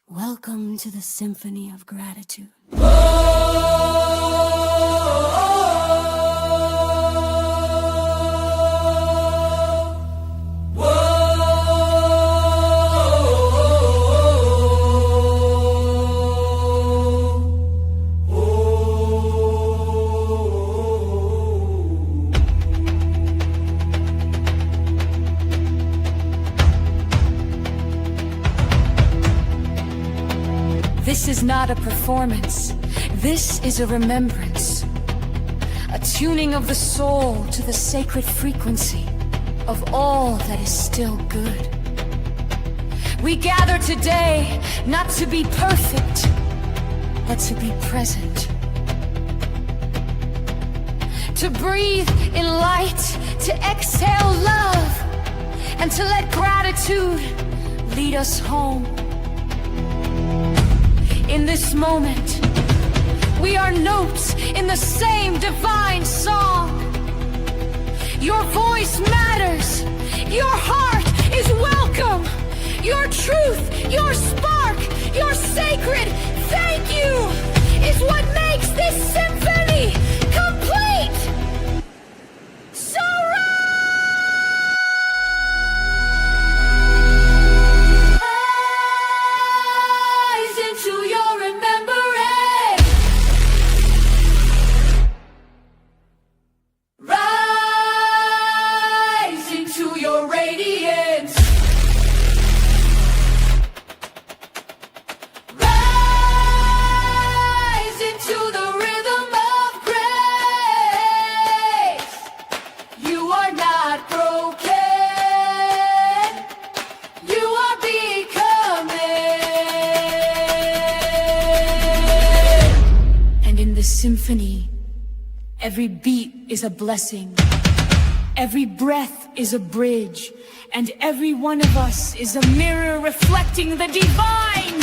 Welcome to the Symphony of Gratitude. This is not a performance. This is a remembrance. A tuning of the soul to the sacred frequency of all that is still good. We gather today not to be perfect, but to be present. To breathe in light, to exhale love, and to let gratitude lead us home. In this moment, we are notes in the same divine song. Your voice matters. Your heart is welcome. Your truth, your spark, your sacred thank you is what makes this symphony complete. So rise into your remembrance. Rise into your radiance. Rise into the rhythm of grace. You are not broken. You are becoming. And in the symphony, every beat is a blessing. Every breath is a bridge. And every one of us is a mirror reflecting the divine.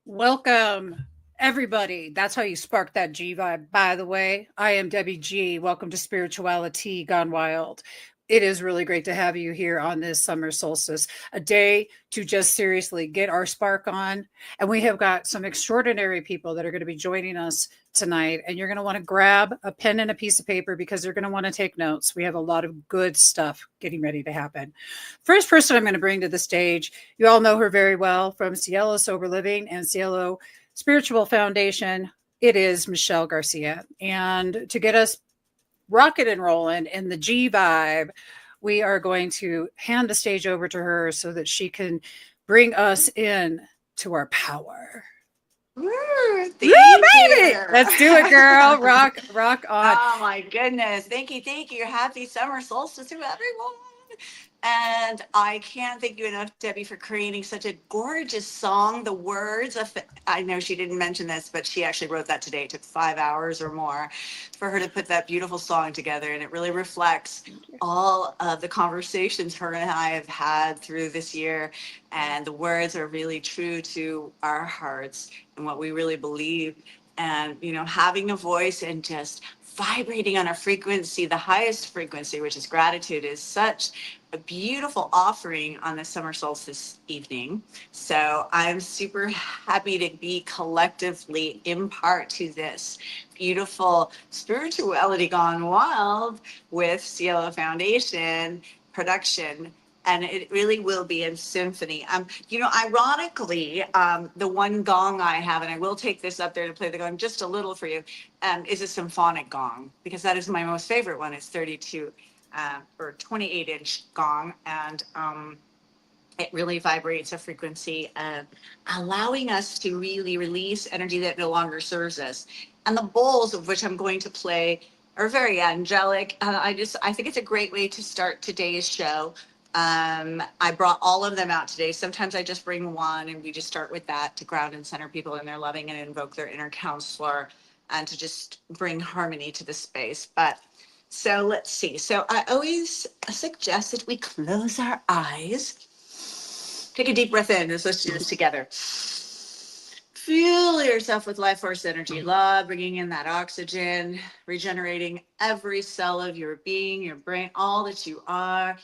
Welcome, everybody. That's how you spark that G vibe, by the way. I am Debbie G. Welcome to Spirituality Gone Wild. It is really great to have you here on this summer solstice, a day to just seriously get our spark on. And we have got some extraordinary people that are going to be joining us tonight. And you're going to want to grab a pen and a piece of paper because they're going to want to take notes. We have a lot of good stuff getting ready to happen. First person I'm going to bring to the stage, you all know her very well from Cielo Sober Living and Cielo Spiritual Foundation. It is Michelle Garcia. And to get us rocking and rolling in the G vibe, we are going to hand the stage over to her so that she can bring us in to our power. Woo, baby! Let's do it, girl. Rock on. Oh my goodness. Thank you. Happy summer solstice to everyone. And I can't thank you enough, Debbie, for creating such a gorgeous song. The words of, I know she didn't mention this, but she actually wrote that today. It took 5 hours or more for her to put that beautiful song together. And it really reflects all of the conversations her and I have had through this year. And the words are really true to our hearts and what we really believe. And, you know, having a voice and just vibrating on a frequency, the highest frequency, which is gratitude, is such a beautiful offering on the summer solstice evening. So I'm super happy to be collectively in part to this beautiful Spirituality Gone Wild with Cielo Foundation production And it really will be in symphony. Ironically, the one gong I have, and I will take this up there to play the gong just a little for you, is a symphonic gong, because that is my most favorite one. It's 32 or 28-inch gong, and it really vibrates a frequency of allowing us to really release energy that no longer serves us. And the bowls, of which I'm going to play, are very angelic. I think it's a great way to start today's show. I brought all of them out today. Sometimes I just bring one and we just start with that to ground and center people in their loving and invoke their inner counselor and to just bring harmony to the space. But so let's see. So I always suggest that we close our eyes. Take a deep breath in. Let's do this together. Fuel yourself with life force energy, love, bringing in that oxygen, regenerating every cell of your being, your brain, all that you are.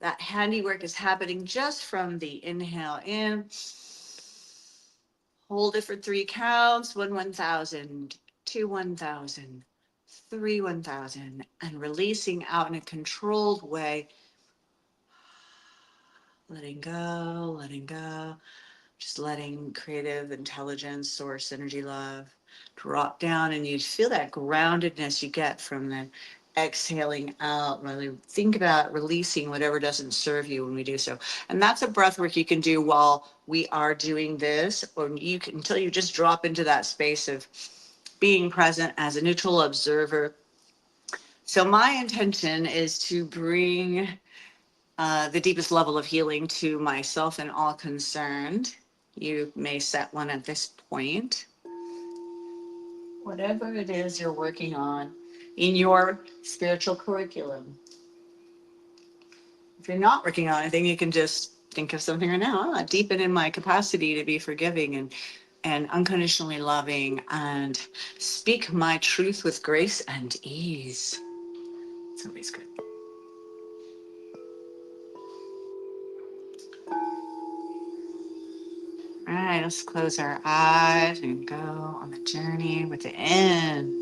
That handiwork is happening just from the inhale in. Hold it for 3 counts. 1, 1,000, 2, 1,000, 3, 1,000, and releasing out in a controlled way. Letting go, just letting creative intelligence, source, energy, love drop down, and you feel that groundedness you get from the exhaling out. Really think about releasing whatever doesn't serve you when we do so. And that's a breath work you can do while we are doing this, or you can until you just drop into that space of being present as a neutral observer. So my intention is to bring the deepest level of healing to myself and all concerned. You may set one at this point. Whatever it is you're working on in your spiritual curriculum. If you're not working on anything, you can just think of something right now. Deepen in my capacity to be forgiving and unconditionally loving, and speak my truth with grace and ease. It's always good. All right, let's close our eyes and go on the journey with the end.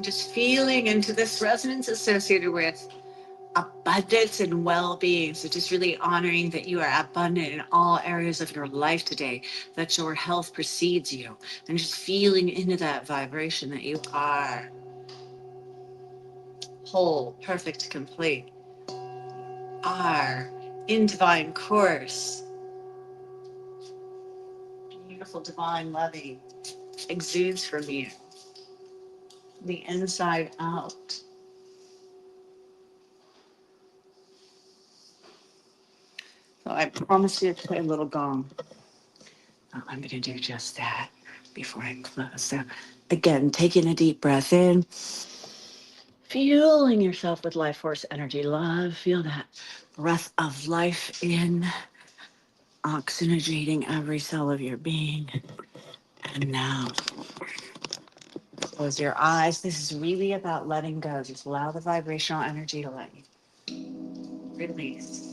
Just feeling into this resonance associated with abundance and well-being. So just really honoring that you are abundant in all areas of your life today, that your health precedes you, and just feeling into that vibration that you are whole, perfect, complete, are in divine course, beautiful, divine, loving, exudes from you, the inside out. So I promise you to play a little gong. I'm going to do just that before I close. So again, taking a deep breath in, fueling yourself with life force energy, love. Feel that breath of life in, oxygenating every cell of your being. And now, close your eyes. This is really about letting go. Just allow the vibrational energy to let you. release.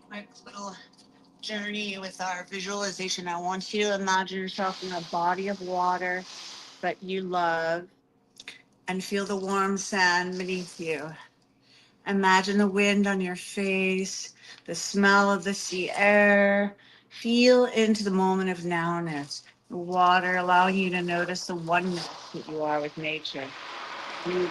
Quick little journey with our visualization. I want you to imagine yourself in a body of water that you love and feel the warm sand beneath you. Imagine the wind on your face, the smell of the sea air. Feel into the moment of nowness. The water allowing you to notice the oneness that you are with nature. You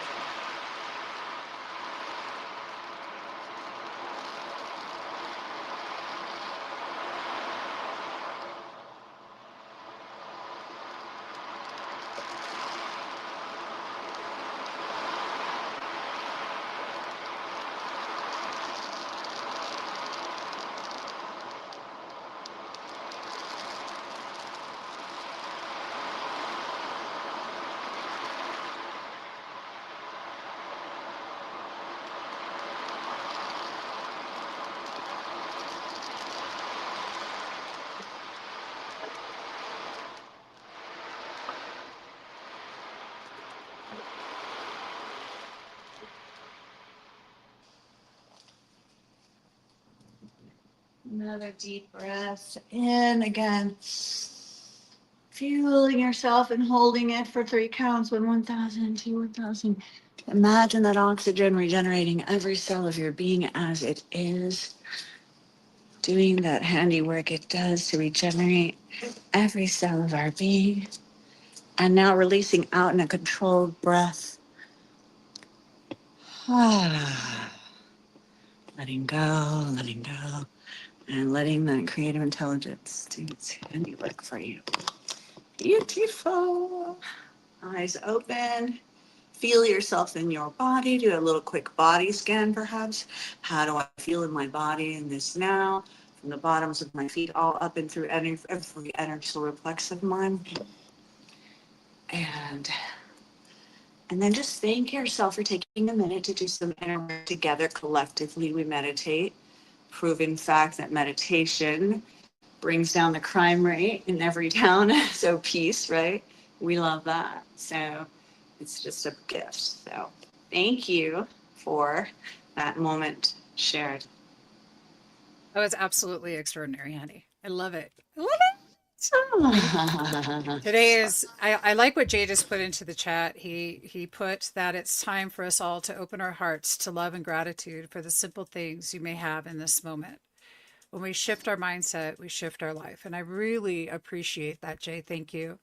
Another deep breath in again. Feeling yourself and holding it for 3 counts. 1,000, 1,000. Imagine that oxygen regenerating every cell of your being as it is, doing that handiwork it does to regenerate every cell of our being. And now releasing out in a controlled breath. Letting go, and letting that creative intelligence do its handiwork for you. Beautiful. Eyes open. Feel yourself in your body. Do a little quick body scan, perhaps. How do I feel in my body in this now? From the bottoms of my feet all up and through every energy solar plex of mine. And then just thank yourself for taking a minute to do some inner work together. Collectively, we meditate. Proven fact that meditation brings down the crime rate in every town. So peace, right? We love that. So it's just a gift. So thank you for that moment shared. That was absolutely extraordinary, honey. I love it. I love it. Today is I like what Jay just put into the chat. He put that it's time for us all to open our hearts to love and gratitude for the simple things you may have in this moment. When we shift our mindset, we shift our life. And I really appreciate that, Jay. Thank you.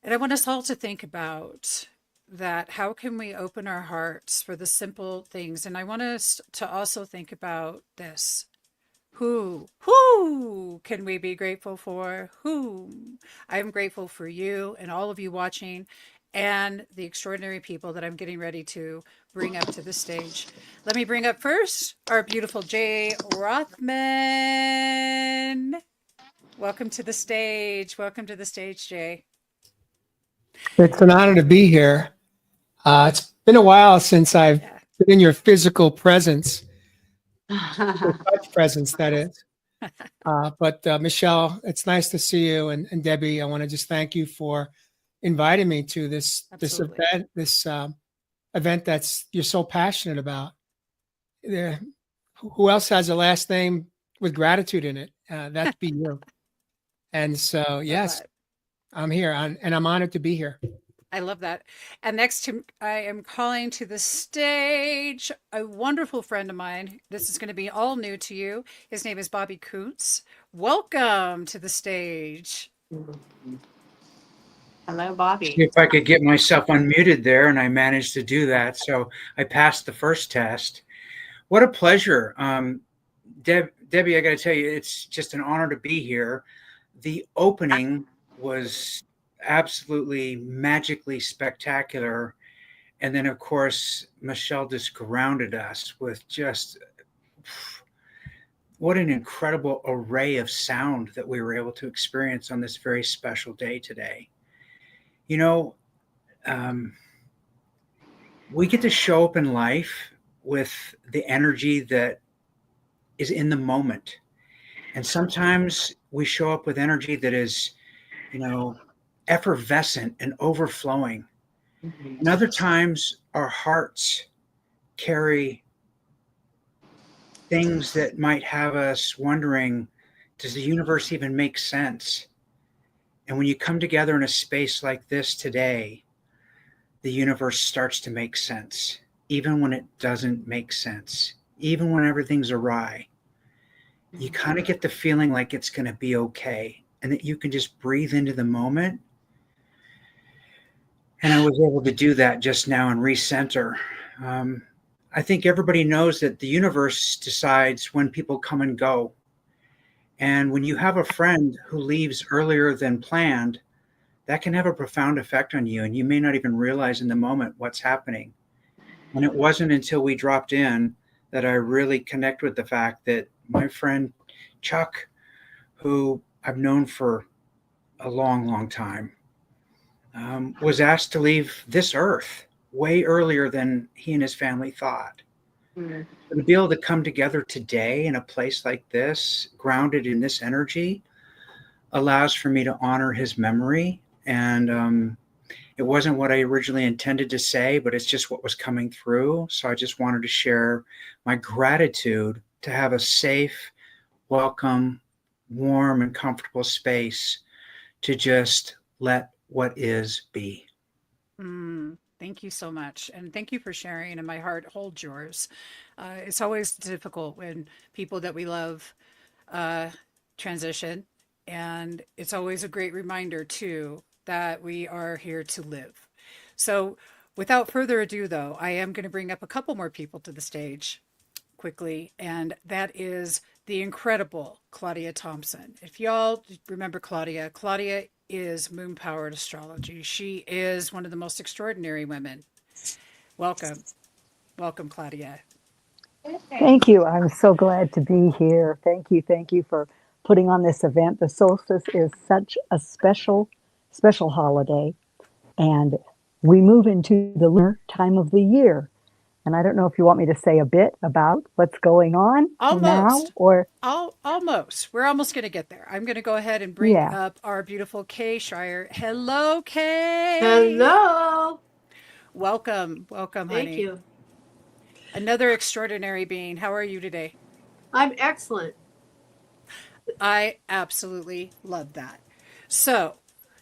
And I want us all to think about that. How can we open our hearts for the simple things? And I want us to also think about this. Who can we be grateful for? Whom? I'm grateful for you and all of you watching and the extraordinary people that I'm getting ready to bring up to the stage. Let me bring up first our beautiful Jay Rothman. Welcome to the stage. Welcome to the stage, Jay. It's an honor to be here. It's been a while since I've been in your physical presence, touch presence, that is. But Michelle, it's nice to see you. And Debbie, I want to just thank you for invited me to this Absolutely. event that's you're so passionate about. There, who else has a last name with gratitude in it? That'd be you. And so, Love yes, that. I'm here, and I'm honored to be here. I love that. And next to I am calling to the stage a wonderful friend of mine. This is going to be all new to you. His name is Bobby Coots. Welcome to the stage. Hello, See Bobby. if I could get myself unmuted there, and I managed to do that. So I passed the first test. What a pleasure. Debbie, I got to tell you, it's just an honor to be here. The opening was absolutely magically spectacular. And then, of course, Michelle just grounded us with just what an incredible array of sound that we were able to experience on this very special day today. You know, um, we get to show up in life with the energy that is in the moment. And sometimes we show up with energy that is, you know, effervescent and overflowing. And other times our hearts carry things that might have us wondering, does the universe even make sense? And when you come together in a space like this today, the universe starts to make sense, even when it doesn't make sense, even when everything's awry. You kind of get the feeling like it's going to be okay and that you can just breathe into the moment. And I was able to do that just now and recenter. I think everybody knows that the universe decides when people come and go. And when you have a friend who leaves earlier than planned, that can have a profound effect on you. And you may not even realize in the moment what's happening. And it wasn't until we dropped in that I really connect with the fact that my friend Chuck, who I've known for a long, long time, was asked to leave this earth way earlier than he and his family thought. Mm. To be able to come together today in a place like this, grounded in this energy, allows for me to honor his memory. And it wasn't what I originally intended to say, but it's just what was coming through. So I just wanted to share my gratitude to have a safe, welcome, warm, and comfortable space to just let what is be. Thank you so much. And thank you for sharing. And my heart holds yours. It's always difficult when people that we love uh, transition. And it's always a great reminder, too, that we are here to live. So, without further ado, though, I am going to bring up a couple more people to the stage quickly, and that is the incredible Claudia Thompson. If y'all remember Claudia, Claudia is moon powered astrology. She is one of the most extraordinary women. Welcome. Welcome, Claudia. Thank you. I'm so glad to be here. Thank you. Thank you for putting on this event. The solstice is such a special, special holiday. And we move into the lunar time of the year. And I don't know if you want me to say a bit about what's going on now Almost. or, Almost. We're almost going to get there. I'm going to go ahead and bring yeah. up our beautiful Kay Schreier. Hello, Kay. Hello. Welcome. Welcome, Thank honey. you. Another extraordinary being. How are you today? I'm excellent. I absolutely love that. So,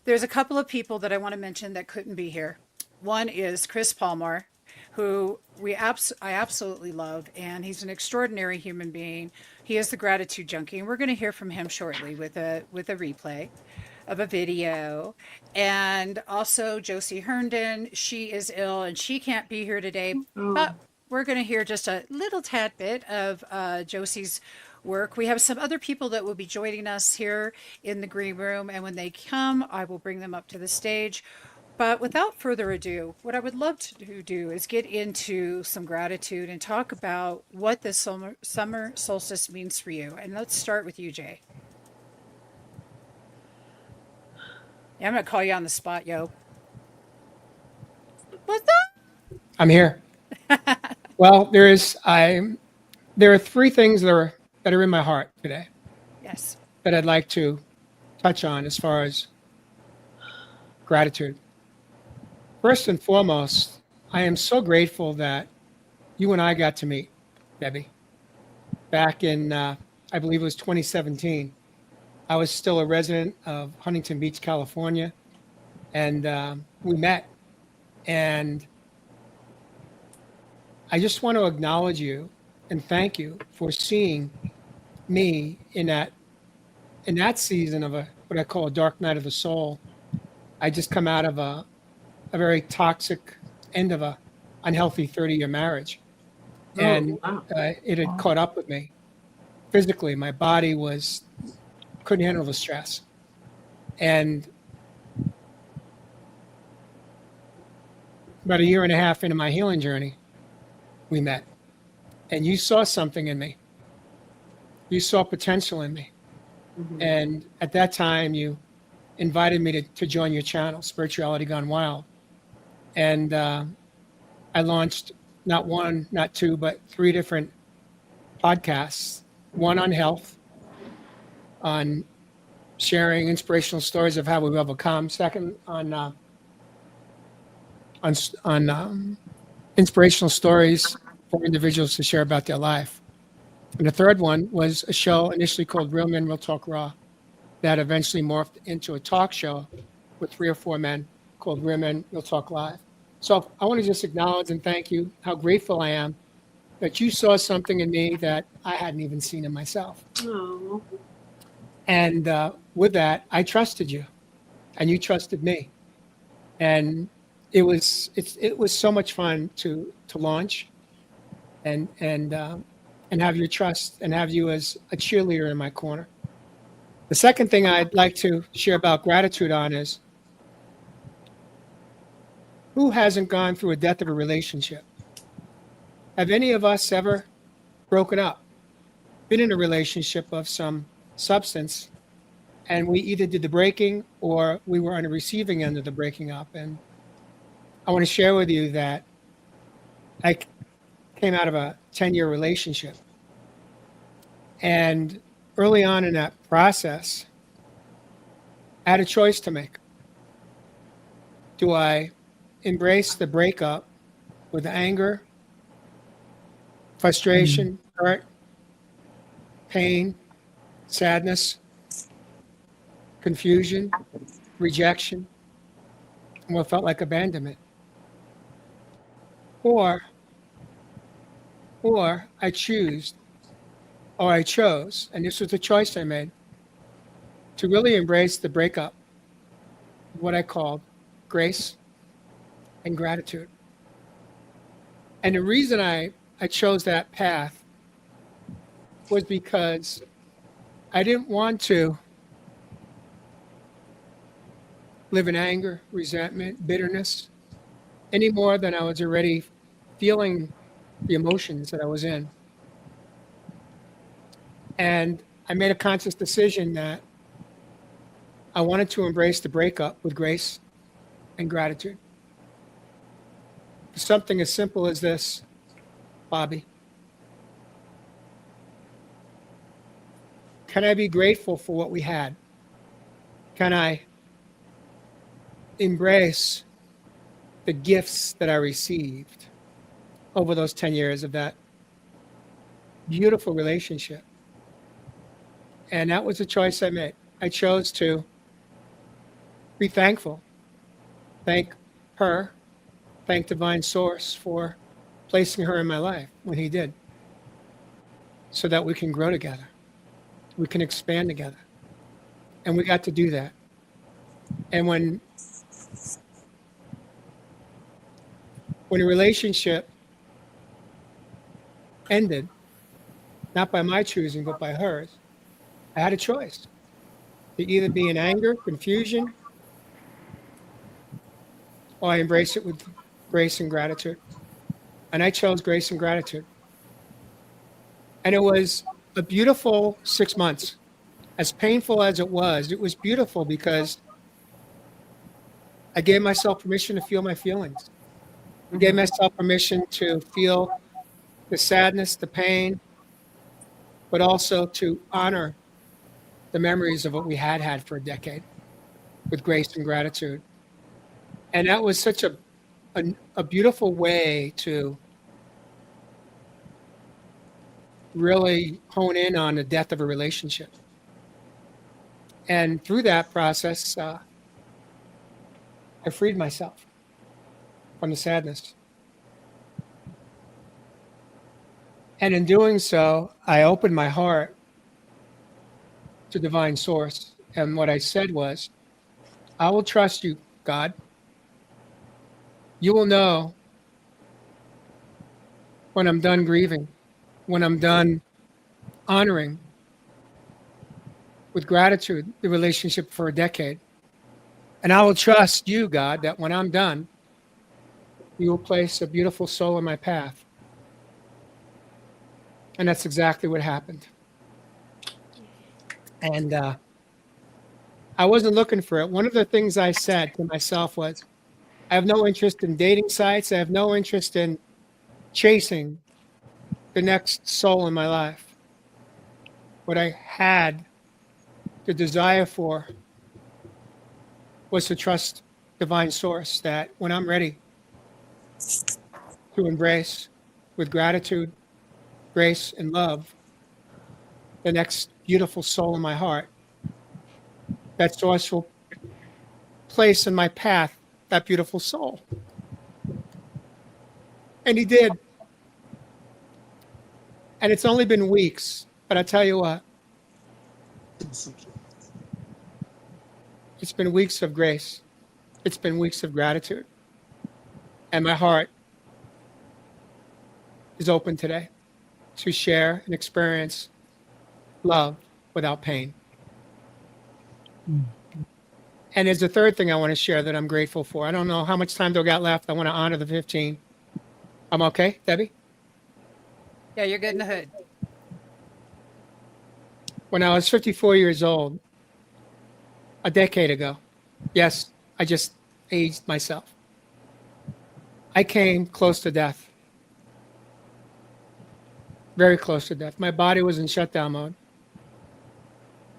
there's a couple of people that I want to mention that couldn't be here. One is Chris Palmer, who I absolutely love, and he's an extraordinary human being. He is the gratitude junkie, and we're going to hear from him shortly with a replay of a video. And also Josie Herndon, she is ill and she can't be here today, Oh, but we're going to hear just a little tad bit of Josie's work. We have some other people that will be joining us here in the green room, and when they come, I will bring them up to the stage. But without further ado, what I would love to do is get into some gratitude and talk about what this summer solstice means for you. And let's start with you, Jay. Yeah, I'm going to call you on the spot, yo. What's I'm here. Well, there are three things that are in my heart today Yes. that I'd like to touch on as far as gratitude. First and foremost, I am so grateful that you and I got to meet, Debbie, back in, I believe it was 2017. I was still a resident of Huntington Beach, California, and we met. And I just want to acknowledge you and thank you for seeing me in that season of what I call a dark night of the soul. I just come out of a very toxic end of a unhealthy 30-year marriage, and wow. it had caught up with me physically. My body couldn't handle the stress, and about a year and a half into my healing journey, we met, and you saw something in me. You saw potential in me. And at that time, you invited me to join your channel, Spirituality Gone Wild. And I launched not one, not two, but 3 different podcasts. One on health, on sharing inspirational stories of how we've overcome. Second, on inspirational stories for individuals to share about their life. And the third one was a show initially called Real Men, Real Talk Raw, that eventually morphed into a talk show with 3 or 4 men called Real Men, Real Talk Live. So I want to just acknowledge and thank you, how grateful I am that you saw something in me that I hadn't even seen in myself. Oh. And with that, I trusted you, and you trusted me. And it was so much fun to launch and have your trust and have you as a cheerleader in my corner. The second thing I'd like to share about gratitude on is, who hasn't gone through a death of a relationship? Have any of us ever broken up, been in a relationship of some substance, and we either did the breaking or we were on the receiving end of the breaking up? And I want to share with you that I came out of a 10-year relationship. And early on in that process, I had a choice to make. Do I embrace the breakup with anger, frustration, hurt, pain, sadness, confusion, rejection, and what felt like abandonment? Or I chose, and this was the choice I made, to really embrace the breakup, what I called grace and gratitude. And the reason I chose that path was because I didn't want to live in anger, resentment, bitterness, any more than I was already feeling the emotions that I was in. And I made a conscious decision that I wanted to embrace the breakup with grace and gratitude. Something as simple as this, Bobby. Can I be grateful for what we had? Can I embrace the gifts that I received over those 10 years of that beautiful relationship? And that was a choice I made. I chose to be thankful. Thank her, thank Divine Source for placing her in my life when he did, so that we can grow together. We can expand together. And we got to do that. And when a relationship ended, not by my choosing, but by hers, I had a choice to either be in anger, confusion, or I embrace it with grace and gratitude. And I chose grace and gratitude. And it was a beautiful 6 months. As painful as it was beautiful because I gave myself permission to feel my feelings. I gave myself permission to feel the sadness, the pain, but also to honor the memories of what we had for a decade with grace and gratitude. And that was such a a beautiful way to really hone in on the death of a relationship. And through that process, I freed myself from the sadness. And in doing so, I opened my heart to divine source. And what I said was, I will trust you, God. You will know when I'm done grieving, when I'm done honoring with gratitude the relationship for a decade. And I will trust you, God, that when I'm done, you will place a beautiful soul in my path. And that's exactly what happened. And I wasn't looking for it. One of the things I said to myself was, I have no interest in dating sites. I have no interest in chasing the next soul in my life. What I had the desire for was to trust divine source, that when I'm ready to embrace with gratitude, grace, and love the next beautiful soul in my heart, that source will place in my path that beautiful soul. And he did. And it's only been weeks, but I tell you what, it's been weeks of grace. It's been weeks of gratitude. And my heart is open today to share and experience love without pain. And there's a third thing I want to share that I'm grateful for. I don't know how much time do I got left. I want to honor the 15. I'm okay, Debbie? Yeah, you're good in the hood. When I was 54 years old, a decade ago, yes, I just aged myself, I came close to death. Very close to death. My body was in shutdown mode.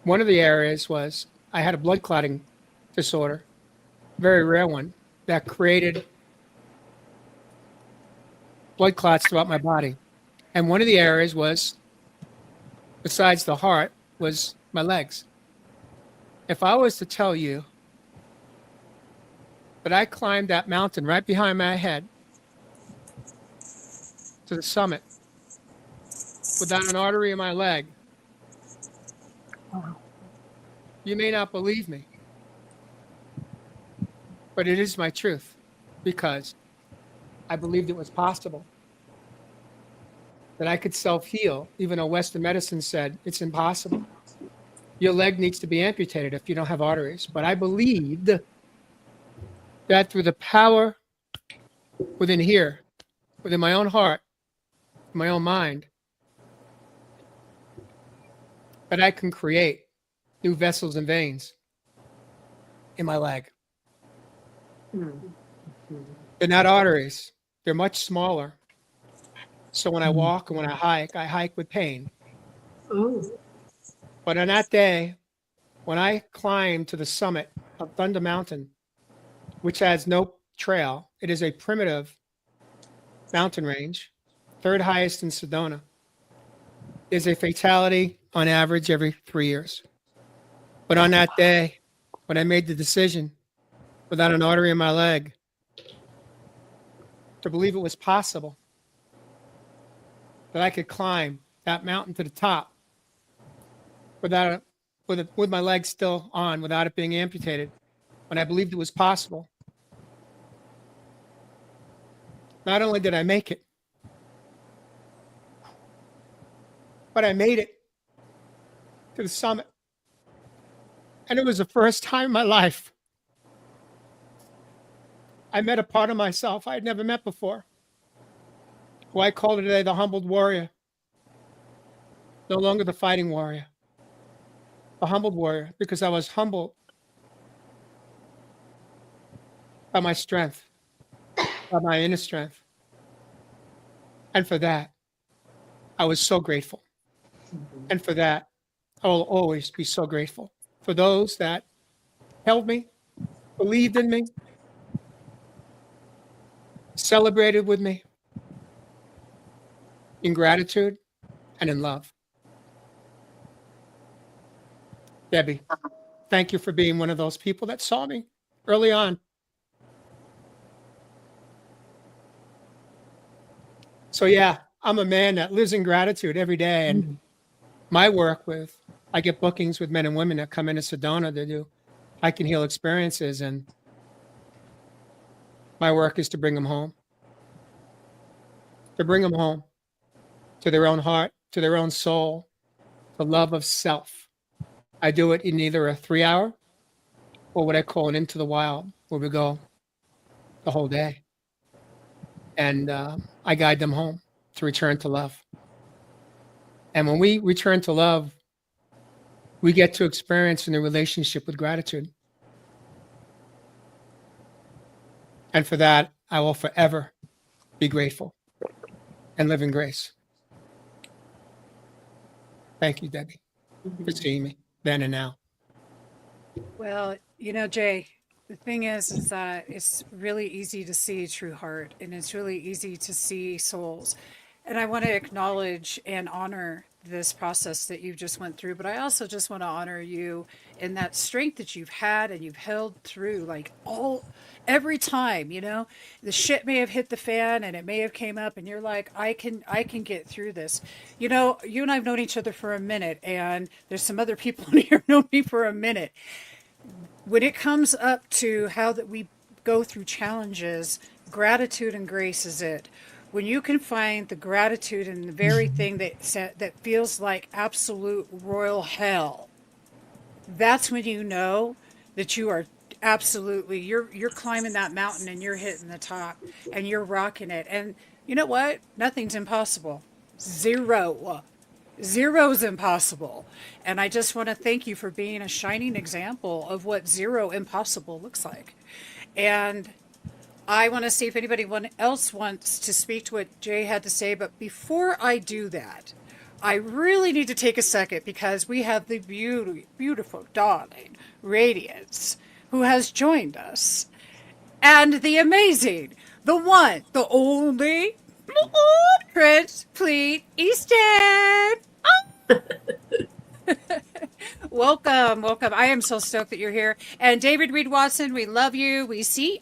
One of the areas was I had a blood clotting disorder, very rare one, that created blood clots throughout my body. And one of the areas was, besides the heart, was my legs. If I was to tell you that I climbed that mountain right behind my head to the summit without an artery in my leg, you may not believe me. But it is my truth, because I believed it was possible that I could self-heal, even though Western medicine said it's impossible. Your leg needs to be amputated if you don't have arteries. But I believed that through the power within here, within my own heart, my own mind, that I can create new vessels and veins in my leg. They're not arteries. They're much smaller. So when I walk and when I hike with pain. But on that day, when I climbed to the summit of Thunder Mountain, which has no trail, it is a primitive mountain range, third highest in Sedona. There's a fatality on average every 3 years. But on that day, when I made the decision without an artery in my leg to believe it was possible that I could climb that mountain to the top with my legs still on, without it being amputated, when I believed it was possible, not only did I make it, but I made it to the summit. And it was the first time in my life I met a part of myself I had never met before, who I call today the humbled warrior. No longer the fighting warrior, the humbled warrior, because I was humbled by my strength, by my inner strength. And for that, I was so grateful. And for that, I will always be so grateful for those that held me, believed in me, celebrated with me in gratitude and in love. Debbie, thank you for being one of those people that saw me early on. So yeah, I'm a man that lives in gratitude every day. And my work with, I get bookings with men and women that come into Sedona to do I Can Heal experiences. And my work is to bring them home, to bring them home to their own heart, to their own soul, the love of self. I do it in either a 3-hour or what I call an Into the Wild, where we go the whole day. And I guide them home to return to love. And when we return to love, we get to experience in a relationship with gratitude. And for that, I will forever be grateful and live in grace. Thank you, Debbie, for seeing me then and now. Well, Jay, the thing is that it's really easy to see true heart and it's really easy to see souls. And I want to acknowledge and honor this process that you just went through, but I also just want to honor you in that strength that you've had and you've held through like every time, the shit may have hit the fan and it may have came up and you're like, I can get through this. You and I've known each other for a minute and there's some other people in here who've known me for a minute. When it comes up to how that we go through challenges, gratitude and grace is it. When you can find the gratitude in the very thing that feels like absolute royal hell, that's when you know that you are absolutely, you're climbing that mountain and you're hitting the top and you're rocking it. And you know what? Nothing's impossible. Zero's impossible. And I just want to thank you for being a shining example of what zero impossible looks like. And I want to see if anybody else wants to speak to what Jay had to say. But before I do that, I really need to take a second because we have the beautiful, darling Radiance who has joined us. And the amazing, the one, the only, Prince Fleet Easton. Welcome. I am so stoked that you're here. And David Reed Watson, we love you.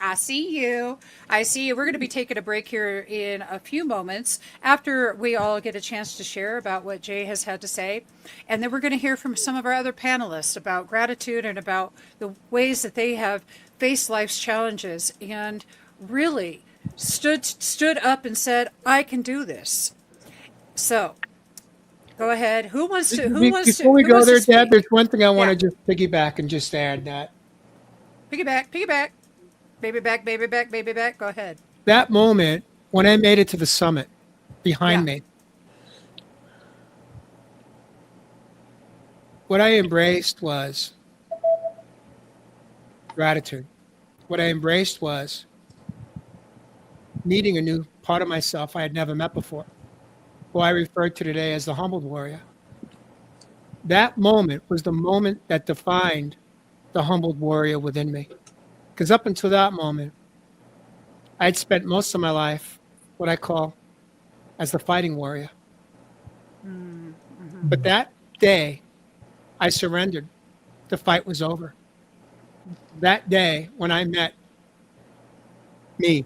I see you. We're going to be taking a break here in a few moments after we all get a chance to share about what Jay has had to say. And then we're going to hear from some of our other panelists about gratitude and about the ways that they have faced life's challenges and really stood up and said, I can do this. So go ahead. Before we go there, Deb, there's one thing I want to just piggyback and just add that. Piggyback. Baby back. Go ahead. That moment when I made it to the summit behind me, what I embraced was gratitude. What I embraced was meeting a new part of myself I had never met before, who I referred to today as the humbled warrior. That moment was the moment that defined the humbled warrior within me. Because up until that moment, I'd spent most of my life what I call as the fighting warrior. Mm-hmm. But that day, I surrendered. The fight was over. That day, when I met me,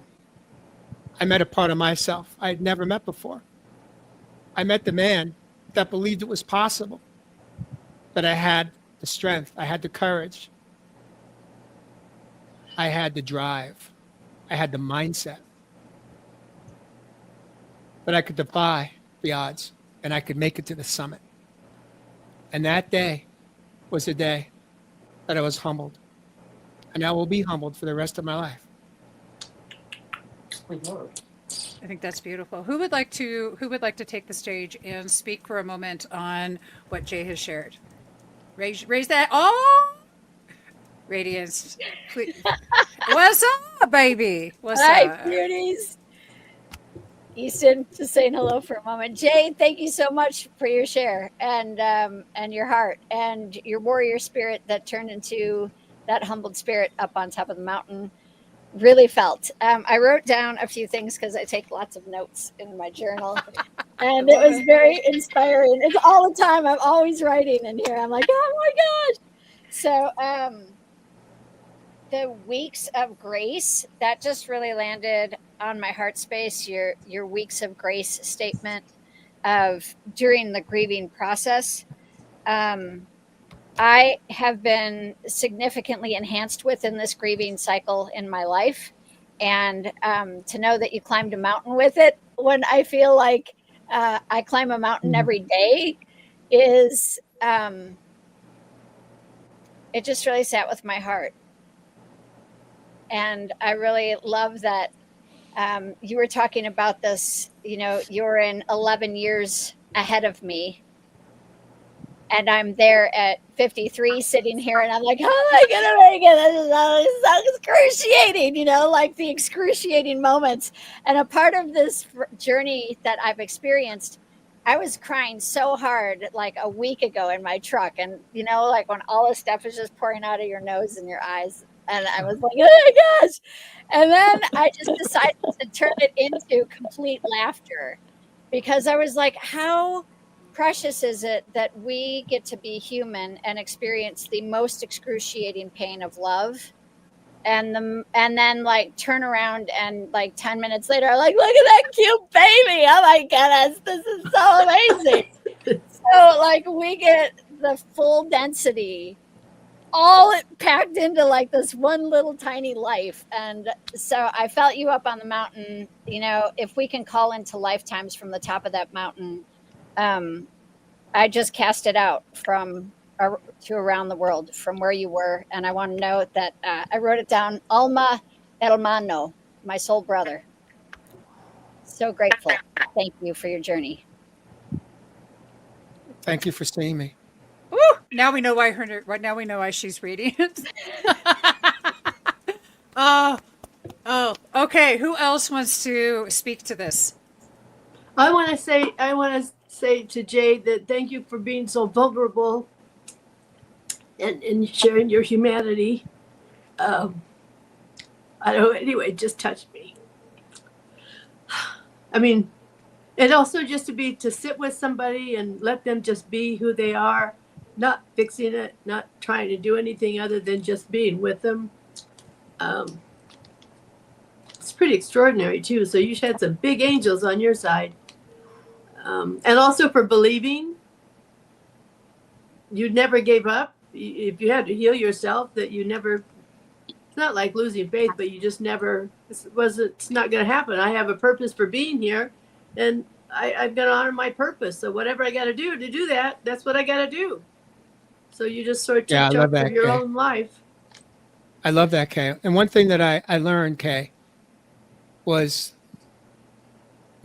I met a part of myself I had never met before. I met the man that believed it was possible, that I had the strength, I had the courage, I had the drive, I had the mindset, that I could defy the odds and I could make it to the summit. And that day was the day that I was humbled. And I will be humbled for the rest of my life. I think that's beautiful. Who would like to take the stage and speak for a moment on what Jay has shared? Raise that. Oh, Radiance. Please. What's up, baby? What's Hi, up? beauties. Easton, just saying hello for a moment. Jay, thank you so much for your share and your heart and your warrior spirit that turned into that humbled spirit up on top of the mountain. really felt. I wrote down a few things because I take lots of notes in my journal, and it was very inspiring. It's all the time. I'm always writing in here. I'm like, oh my gosh. So, the weeks of grace, that just really landed on my heart space. Your weeks of grace statement of during the grieving process. Um, I have been significantly enhanced within this grieving cycle in my life. And to know that you climbed a mountain with it when I feel like I climb a mountain every day is, it just really sat with my heart. And I really love that you were talking about this, you're in 11 years ahead of me. And I'm there at 53 sitting here and I'm like, how am I going to make it? This is so excruciating, like the excruciating moments. And a part of this journey that I've experienced, I was crying so hard like a week ago in my truck. And, like when all this stuff is just pouring out of your nose and your eyes. And I was like, oh my gosh. And then I just decided to turn it into complete laughter because I was like, how precious is it that we get to be human and experience the most excruciating pain of love and then like turn around and like 10 minutes later like, look at that cute baby, oh my goodness, this is so amazing. So like we get the full density all packed into like this one little tiny life. And so I felt you up on the mountain, if we can call into lifetimes from the top of that mountain. I just cast it out from to around the world from where you were. And I want to know that I wrote it down, Alma Hermano, my soul brother. So grateful. Thank you for your journey. Thank you for seeing me. Woo! Now we know why now we know why she's reading it. Oh, okay. Who else wants to speak to this? I want to say to Jade that thank you for being so vulnerable and sharing your humanity. I don't know, anyway, it just touched me. I mean, and also just to sit with somebody and let them just be who they are, not fixing it, not trying to do anything other than just being with them. It's pretty extraordinary too. So you had some big angels on your side. And also for believing you never gave up. If you had to heal yourself, that you never, it's not like losing faith, but you just never, it's not going to happen. I have a purpose for being here and I'm going to honor my purpose. So whatever I got to do that, that's what I got to do. So you just sort of took charge of your own life. I love that, Kay. And one thing that I learned, Kay, was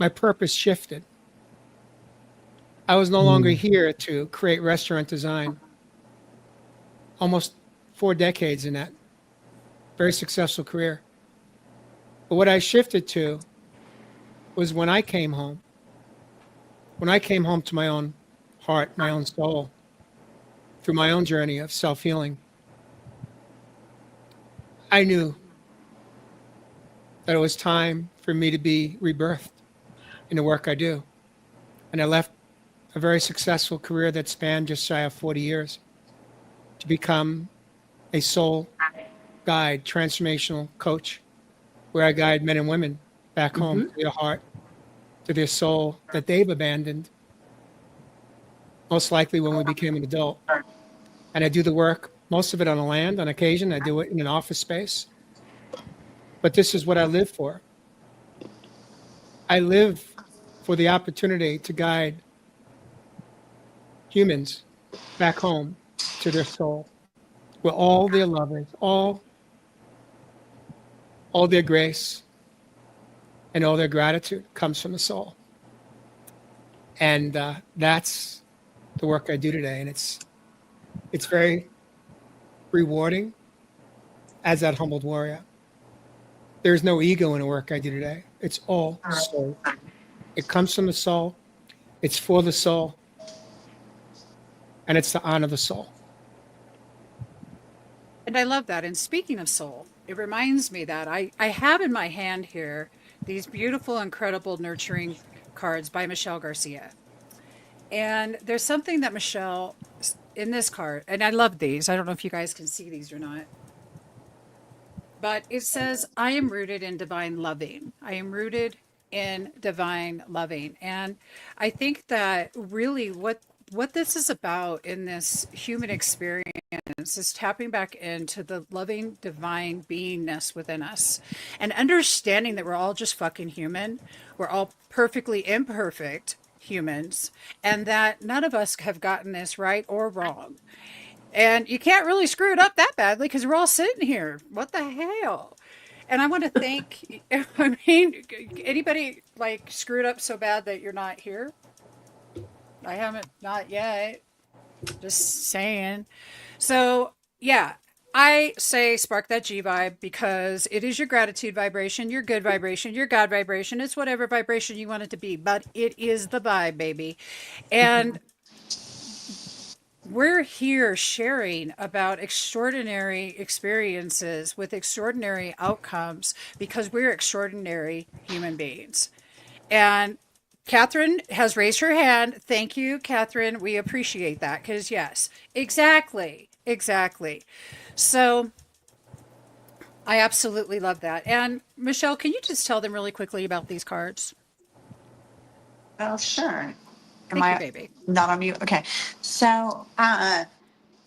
my purpose shifted. I was no longer here to create restaurant design. Almost 4 decades in that very successful career. But what I shifted to was when I came home to my own heart, my own soul, through my own journey of self-healing, I knew that it was time for me to be rebirthed in the work I do. And I left a very successful career that spanned just shy of 40 years to become a soul guide, transformational coach, where I guide men and women back home to their heart, to their soul that they've abandoned, most likely when we became an adult. And I do the work, most of it on the land. On occasion, I do it in an office space. But this is what I live for. I live for the opportunity to guide humans back home to their soul, where all their lovers, all their grace and all their gratitude comes from the soul. And that's the work I do today. And it's very rewarding as that humbled warrior. There's no ego in the work I do today. It's all soul. It comes from the soul. It's for the soul. And it's to honor the soul. And I love that. And speaking of soul, it reminds me that I have in my hand here these beautiful, incredible, nurturing cards by Michelle Garcia. And there's something that Michelle in this card, and I love these. I don't know if you guys can see these or not, but it says, I am rooted in divine loving. I am rooted in divine loving. And I think that really what this is about in this human experience is tapping back into the loving divine beingness within us and understanding that we're all just fucking human. We're all perfectly imperfect humans, and that none of us have gotten this right or wrong. And you can't really screw it up that badly because we're all sitting here. What the hell? And I want to thank, I mean, anybody like screwed up so bad that you're not here? I haven't, not yet. Just saying. So, yeah, I say spark that G vibe because it is your gratitude vibration, your good vibration, your God vibration. It's whatever vibration you want it to be, but it is the vibe, baby. And we're here sharing about extraordinary experiences with extraordinary outcomes because we're extraordinary human beings. And Catherine has raised her hand. Thank you, Catherine. We appreciate that because, yes, exactly. Exactly. So I absolutely love that. And Michelle, can you just tell them really quickly about these cards? Well, sure. Am Thank you, I baby. not on mute? Okay. So,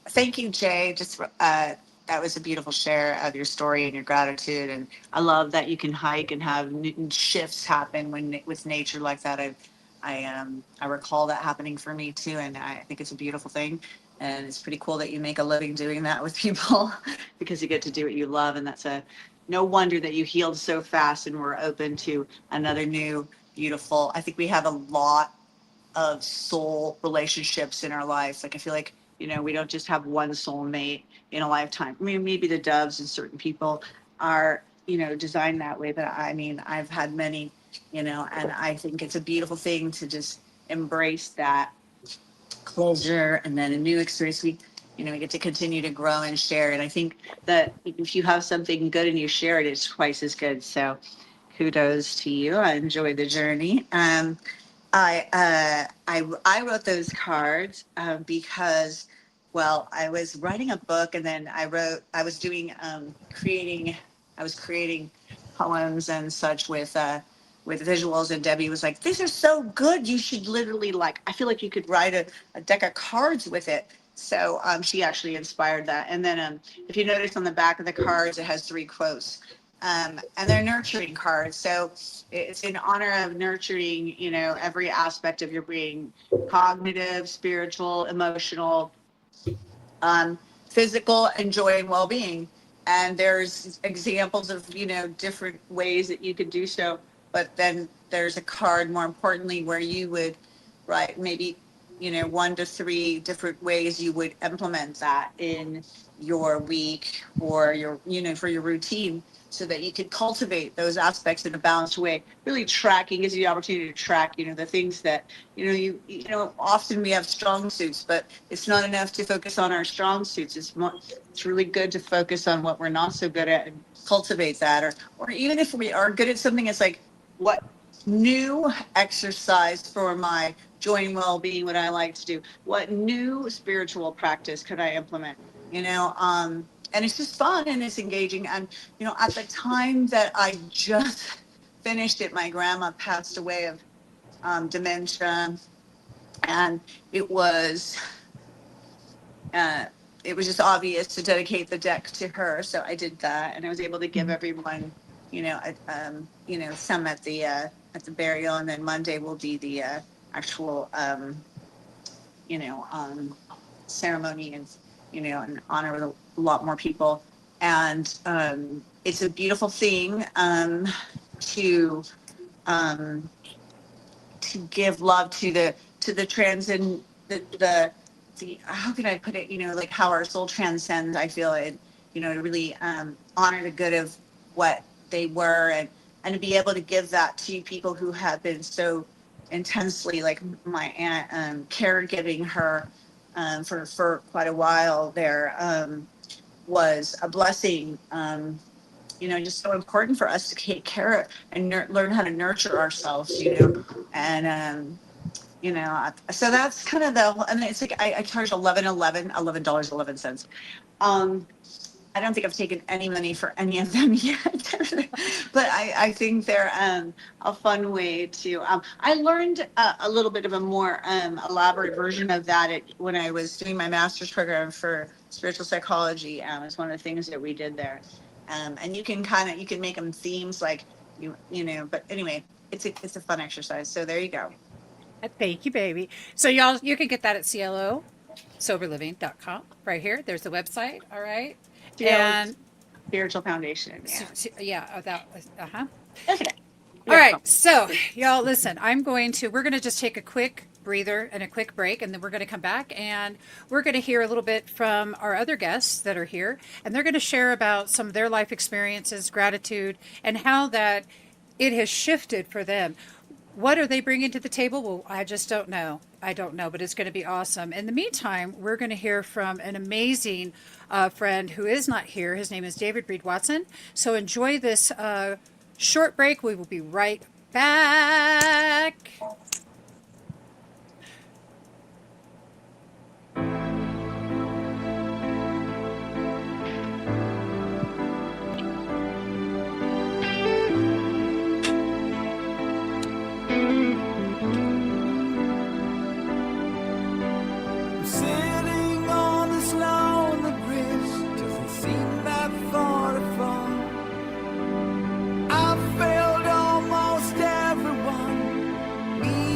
thank you, Jay. Just that was a beautiful share of your story and your gratitude, and I love that you can hike and have shifts happen with nature like that. I recall that happening for me too, and I think it's a beautiful thing, and it's pretty cool that you make a living doing that with people because you get to do what you love, and that's a no wonder that you healed so fast and were open to another new beautiful. I think we have a lot of soul relationships in our lives. Like I feel like, we don't just have one soulmate in a lifetime. I mean, maybe the doves and certain people are, designed that way, but I mean, I've had many, and I think it's a beautiful thing to just embrace that closure and then a new experience. We get to continue to grow and share. And I think that if you have something good and you share it, it's twice as good. So kudos to you. I enjoy the journey. I wrote those cards because, well, I was writing a book, and then I was doing creating poems and such with visuals, and Debbie was like, "These are so good. You should literally like. I feel like you could write a deck of cards with it." So she actually inspired that. And then if you notice on the back of the cards, it has three quotes. And they're nurturing cards. So it's in honor of nurturing, every aspect of your being, cognitive, spiritual, emotional, physical, and joy and well-being. And there's examples of, different ways that you could do so. But then there's a card, more importantly, where you would write maybe, one to three different ways you would implement that in your week or your, for your routine, so that you could cultivate those aspects in a balanced way. Really tracking gives you the opportunity to track, the things that, often we have strong suits, but it's not enough to focus on our strong suits. It's really good to focus on what we're not so good at and cultivate that. Or even if we are good at something, it's like, what new exercise for my joy and well-being would I like to do? What new spiritual practice could I implement? And it's just fun and it's engaging. And, at the time that I just finished it, my grandma passed away of dementia. And it was, uh, it was just obvious to dedicate the deck to her. So I did that, and I was able to give everyone, some at the burial, and then Monday will be the actual, you know, um, ceremony, and in honor of a lot more people. And it's a beautiful thing to um, to give love to the transcend the how can I put it? Like how our soul transcends. I feel it. To really honor the good of what they were, and to be able to give that to people who have been so intensely, like my aunt, caregiving her for quite a while there, was a blessing. just so important for us to take care of and learn how to nurture ourselves, so that's kind of and it's like I charge $11.11. I don't think I've taken any money for any of them yet, but I think they're a fun way to. I learned a little bit of a more elaborate version of that when I was doing my master's program for spiritual psychology. It's one of the things that we did there, and you can make them themes like But anyway, it's a fun exercise. So there you go. Thank you, baby. So y'all, you can get that at CLO soberliving.com right here. There's the website. All right. And Spiritual Foundation. yeah, that was, Okay. All right. So y'all listen, we're going to just take a quick breather and a quick break, and then we're going to come back and we're going to hear a little bit from our other guests that are here, and they're going to share about some of their life experiences, gratitude, and how that it has shifted for them. What are they bringing to the table? Well, I just don't know. I don't know, but it's going to be awesome. In the meantime, we're going to hear from an amazing friend who is not here. His name is David Reed Watson. So enjoy this short break. We will be right back. Sitting on this lonely bridge doesn't seem that far to fall. I've failed almost everyone, me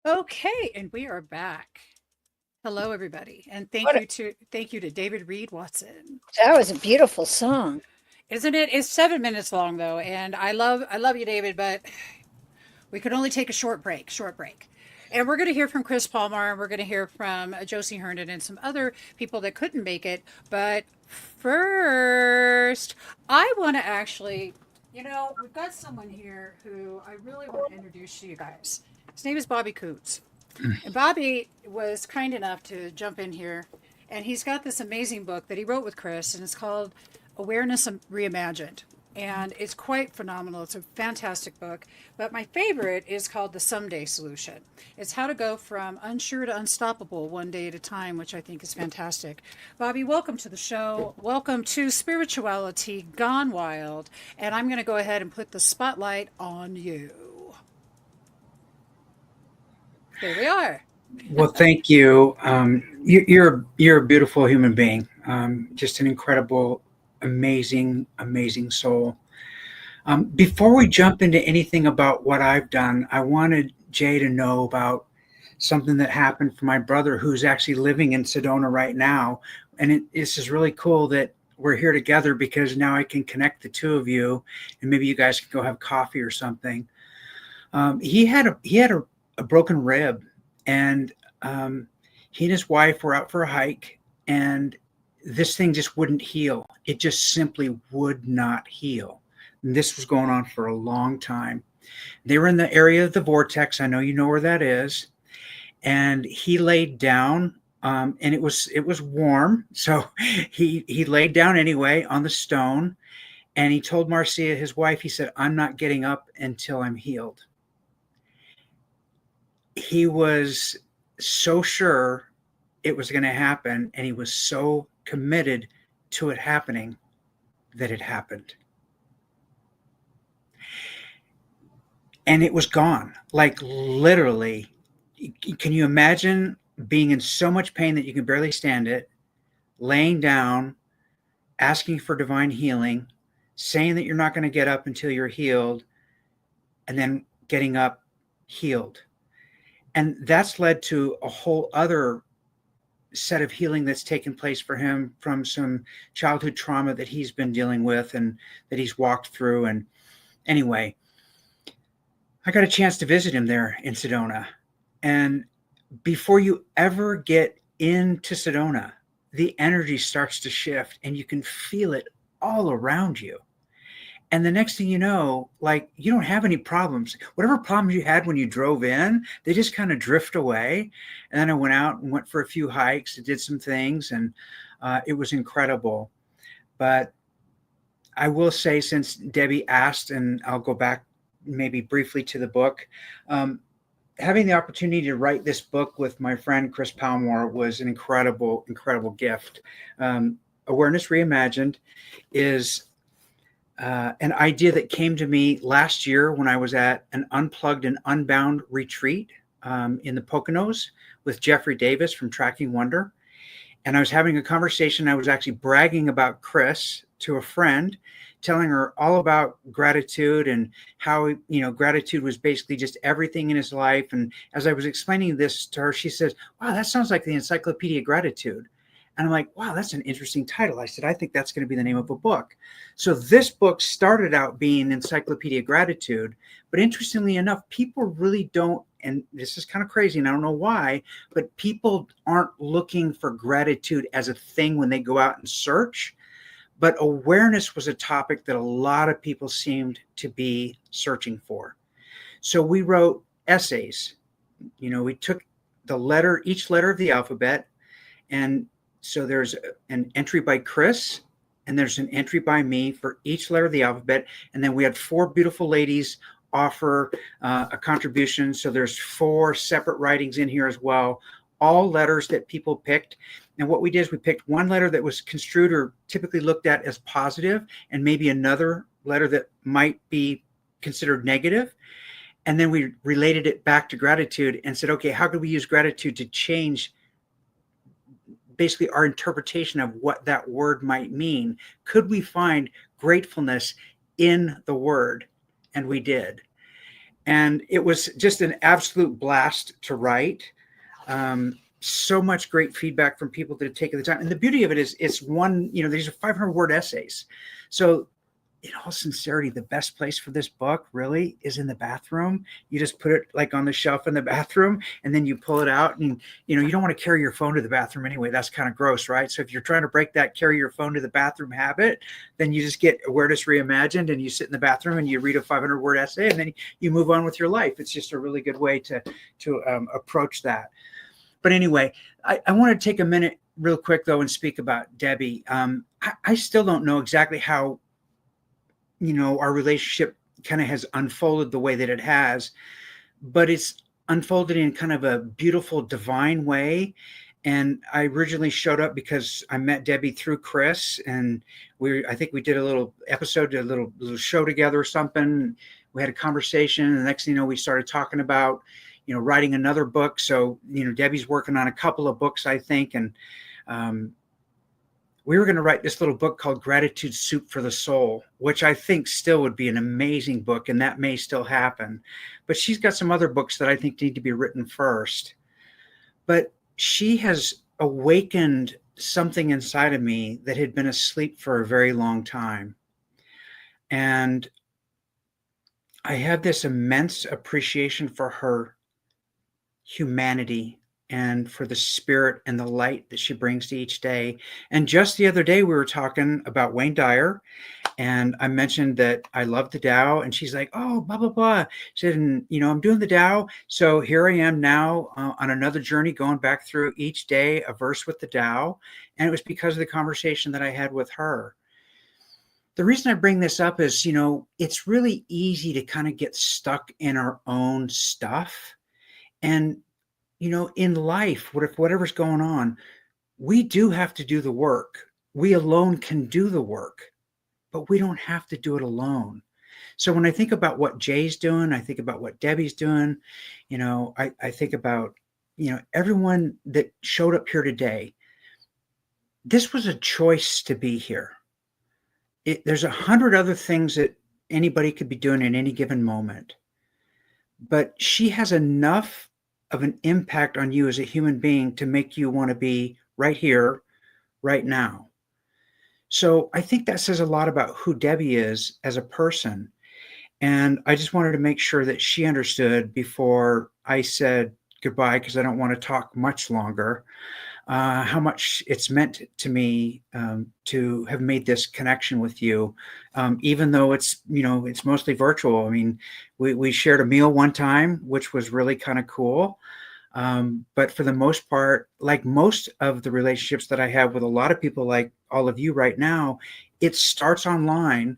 Okay, and we are back. Hello, everybody, and What a, thank you to David Reed Watson. that was a beautiful song. Isn't it? It's 7 minutes long though, and I love you, David, but we could only take a short break. And we're going to hear from Chris Palmer, and we're going to hear from Josie Herndon and some other people that couldn't make it. But first, I want to actually, we've got someone here who I really want to introduce to you guys. His name is Bobby Coots. And Bobby was kind enough to jump in here, and he's got this amazing book that he wrote with Chris, and it's called Awareness Reimagined. And it's quite phenomenal. It's a fantastic book. But my favorite is called The Someday Solution. It's how to go from unsure to unstoppable one day at a time, which I think is fantastic. Bobby, welcome to the show. Welcome to Spirituality Gone Wild. And I'm going to go ahead and put the spotlight on you. Here we are. Well, thank you. You're a beautiful human being. Just an incredible, amazing, amazing soul. Before we jump into anything about what I've done, I wanted Jay to know about something that happened for my brother, who's actually living in Sedona right now. And this is really cool that we're here together, because now I can connect the two of you, and maybe you guys can go have coffee or something. He had a broken rib, and he and his wife were out for a hike, and this thing just wouldn't heal. It just simply would not heal. And this was going on for a long time. They were in the area of the vortex. I know you know where that is. And he laid down, and it was warm. So he laid down anyway on the stone, and he told Marcia, his wife, he said, "I'm not getting up until I'm healed." He was so sure it was going to happen, and he was so committed to it happening that it happened. And it was gone. Like, literally, can you imagine being in so much pain that you can barely stand it, laying down, asking for divine healing, saying that you're not going to get up until you're healed, and then getting up healed? And that's led to a whole other set of healing that's taken place for him from some childhood trauma that he's been dealing with and that he's walked through. And anyway, I got a chance to visit him there in Sedona. And before you ever get into Sedona, the energy starts to shift, and you can feel it all around you. And the next thing you know, like, you don't have any problems. Whatever problems you had when you drove in, they just kind of drift away. And then I went out and went for a few hikes and did some things, and it was incredible. But I will say, since Debbie asked, and I'll go back maybe briefly to the book, having the opportunity to write this book with my friend Chris Palmore was an incredible, incredible gift. Awareness Reimagined is an idea that came to me last year when I was at an Unplugged and Unbound retreat in the Poconos with Jeffrey Davis from Tracking Wonder. And I was having a conversation. I was actually bragging about Chris to a friend, telling her all about gratitude and how, gratitude was basically just everything in his life. And as I was explaining this to her, she says, "Wow, that sounds like the Encyclopedia of Gratitude." And I'm like, "Wow, that's an interesting title." I said, "I think that's going to be the name of a book." So this book started out being Encyclopedia of Gratitude. But interestingly enough, people really don't, and this is kind of crazy, and I don't know why, but people aren't looking for gratitude as a thing when they go out and search. But awareness was a topic that a lot of people seemed to be searching for. So we wrote essays. We took each letter of the alphabet, and so there's an entry by Chris, and there's an entry by me for each letter of the alphabet. And then we had 4 beautiful ladies offer a contribution. So there's 4 separate writings in here as well, all letters that people picked. And what we did is we picked one letter that was construed or typically looked at as positive, and maybe another letter that might be considered negative. And then we related it back to gratitude and said, okay, how could we use gratitude to change basically our interpretation of what that word might mean? Could we find gratefulness in the word? And we did. And it was just an absolute blast to write. So much great feedback from people that have taken the time. And the beauty of it is it's one, these are 500-word essays. So in all sincerity, the best place for this book really is in the bathroom. You just put it like on the shelf in the bathroom, and then you pull it out, and you don't want to carry your phone to the bathroom anyway. That's kind of gross, right? So if you're trying to break that carry your phone to the bathroom habit, then you just get Awareness Reimagined, and you sit in the bathroom and you read a 500-word essay, and then you move on with your life. It's just a really good way to approach that. But anyway, I want to take a minute real quick though and speak about Debbie. I still don't know exactly how our relationship kind of has unfolded the way that it has, but it's unfolded in kind of a beautiful, divine way. And I originally showed up because I met Debbie through Chris, and I think we did a little episode, a little show together or something. We had a conversation, and the next thing you know, we started talking about, writing another book. So, Debbie's working on a couple of books, I think. And, we were going to write this little book called Gratitude Soup for the Soul, which I think still would be an amazing book, and that may still happen. But she's got some other books that I think need to be written first. But she has awakened something inside of me that had been asleep for a very long time. And I have this immense appreciation for her humanity and for the spirit and the light that she brings to each day. And just the other day, we were talking about Wayne Dyer, and I mentioned that I love the Tao, and she's like, oh, blah, blah, blah. She said, I'm doing the Tao. So here I am now on another journey, going back through each day, a verse with the Tao. And it was because of the conversation that I had with her. The reason I bring this up is, it's really easy to kind of get stuck in our own stuff. And in life, whatever's going on, we do have to do the work. We alone can do the work, but we don't have to do it alone. So when I think about what Jay's doing, I think about what Debbie's doing, I think about, everyone that showed up here today. This was a choice to be here. There's 100 other things that anybody could be doing in any given moment, but she has enough of an impact on you as a human being to make you want to be right here, right now. So I think that says a lot about who Debbie is as a person. And I just wanted to make sure that she understood before I said goodbye, because I don't want to talk much longer, how much it's meant to me to have made this connection with you, even though it's mostly virtual. I mean, we shared a meal one time, which was really kind of cool. But for the most part, like most of the relationships that I have with a lot of people, like all of you right now, it starts online.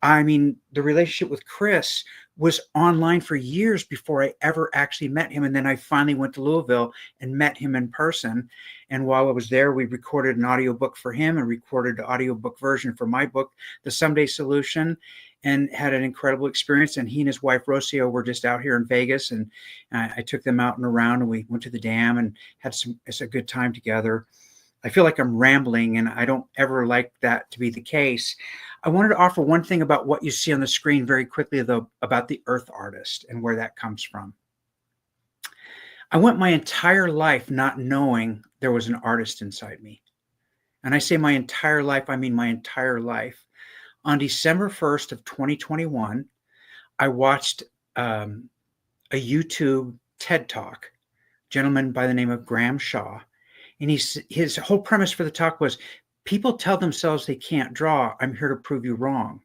I mean, the relationship with Chris was online for years before I ever actually met him. And then I finally went to Louisville and met him in person. And while I was there, we recorded an audiobook for him and recorded the audiobook version for my book, The Someday Solution, and had an incredible experience. And he and his wife, Rocio, were just out here in Vegas. And I took them out and around, and we went to the dam and had a good time together. I feel like I'm rambling, and I don't ever like that to be the case. I wanted to offer one thing about what you see on the screen very quickly, though, about the Earth Artist and where that comes from. I went my entire life not knowing there was an artist inside me. And I say my entire life, I mean my entire life. On December 1st of 2021, I watched a YouTube TED Talk, a gentleman by the name of Graham Shaw. And his whole premise for the talk was, people tell themselves they can't draw. I'm here to prove you wrong.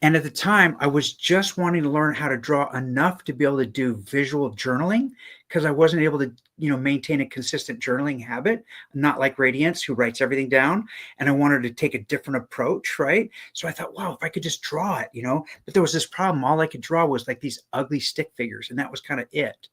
And at the time, I was just wanting to learn how to draw enough to be able to do visual journaling, because I wasn't able to, maintain a consistent journaling habit, not like Radiance, who writes everything down. And I wanted to take a different approach, right? So I thought, wow, if I could just draw it, but there was this problem. All I could draw was like these ugly stick figures, and that was kind of it.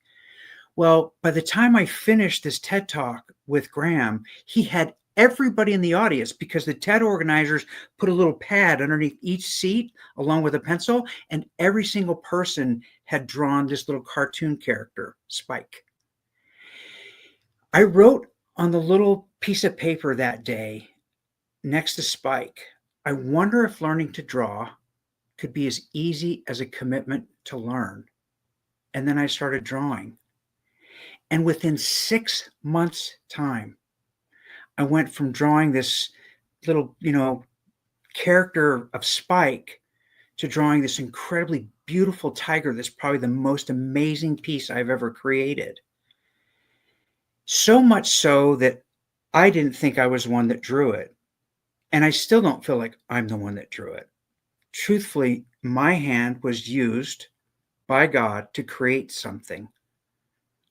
Well, by the time I finished this TED Talk with Graham, he had everybody in the audience, because the TED organizers put a little pad underneath each seat along with a pencil, and every single person had drawn this little cartoon character, Spike. I wrote on the little piece of paper that day next to Spike, I wonder if learning to draw could be as easy as a commitment to learn. and then I started drawing. And within 6 months' time, I went from drawing this little, character of Spike to drawing this incredibly beautiful tiger that's probably the most amazing piece I've ever created. So much so that I didn't think I was the one that drew it. And I still don't feel like I'm the one that drew it. Truthfully, my hand was used by God to create something.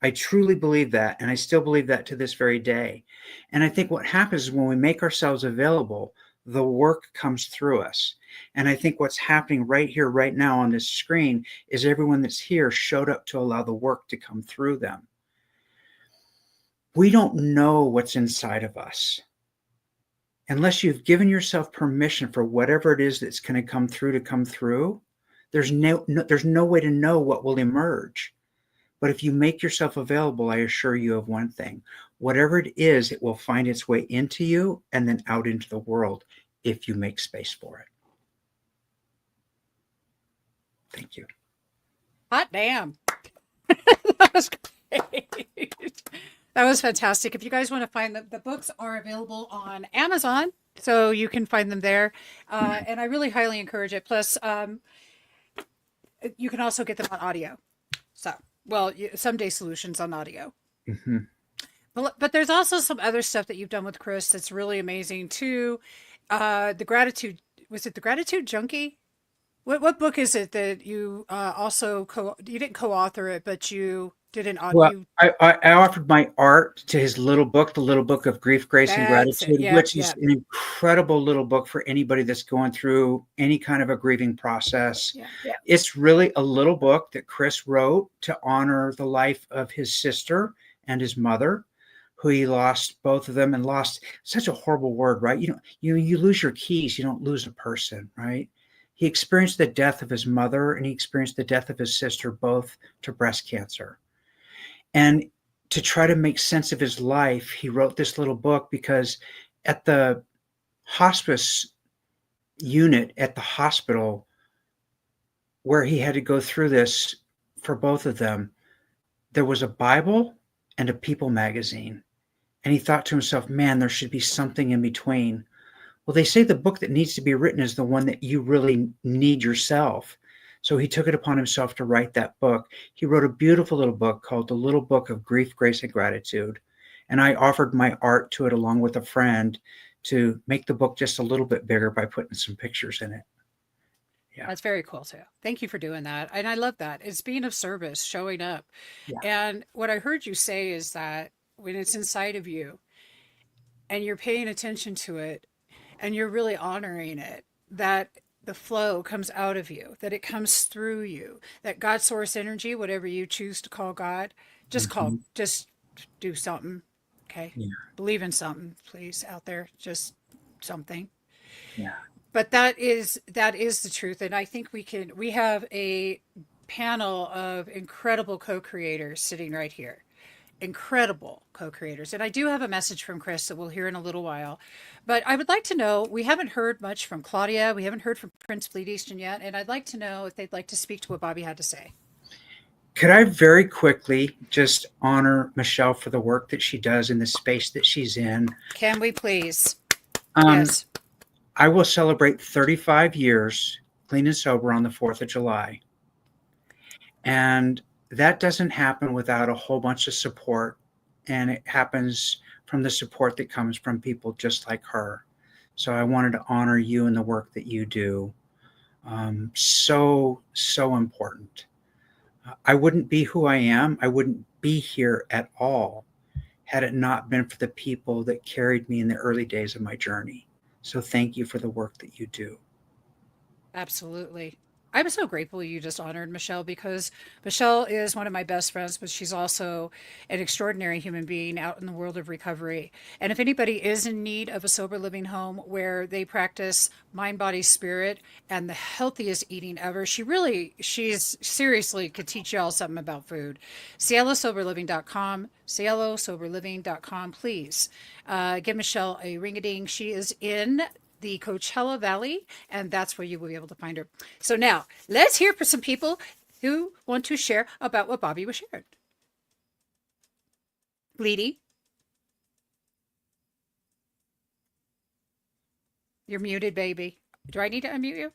I truly believe that, and I still believe that to this very day. And I think what happens is when we make ourselves available, the work comes through us. And I think what's happening right here, right now on this screen is everyone that's here showed up to allow the work to come through them. We don't know what's inside of us. Unless you've given yourself permission for whatever it is that's going to come through, there's no way to know what will emerge. But if you make yourself available, I assure you of one thing. Whatever it is, it will find its way into you and then out into the world if you make space for it. Thank you. Hot damn. That was great. That was fantastic. If you guys want to find the books are available on Amazon, so you can find them there. And I really highly encourage it. Plus, you can also get them on audio. So, well, Someday Solutions on audio. Mm-hmm. But there's also some other stuff that you've done with Chris that's really amazing too. The Gratitude, was it the Gratitude Junkie? What book is it that you also you didn't co-author it, but you did an Well, audio? I offered my art to his little book, the Little Book of Grief, Grace, and That's it. Gratitude, Yep, which is yep. an incredible little book for anybody that's going through any kind of a grieving process. Yeah. It's really a little book that Chris wrote to honor the life of his sister and his mother, who he lost both of them, and lost such a horrible word, right? You lose your keys, you don't lose a person, right? He experienced the death of his mother and he experienced the death of his sister, both to breast cancer. And to try to make sense of his life, he wrote this little book because at the hospice unit at the hospital where he had to go through this for both of them, there was a Bible and a People magazine. And he thought to himself, man, there should be something in between. Well, they say the book that needs to be written is the one that you really need yourself. So he took it upon himself to write that book. He wrote a beautiful little book called The Little Book of Grief, Grace, and Gratitude. And I offered my art to it along with a friend to make the book just a little bit bigger by putting some pictures in it. Yeah. That's very cool too. Thank you for doing that. And I love that. It's being of service, showing up. Yeah. And what I heard you say is that when it's inside of you and you're paying attention to it and you're really honoring it, that the flow comes out of you, that it comes through you, that God source energy, whatever you choose to call God, just just do something. Okay. Yeah. Believe in something, please, out there, just something. Yeah. But that is the truth. And I think we have a panel of incredible co-creators sitting right here. Incredible co-creators. And I do have a message from Chris that we'll hear in a little while. But I would like to know, we haven't heard much from Claudia. We haven't heard from Prince Fleet Easton yet. And I'd like to know if they'd like to speak to what Bobby had to say. Could I very quickly just honor Michelle for the work that she does in the space that she's in? Can we please? Yes. I will celebrate 35 years clean and sober on the 4th of July. And that doesn't happen without a whole bunch of support. And it happens from the support that comes from people just like her. So I wanted to honor you and the work that you do. So important. I wouldn't be who I am. I wouldn't be here at all had it not been for the people that carried me in the early days of my journey. So thank you for the work that you do. Absolutely. I'm so grateful you just honored Michelle, because Michelle is one of my best friends, but she's also an extraordinary human being out in the world of recovery. And if anybody is in need of a sober living home where they practice mind, body, spirit, and the healthiest eating ever, she's seriously could teach y'all something about food. CieloSoberLiving.com, CieloSoberLiving.com. Please give Michelle a ring-a-ding. She is in the Coachella Valley, and that's where you will be able to find her. So now let's hear for some people who want to share about what Bobby was shared? Bleedy, you're muted, baby. Do I need to unmute you?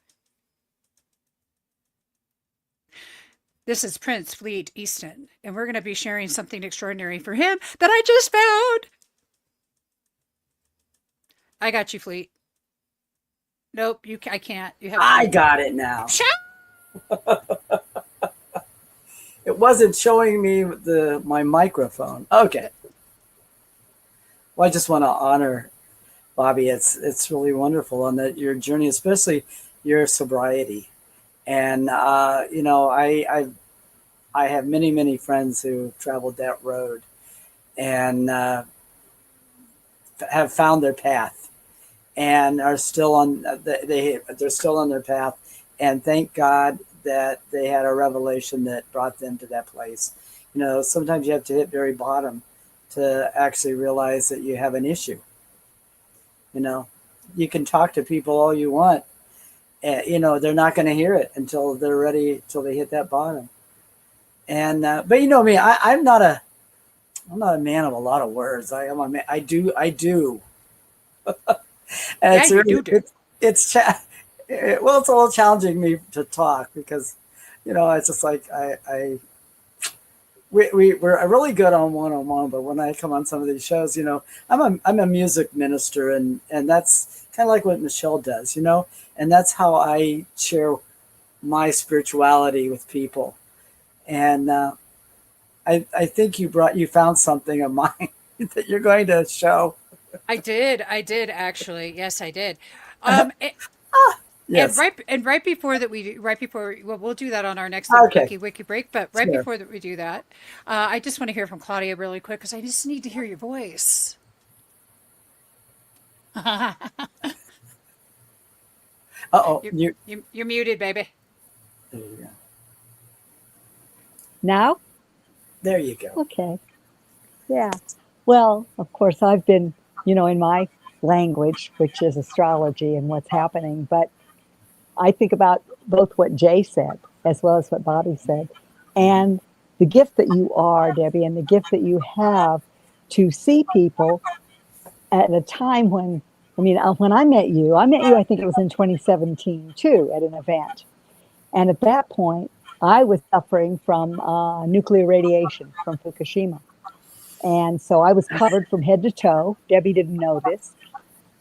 This is Prince Fleet Easton, and we're going to be sharing something extraordinary for him that I just found. I got you, Fleet. Nope, I can't. You have. I got it now. Shout! It wasn't showing me my microphone. Okay. Well, I just want to honor Bobby. It's really wonderful on your journey, especially your sobriety. And you know, I have many friends who traveled that road and have found their path and are still on. They're still on their path. And thank God that they had a revelation that brought them to that place. You know, sometimes you have to hit very bottom to actually realize that you have an issue. You know, you can talk to people all you want. You know, they're not going to hear it until they're ready, till they hit that bottom. And but you know me, I'm not a man of a lot of words. I am a man. I do. And Yeah, it's you really, do. it's well, it's a little challenging me to talk because, you know, it's just like we're really good on one-on-one, but when I come on some of these shows, you know, I'm a music minister, and that's kind of like what Michelle does, you know, and that's how I share my spirituality with people. And I think you found something of mine that you're going to show. I did actually. Yes, I did. Yes. And right before well, we'll do that on our next little Okay. wiki break. But right Sure. before that we do that, I just want to hear from Claudia really quick because I just need to hear your voice. Uh-oh. You're muted, baby. There you go. Now? There you go. Okay. Yeah. Well, of course, I've been, you know, in my language, which is astrology and what's happening, but I think about both what Jay said as well as what Bobby said, and the gift that you are, Debbie, and the gift that you have to see people at a time when, I mean, when I met you, I think it was in 2017 too, at an event. And at that point, I was suffering from nuclear radiation from Fukushima. And so I was covered from head to toe. Debbie didn't know this,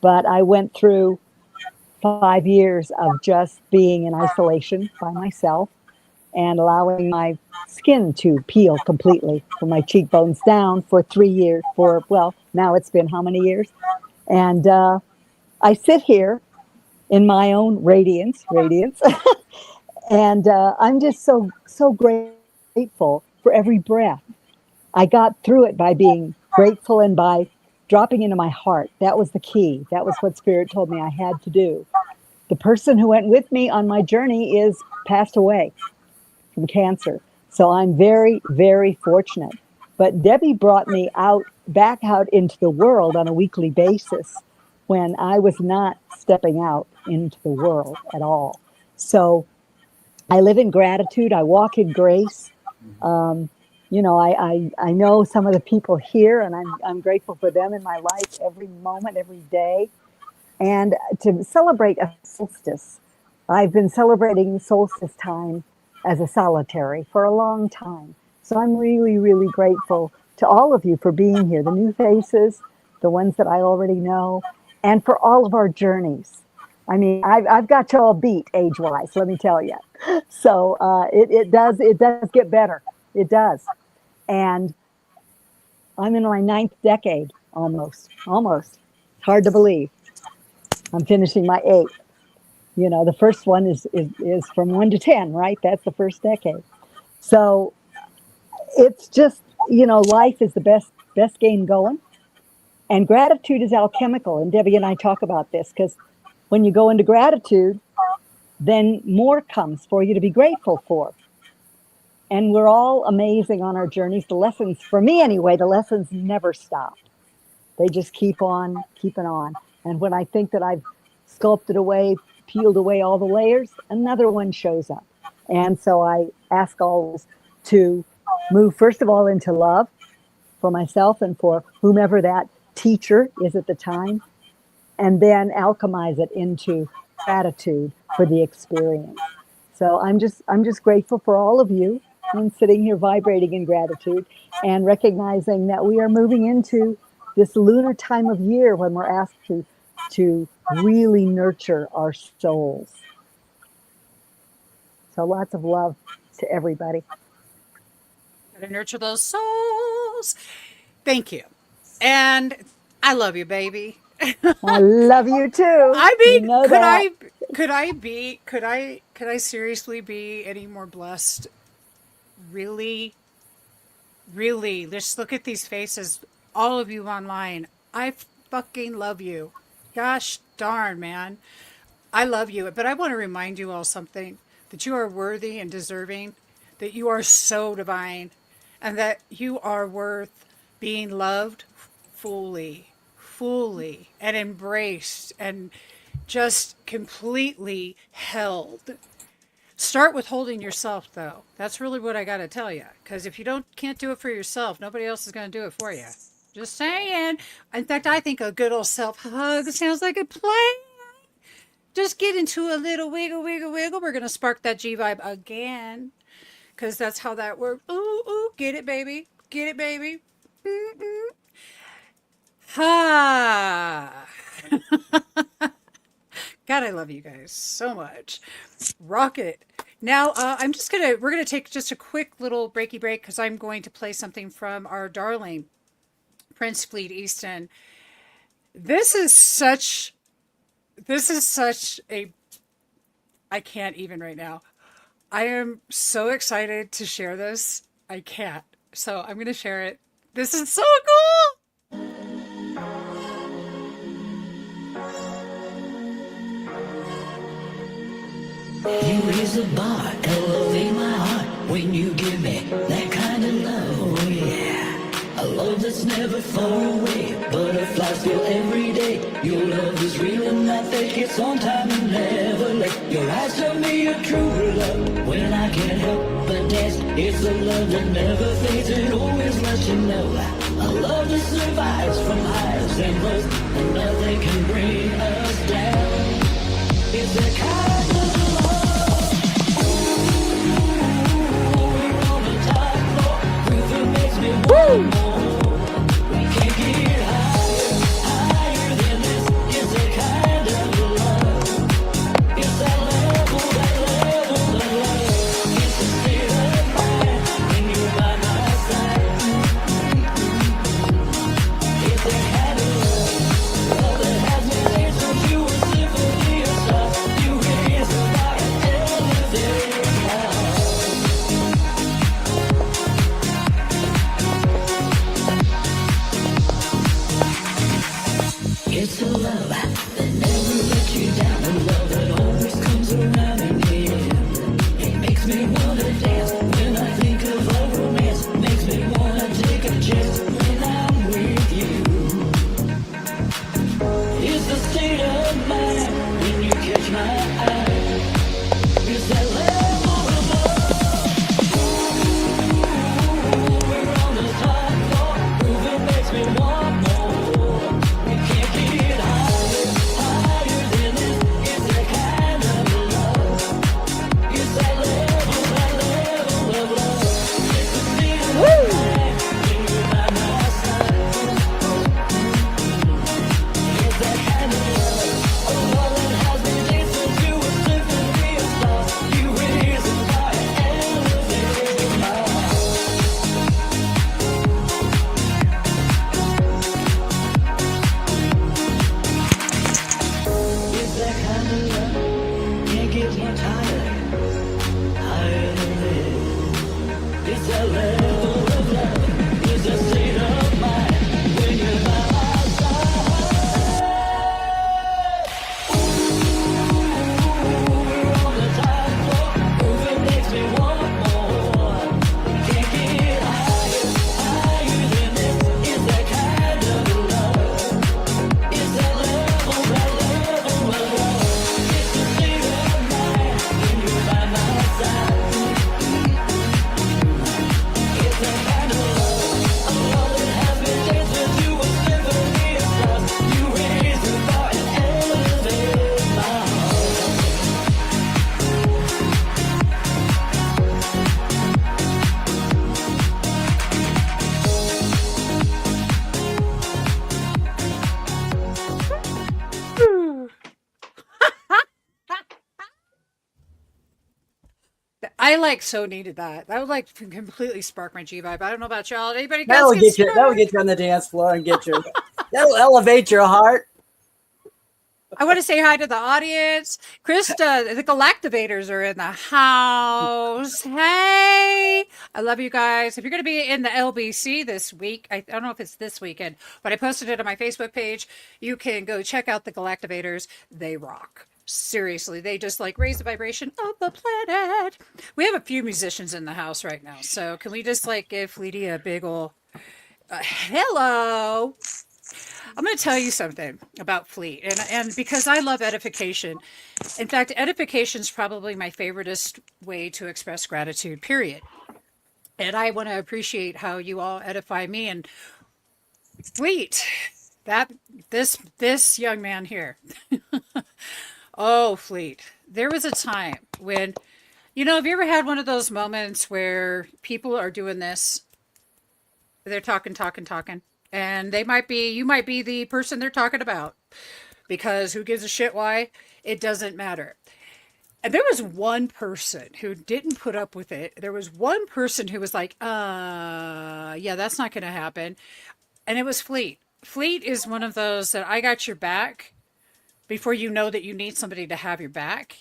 but I went through 5 years of just being in isolation by myself and allowing my skin to peel completely from my cheekbones down for 3 years. Well, now it's been how many years? And I sit here in my own radiance, and I'm just so grateful for every breath. I got through it by being grateful and by dropping into my heart. That was the key. That was what Spirit told me I had to do. The person who went with me on my journey is passed away from cancer. So I'm very, very fortunate. But Debbie brought me back out into the world on a weekly basis when I was not stepping out into the world at all. So I live in gratitude. I walk in grace. You know, I know some of the people here, and I'm grateful for them in my life every moment, every day. And to celebrate a solstice, I've been celebrating solstice time as a solitary for a long time. So I'm really, really grateful to all of you for being here, the new faces, the ones that I already know, and for all of our journeys. I mean, I've got you all beat age-wise, let me tell you. So it does get better. It does. And I'm in my 9th decade, almost. It's hard to believe. I'm finishing my 8th. You know, the first one is from 1 to 10, right? That's the first decade. So it's just, you know, life is the best game going. And gratitude is alchemical. And Debbie and I talk about this because when you go into gratitude, then more comes for you to be grateful for. And we're all amazing on our journeys. The lessons, for me anyway, the lessons never stop. They just keep on keeping on. And when I think that I've sculpted away, peeled away all the layers, another one shows up. And so I ask always to move, first of all, into love for myself and for whomever that teacher is at the time, and then alchemize it into gratitude for the experience. So I'm just grateful for all of you and sitting here vibrating in gratitude and recognizing that we are moving into this lunar time of year when we're asked to really nurture our souls. So lots of love to everybody. Gotta nurture those souls. Thank you. And I love you, baby. I love you too. I You mean, know that. could I seriously be any more blessed? Really, really, just look at these faces, all of you online. I fucking love you. Gosh darn, man. I love you, but I want to remind you all something, that you are worthy and deserving, that you are so divine, and that you are worth being loved fully, fully, and embraced and just completely held. Start with holding yourself, though. That's really what I got to tell you. Because if you can't do it for yourself, nobody else is going to do it for you. Just saying. In fact, I think a good old self hug sounds like a plan. Just get into a little wiggle, wiggle, wiggle. We're going to spark that G vibe again. Because that's how that works. Ooh, ooh, get it, baby. Get it, baby. Mm-mm. Ha. God, I love you guys so much. Rock it. Now, we're gonna take just a quick little breaky break because I'm going to play something from our darling Prince Fleet Easton. This is such a, I can't even right now. I am so excited to share this. I can't. So I'm gonna share it. This is so cool. You raise the bar, elevate my heart when you give me that kind of love, oh yeah. A love that's never far away, butterflies feel every day. Your love is real and I think it's on time and never late. Your eyes tell me a true love when I can't help but dance. It's a love that never fades, it always lets you know. A love that survives from highs and lows, and nothing can bring us down. It's a kind of Woo! I like so needed that. That would like completely spark my G vibe. I don't know about y'all. Anybody That'll else get get you. That'll sparked? get you on the dance floor and get your. That'll elevate your heart. I want to say hi to the audience. Krista, the Galactivators are in the house. Hey, I love you guys. If you're going to be in the LBC this week, I don't know if it's this weekend, but I posted it on my Facebook page. You can go check out the Galactivators. They rock. Seriously, they just like raise the vibration of the planet. We have a few musicians in the house right now, so can we just like give Fleety a big ol' hello? I'm going to tell you something about Fleet, and because I love edification. In fact, edification is probably my favoriteest way to express gratitude, period. And I want to appreciate how you all edify me. And Fleet, this young man here. Oh, Fleet. There was a time when, have you ever had one of those moments where people are doing this? They're talking, and you might be the person they're talking about, because who gives a shit why? It doesn't matter. And there was one person who didn't put up with it. There was one person who was like, yeah, that's not going to happen. And it was Fleet. Fleet is one of those that I got your back before you know that you need somebody to have your back,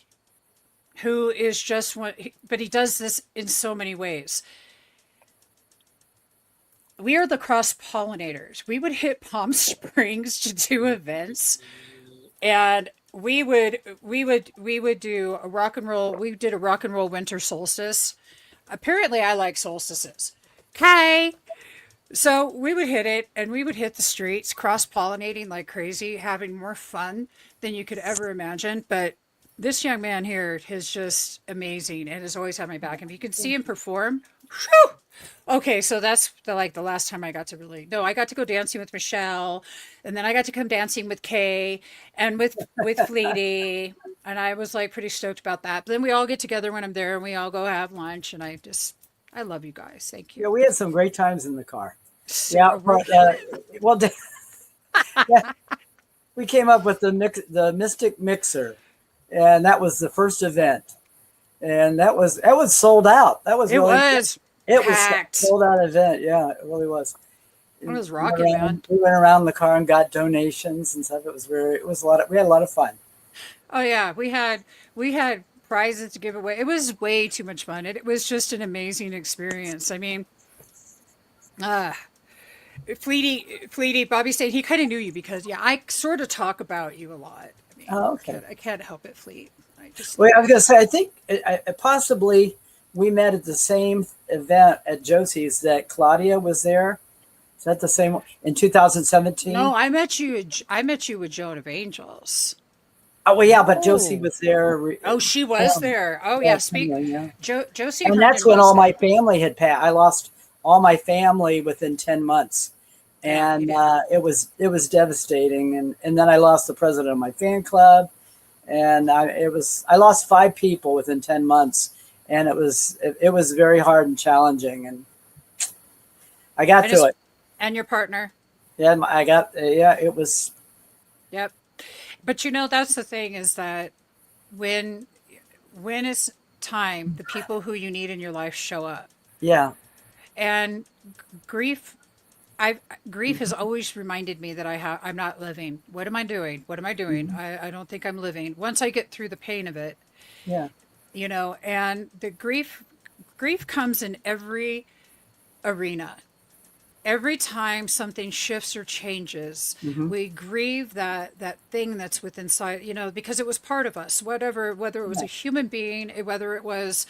who is just one, but he does this in so many ways. We are the cross pollinators. We would hit Palm Springs to do events, and we would do a rock and roll. We did a rock and roll winter solstice. Apparently, I like solstices. Okay. So we would hit it, and we would hit the streets, cross pollinating like crazy, having more fun than you could ever imagine. But this young man here is just amazing and has always had my back. And if you can see him perform, whew. Okay, so that's the last time I got to I got to go dancing with Michelle, and then I got to come dancing with Kay and with Fleety, and I was like pretty stoked about that. But then we all get together when I'm there, and we all go have lunch, and I love you guys. Thank you. Yeah, we had some great times in the car. So Yeah, we came up with the Mystic Mixer, and that was the first event, and that was sold out. That was it was packed. Sold out event. Yeah, it really was. It was rocking, man. We went around the car and got donations and stuff. We had a lot of fun. Oh yeah, we had prizes to give away. It was way too much fun. It was just an amazing experience. I mean, Fleety, Bobby said he kind of knew you because I sort of talk about you a lot. I mean, okay. I can't help it, Fleet. I was gonna say, I think possibly we met at the same event at Josie's that Claudia was there. Is that the same one in 2017? No, I met you with Joan of Angels. Oh well, yeah, but Josie was there. Oh, she was there. Oh yeah, Josie. And that's when all my family had passed. I lost all my family within 10 months, and it was devastating. And then I lost the president of my fan club, and I lost 5 people within 10 months, and it was very hard and challenging. And I got to it. And your partner. Yeah, it was. Yep. But that's the thing is that when it's time, the people who you need in your life show up. Yeah. And grief has always reminded me that I'm not living. What am I doing? What am I doing? Mm-hmm. I don't think I'm living. Once I get through the pain of it. Yeah. And the grief comes in every arena. Every time something shifts or changes, mm-hmm. we grieve that thing that's within inside, because it was part of us, whether it was a human being, whether it was,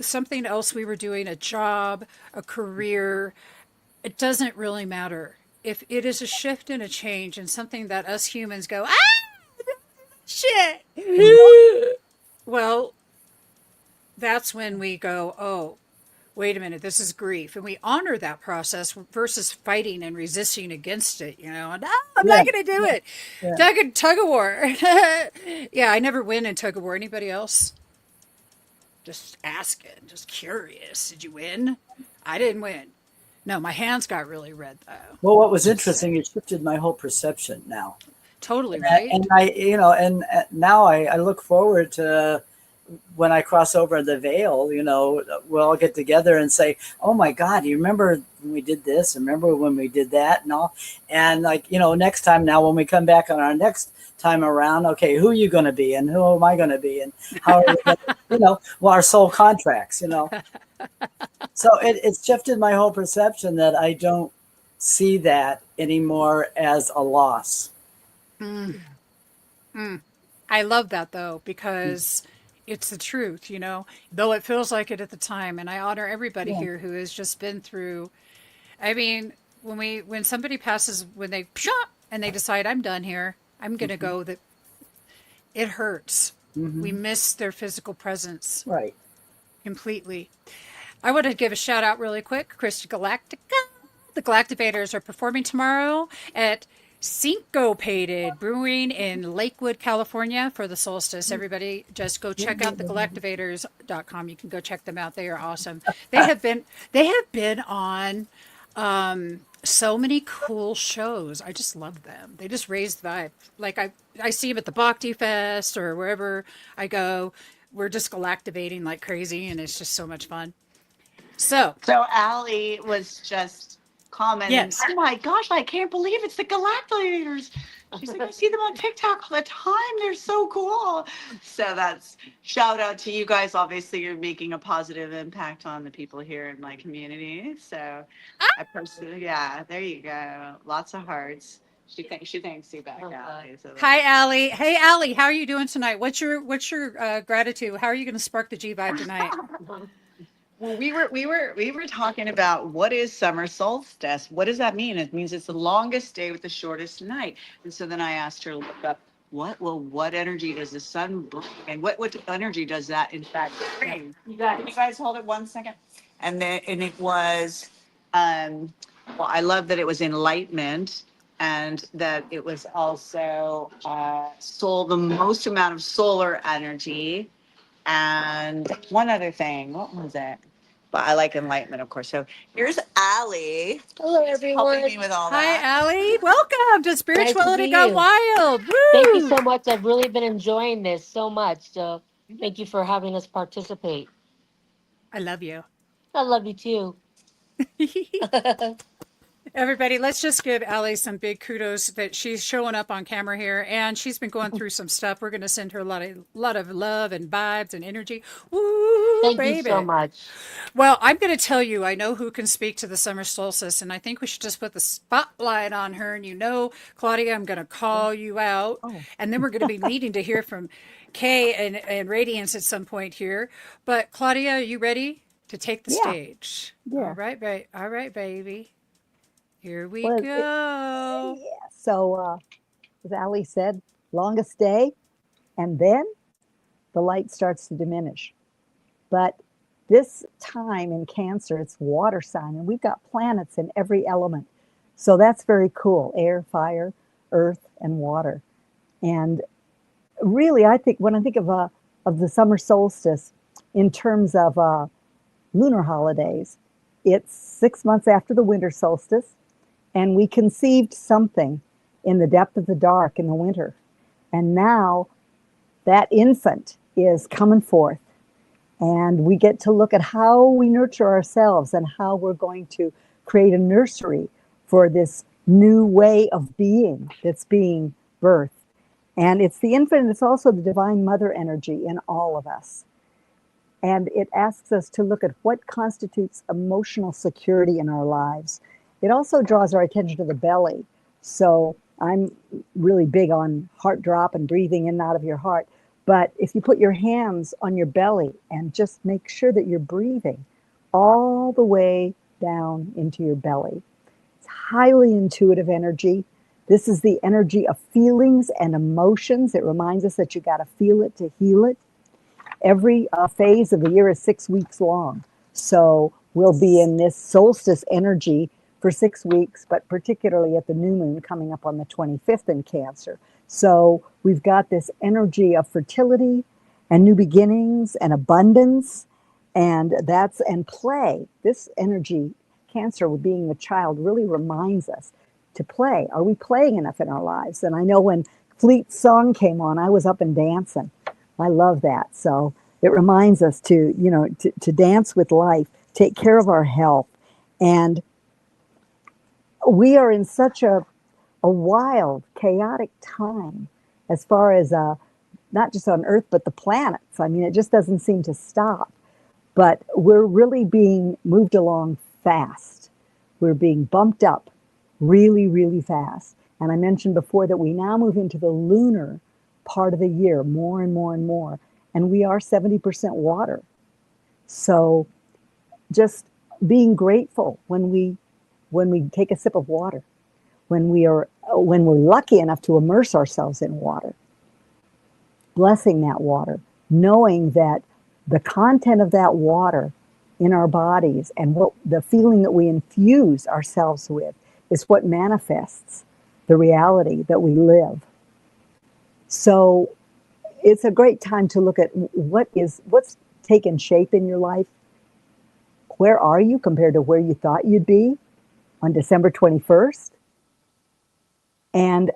something else we were doing, a job, a career, it doesn't really matter. If it is a shift and a change and something that us humans go, shit. Well, that's when we go, oh, wait a minute, this is grief. And we honor that process versus fighting and resisting against it, No, I'm not going to do it. Yeah. Tug of war. Yeah, I never win in tug of war. Anybody else? Just asking, just curious. Did you win? I didn't win. No, my hands got really red, though. Well, what was interesting, it shifted my whole perception now. Totally, right? And now I look forward to when I cross over the veil, we'll all get together and say, "Oh my God, you remember when we did this? Remember when we did that?" And all. And next time now, when we come back on our next time around, okay, who are you going to be, and who am I going to be, and how are we going to, well, our soul contracts, So it's shifted my whole perception that I don't see that anymore as a loss. Mm. I love that though, because it's the truth, though it feels like it at the time. And I honor everybody Yeah. here who has just been through. I mean, when somebody passes, when they and they decide I'm done here, I'm gonna go. That it hurts. We miss their physical presence Right. completely. I want to give a shout out really quick, Christy Galactica. The Galactivators are performing tomorrow at Syncopated Brewing in Lakewood, California for the solstice. Everybody just go check out the galactivators.com. You can go check them out. They are awesome. They have been on so many cool shows. I just love them. They just raise the vibe. Like I see them at the Bhakti Fest or wherever I go. We're just galactivating like crazy, and it's just so much fun. So Allie was just commenting, yes. "Oh my gosh, I can't believe it's the Galactivators." She's like, "I see them on TikTok all the time. They're so cool." So that's shout out to you guys. Obviously, you're making a positive impact on the people here in my community. So I personally, yeah, there you go. Lots of hearts. She thanks you back, Allie. So Hi, Allie. Hey, Allie, how are you doing tonight? What's your gratitude? How are you going to spark the G vibe tonight? Well, we were talking about what is summer solstice. What does that mean? It means it's the longest day with the shortest night. And so then I asked her to look up what energy does the sun bring, and what energy does that in fact bring? Can you guys hold it 1 second? And it was well, I love that it was enlightenment, and that it was also the most amount of solar energy. And one other thing, what was it? But I like enlightenment, of course. So here's Allie. Hello, She's helping everyone. me with all Hi, that. Allie. Welcome to Nice to Spirituality see Gone you. Wild. Thank you Woo! so much. I've really been enjoying this so much. So thank you for having us participate. I love you. I love you too. Everybody, let's just give Allie some big kudos that she's showing up on camera here, and she's been going through some stuff. We're going to send her a lot of love and vibes and energy. Woo, Thank you so baby. much. Well, I'm going to tell you, I know who can speak to the summer solstice, and I think we should just put the spotlight on her. And Claudia, I'm going to call you out, and then we're going to be needing to hear from Kay and Radiance at some point here. But Claudia, are you ready to take the stage? Yeah. All right, baby. Here we Well, go. yeah. So, as Ali said, longest day, and then the light starts to diminish. But this time in Cancer, it's water sign, and we've got planets in every element. So that's very cool: air, fire, earth, and water. And really, I think when I think of the summer solstice in terms of lunar holidays, it's 6 months after the winter solstice. And we conceived something in the depth of the dark in the winter. And now that infant is coming forth. And we get to look at how we nurture ourselves and how we're going to create a nursery for this new way of being that's being birthed. And it's the infant, it's also the divine mother energy in all of us. And it asks us to look at what constitutes emotional security in our lives. It also draws our attention to the belly. So I'm really big on heart drop and breathing in and out of your heart. But if you put your hands on your belly and just make sure that you're breathing all the way down into your belly. It's highly intuitive energy. This is the energy of feelings and emotions. It reminds us that you got to feel it to heal it. Every phase of the year is 6 weeks long. So we'll be in this solstice energy for 6 weeks, but particularly at the new moon coming up on the 25th in Cancer. So we've got this energy of fertility and new beginnings and abundance, and play. This energy, Cancer, with being a child, really reminds us to play. Are we playing enough in our lives? And I know when Fleet's song came on, I was up and dancing. I love that. So It reminds us to, to dance with life, take care of our health. And we are in such a wild, chaotic time as far as not just on Earth, but the planets. I mean, it just doesn't seem to stop. But we're really being moved along fast. We're being bumped up really, really fast. And I mentioned before that we now move into the lunar part of the year more and more and more. And we are 70% water. So just being grateful when we take a sip of water, when we're lucky enough to immerse ourselves in water, blessing that water, knowing that the content of that water in our bodies and what the feeling that we infuse ourselves with is what manifests the reality that we live. So it's a great time to look at what's taken shape in your life. Where are you compared to where you thought you'd be on December 21st? And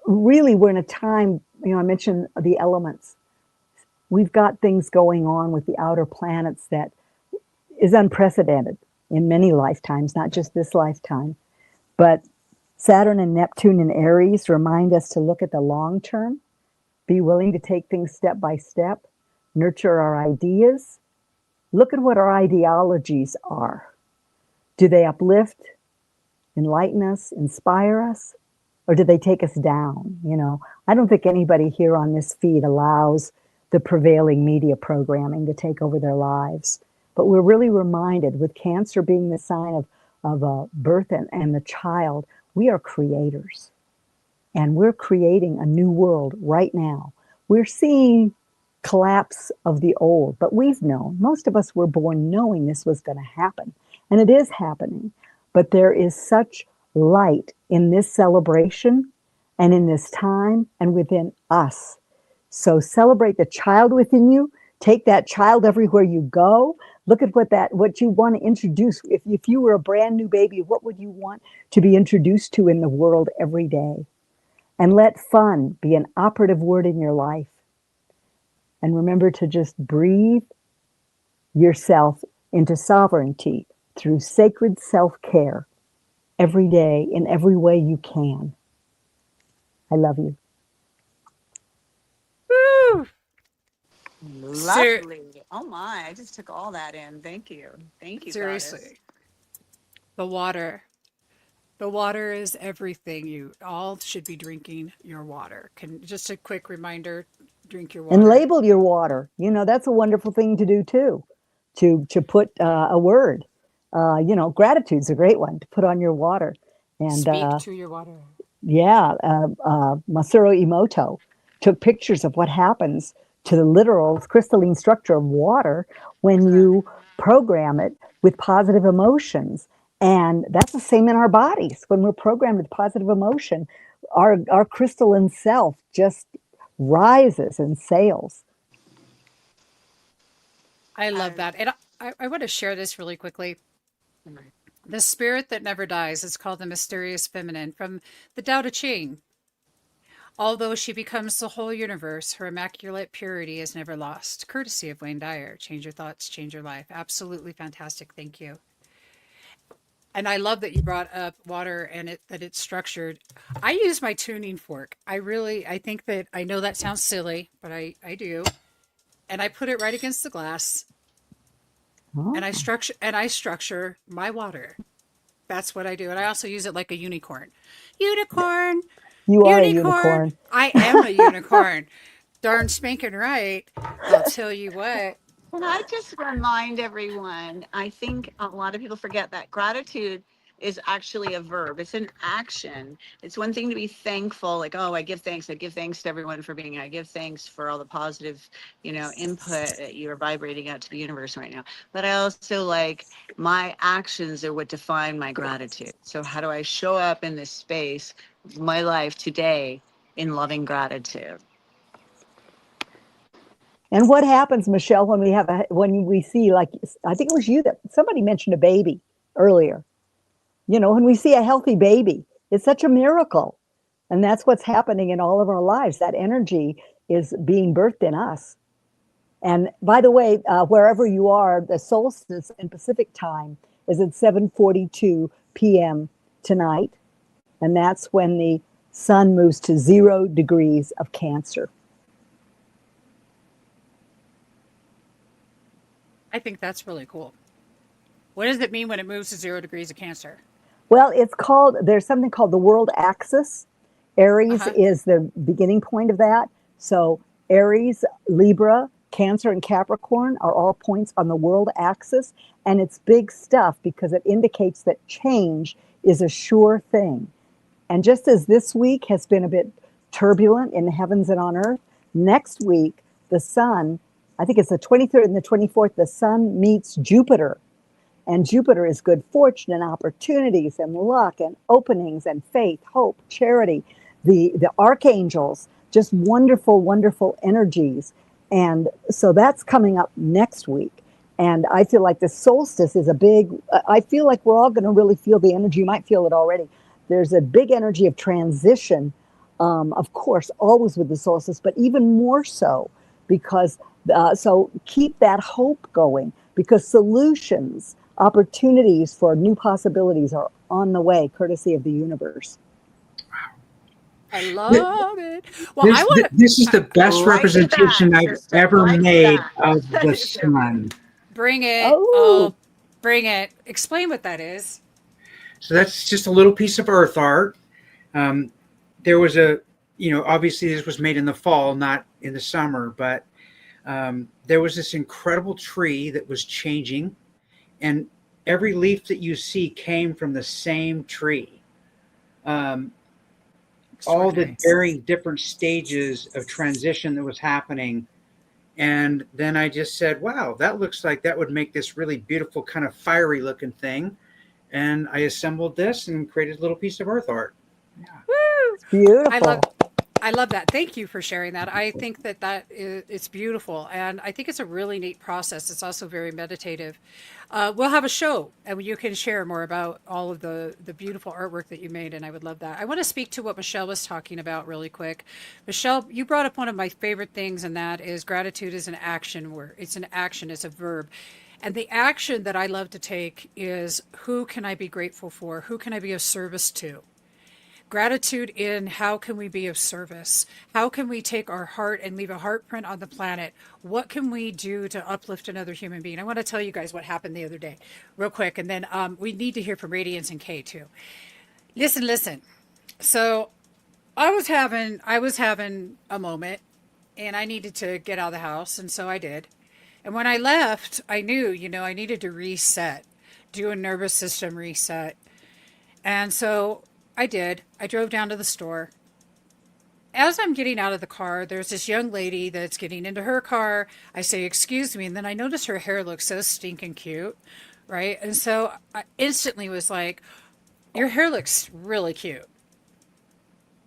really, we're in a time, I mentioned the elements. We've got things going on with the outer planets that is unprecedented in many lifetimes, not just this lifetime. But Saturn and Neptune and Aries remind us to look at the long term, be willing to take things step by step, nurture our ideas, look at what our ideologies are. Do they uplift, enlighten us, inspire us, or do they take us down? I don't think anybody here on this feed allows the prevailing media programming to take over their lives. But we're really reminded, with Cancer being the sign of birth and the child, we are creators. And we're creating a new world right now. We're seeing collapse of the old, but we've known, most of us were born knowing this was going to happen. And it is happening. But there is such light in this celebration and in this time and within us. So celebrate the child within you. Take that child everywhere you go. Look at what you want to introduce. If you were a brand new baby, what would you want to be introduced to in the world every day? And let fun be an operative word in your life. And remember to just breathe yourself into sovereignty through sacred self-care every day in every way you can. I love you. Woo! Lovely. Oh my, I just took all that in. Thank you. Thank you, Goddess. Seriously, the water. The water is everything. You all should be drinking your water. Just a quick reminder, drink your water. And label your water. That's a wonderful thing to do too, to put a word. Gratitude's a great one to put on your water. And speak to your water. Yeah, Masaru Emoto took pictures of what happens to the literal crystalline structure of water when you program it with positive emotions. And that's the same in our bodies. When we're programmed with positive emotion, our crystalline self just rises and sails. I love that. And I want to share this really quickly. The spirit that never dies is called the mysterious feminine from the Tao Te Ching. Although she becomes the whole universe, her immaculate purity is never lost. Courtesy of Wayne Dyer. Change your thoughts, change your life. Absolutely fantastic. Thank you. And I love that you brought up water and that it's structured. I use my tuning fork. I think that I know that sounds silly, but I do. And I put it right against the glass. Oh. And I structure my water. That's what I do. And I also use it like a unicorn. Unicorn. You are a unicorn. I am a unicorn. Darn spanking right. I'll tell you what. Can I just remind everyone? I think a lot of people forget that gratitude is actually a verb. It's an action. It's one thing to be thankful, like, oh, I give thanks. I give thanks to everyone for being here. I give thanks for all the positive, input that you're vibrating out to the universe right now. But I also my actions are what define my gratitude. So how do I show up in this space, my life today, in loving gratitude? And what happens, Michelle, when we see, like, I think it was you that somebody mentioned a baby earlier. When we see a healthy baby, it's such a miracle. And that's what's happening in all of our lives. That energy is being birthed in us. And by the way, wherever you are, the solstice in Pacific time is at 7:42 p.m. tonight, and that's when the sun moves to 0 degrees of Cancer. I think that's really cool. What does it mean when it moves to 0 degrees of Cancer? Well, there's something called the world axis. Aries Uh-huh. is the beginning point of that. So Aries, Libra, Cancer, and Capricorn are all points on the world axis. And it's big stuff because it indicates that change is a sure thing. And just as this week has been a bit turbulent in the heavens and on earth, next week, the sun, I think it's the 23rd and the 24th, the sun meets Jupiter. And Jupiter is good fortune and opportunities and luck and openings and faith, hope, charity, the archangels, just wonderful, wonderful energies. And so that's coming up next week. And I feel like the solstice is I feel like we're all going to really feel the energy. You might feel it already. There's a big energy of transition, of course, always with the solstice, but even more so because, so keep that hope going because solutions, opportunities for new possibilities are on the way, courtesy of the universe. I love it. Well, I want to. This is the best Right representation back, I've sister. ever Right made back. of the sun. Bring it. Oh, Bring it. Explain what that is. So that's just a little piece of earth art. There was obviously this was made in the fall, not in the summer, but there was this incredible tree that was changing, and every leaf that you see came from the same tree. All the very different stages of transition that was happening. And then I just said, wow, that looks like that would make this really beautiful kind of fiery looking thing. And I assembled this and created a little piece of earth art. Yeah. Woo! beautiful. I love that. Thank you for sharing that. I think that it's beautiful, and I think it's a really neat process. It's also very meditative. We'll have a show, and you can share more about all of the beautiful artwork that you made, and I would love that. I want to speak to what Michelle was talking about really quick. Michelle, you brought up one of my favorite things, and that is gratitude is an action word. It's an action. It's a verb. And the action that I love to take is who can I be grateful for? Who can I be of service to? Gratitude in how can we be of service? How can we take our heart and leave a heartprint on the planet? What can we do to uplift another human being? I want to tell you guys what happened the other day, real quick, and then we need to hear from Radiance and Kay too. Listen. So I was having a moment, and I needed to get out of the house, and so I did. And when I left, I knew, I needed to reset, do a nervous system reset, and so I did. I drove down to the store. As I'm getting out of the car, there's this young lady that's getting into her car. I say, excuse me. And then I notice her hair looks so stinking cute, right? And so I instantly was like, your hair looks really cute.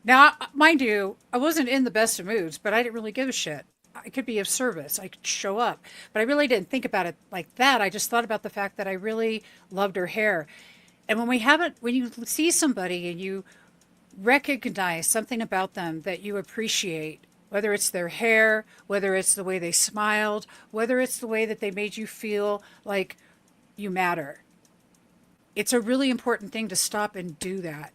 Now, mind you, I wasn't in the best of moods, but I didn't really give a shit. I could be of service. I could show up. But I really didn't think about it like that. I just thought about the fact that I really loved her hair. And when you see somebody and you recognize something about them that you appreciate, whether it's their hair, whether it's the way they smiled, whether it's the way that they made you feel like you matter, it's a really important thing to stop and do that.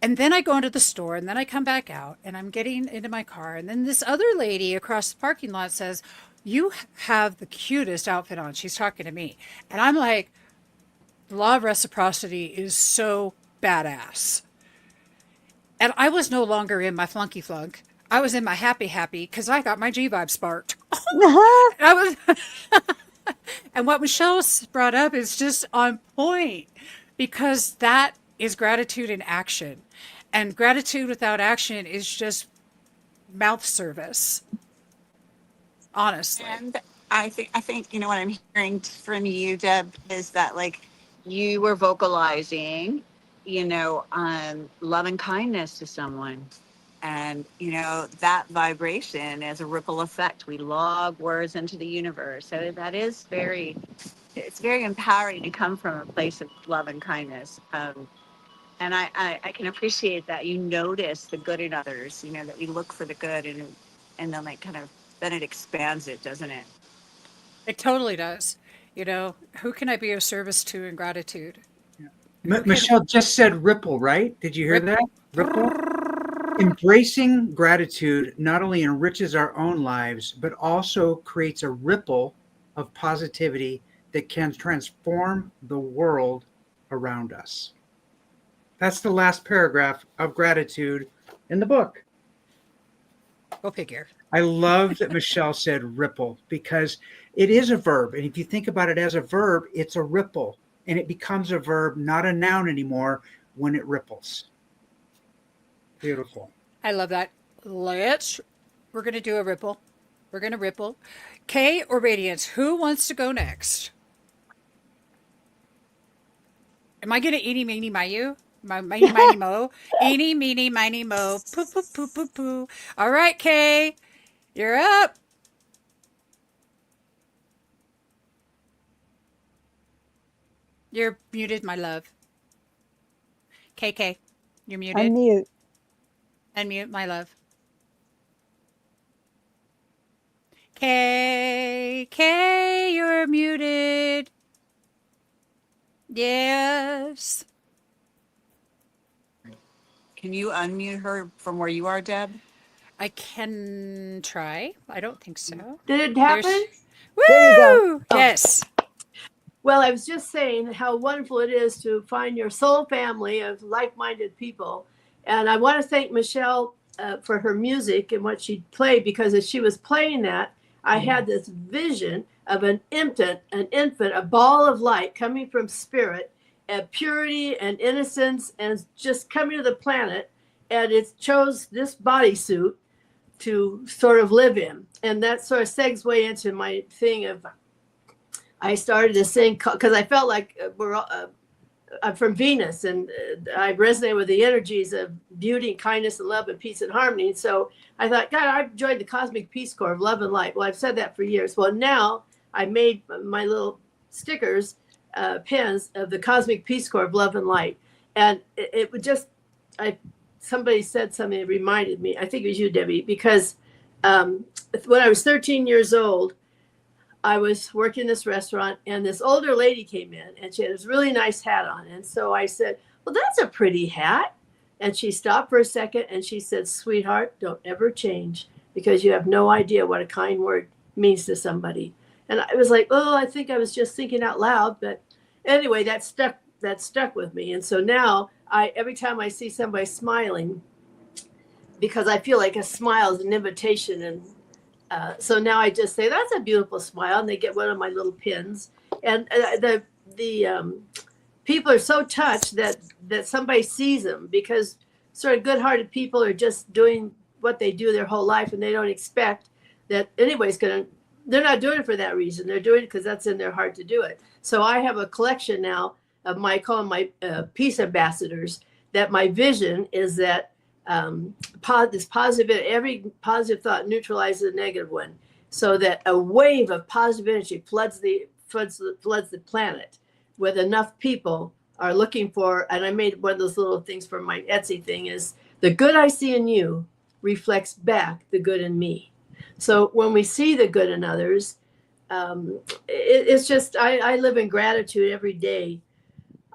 And then I go into the store and then I come back out and I'm getting into my car. And then this other lady across the parking lot says, you have the cutest outfit on. She's talking to me. And I'm like, the law of reciprocity is so badass. And I was no longer in my flunky flunk. I was in my happy because I got my G vibe sparked. I was, and what Michelle brought up is just on point because that is gratitude in action. And gratitude without action is just mouth service. Honestly. And I think what I'm hearing from you, Deb, is that like you were vocalizing, love and kindness to someone. And that vibration is a ripple effect. We log words into the universe. So it's very empowering to come from a place of love and kindness. And I can appreciate that you notice the good in others, that we look for the good and then like kind of then it expands it, doesn't it? It totally does. Who can I be of service to in gratitude? Who can Michelle just said ripple, right? Did you hear rip? that? Ripple. Embracing gratitude not only enriches our own lives, but also creates a ripple of positivity that can transform the world around us. That's the last paragraph of gratitude in the book. Go figure. I love that Michelle said ripple because it is a verb. And if you think about it as a verb, it's a ripple. And it becomes a verb, not a noun anymore, when it ripples. Beautiful. I love that. We're going to do a ripple. We're going to ripple. Kay or Radiance, who wants to go next? Am I going to eeny, meeny, miny, miny, mo? Eeny, meeny, miny, mo. Poo, poo, poo, poo, poo. All right, Kay, you're up. You're muted, my love. KK, you're muted. Unmute. Unmute, my love. Kay, you're muted. Yes. Can you unmute her from where you are, Deb? I can try. I don't think so. Did it happen? Woo! There you go. Yes. Well, I was just saying how wonderful it is to find your soul family of like-minded people. And I want to thank Michelle for her music and what she played, because as she was playing that, I had this vision of an infant, a ball of light coming from spirit, and purity and innocence, and just coming to the planet. And it chose this bodysuit to sort of live in. And that sort of segues into my thing of, I started to sing because I felt like I'm from Venus, and I resonate with the energies of beauty and kindness and love and peace and harmony. So I thought, God, I've joined the Cosmic Peace Corps of Love and Light. Well, I've said that for years. Well, now I made my little stickers, pins of the Cosmic Peace Corps of Love and Light. And it would just, somebody said something that reminded me, I think it was you, Debbie, because when I was 13 years old, I was working this restaurant, and this older lady came in, and she had this really nice hat on. And so I said, well, that's a pretty hat. And she stopped for a second, and she said, sweetheart, don't ever change, because you have no idea what a kind word means to somebody. And I was like, oh, I think I was just thinking out loud. But anyway, that stuck with me. And so now every time I see somebody smiling, because I feel like a smile is an invitation, and so now I just say, that's a beautiful smile. And they get one of my little pins. And the people are so touched that somebody sees them, because sort of good-hearted people are just doing what they do their whole life, and they don't expect that anybody's they're not doing it for that reason. They're doing it because that's in their heart to do it. So I have a collection now of I call them my peace ambassadors, that my vision is that this positive, every positive thought neutralizes the negative one, so that a wave of positive energy floods the planet, with enough people are looking for. And I made one of those little things for my Etsy thing, is the good I see in you reflects back the good in me. So when we see the good in others, it's just, I live in gratitude every day.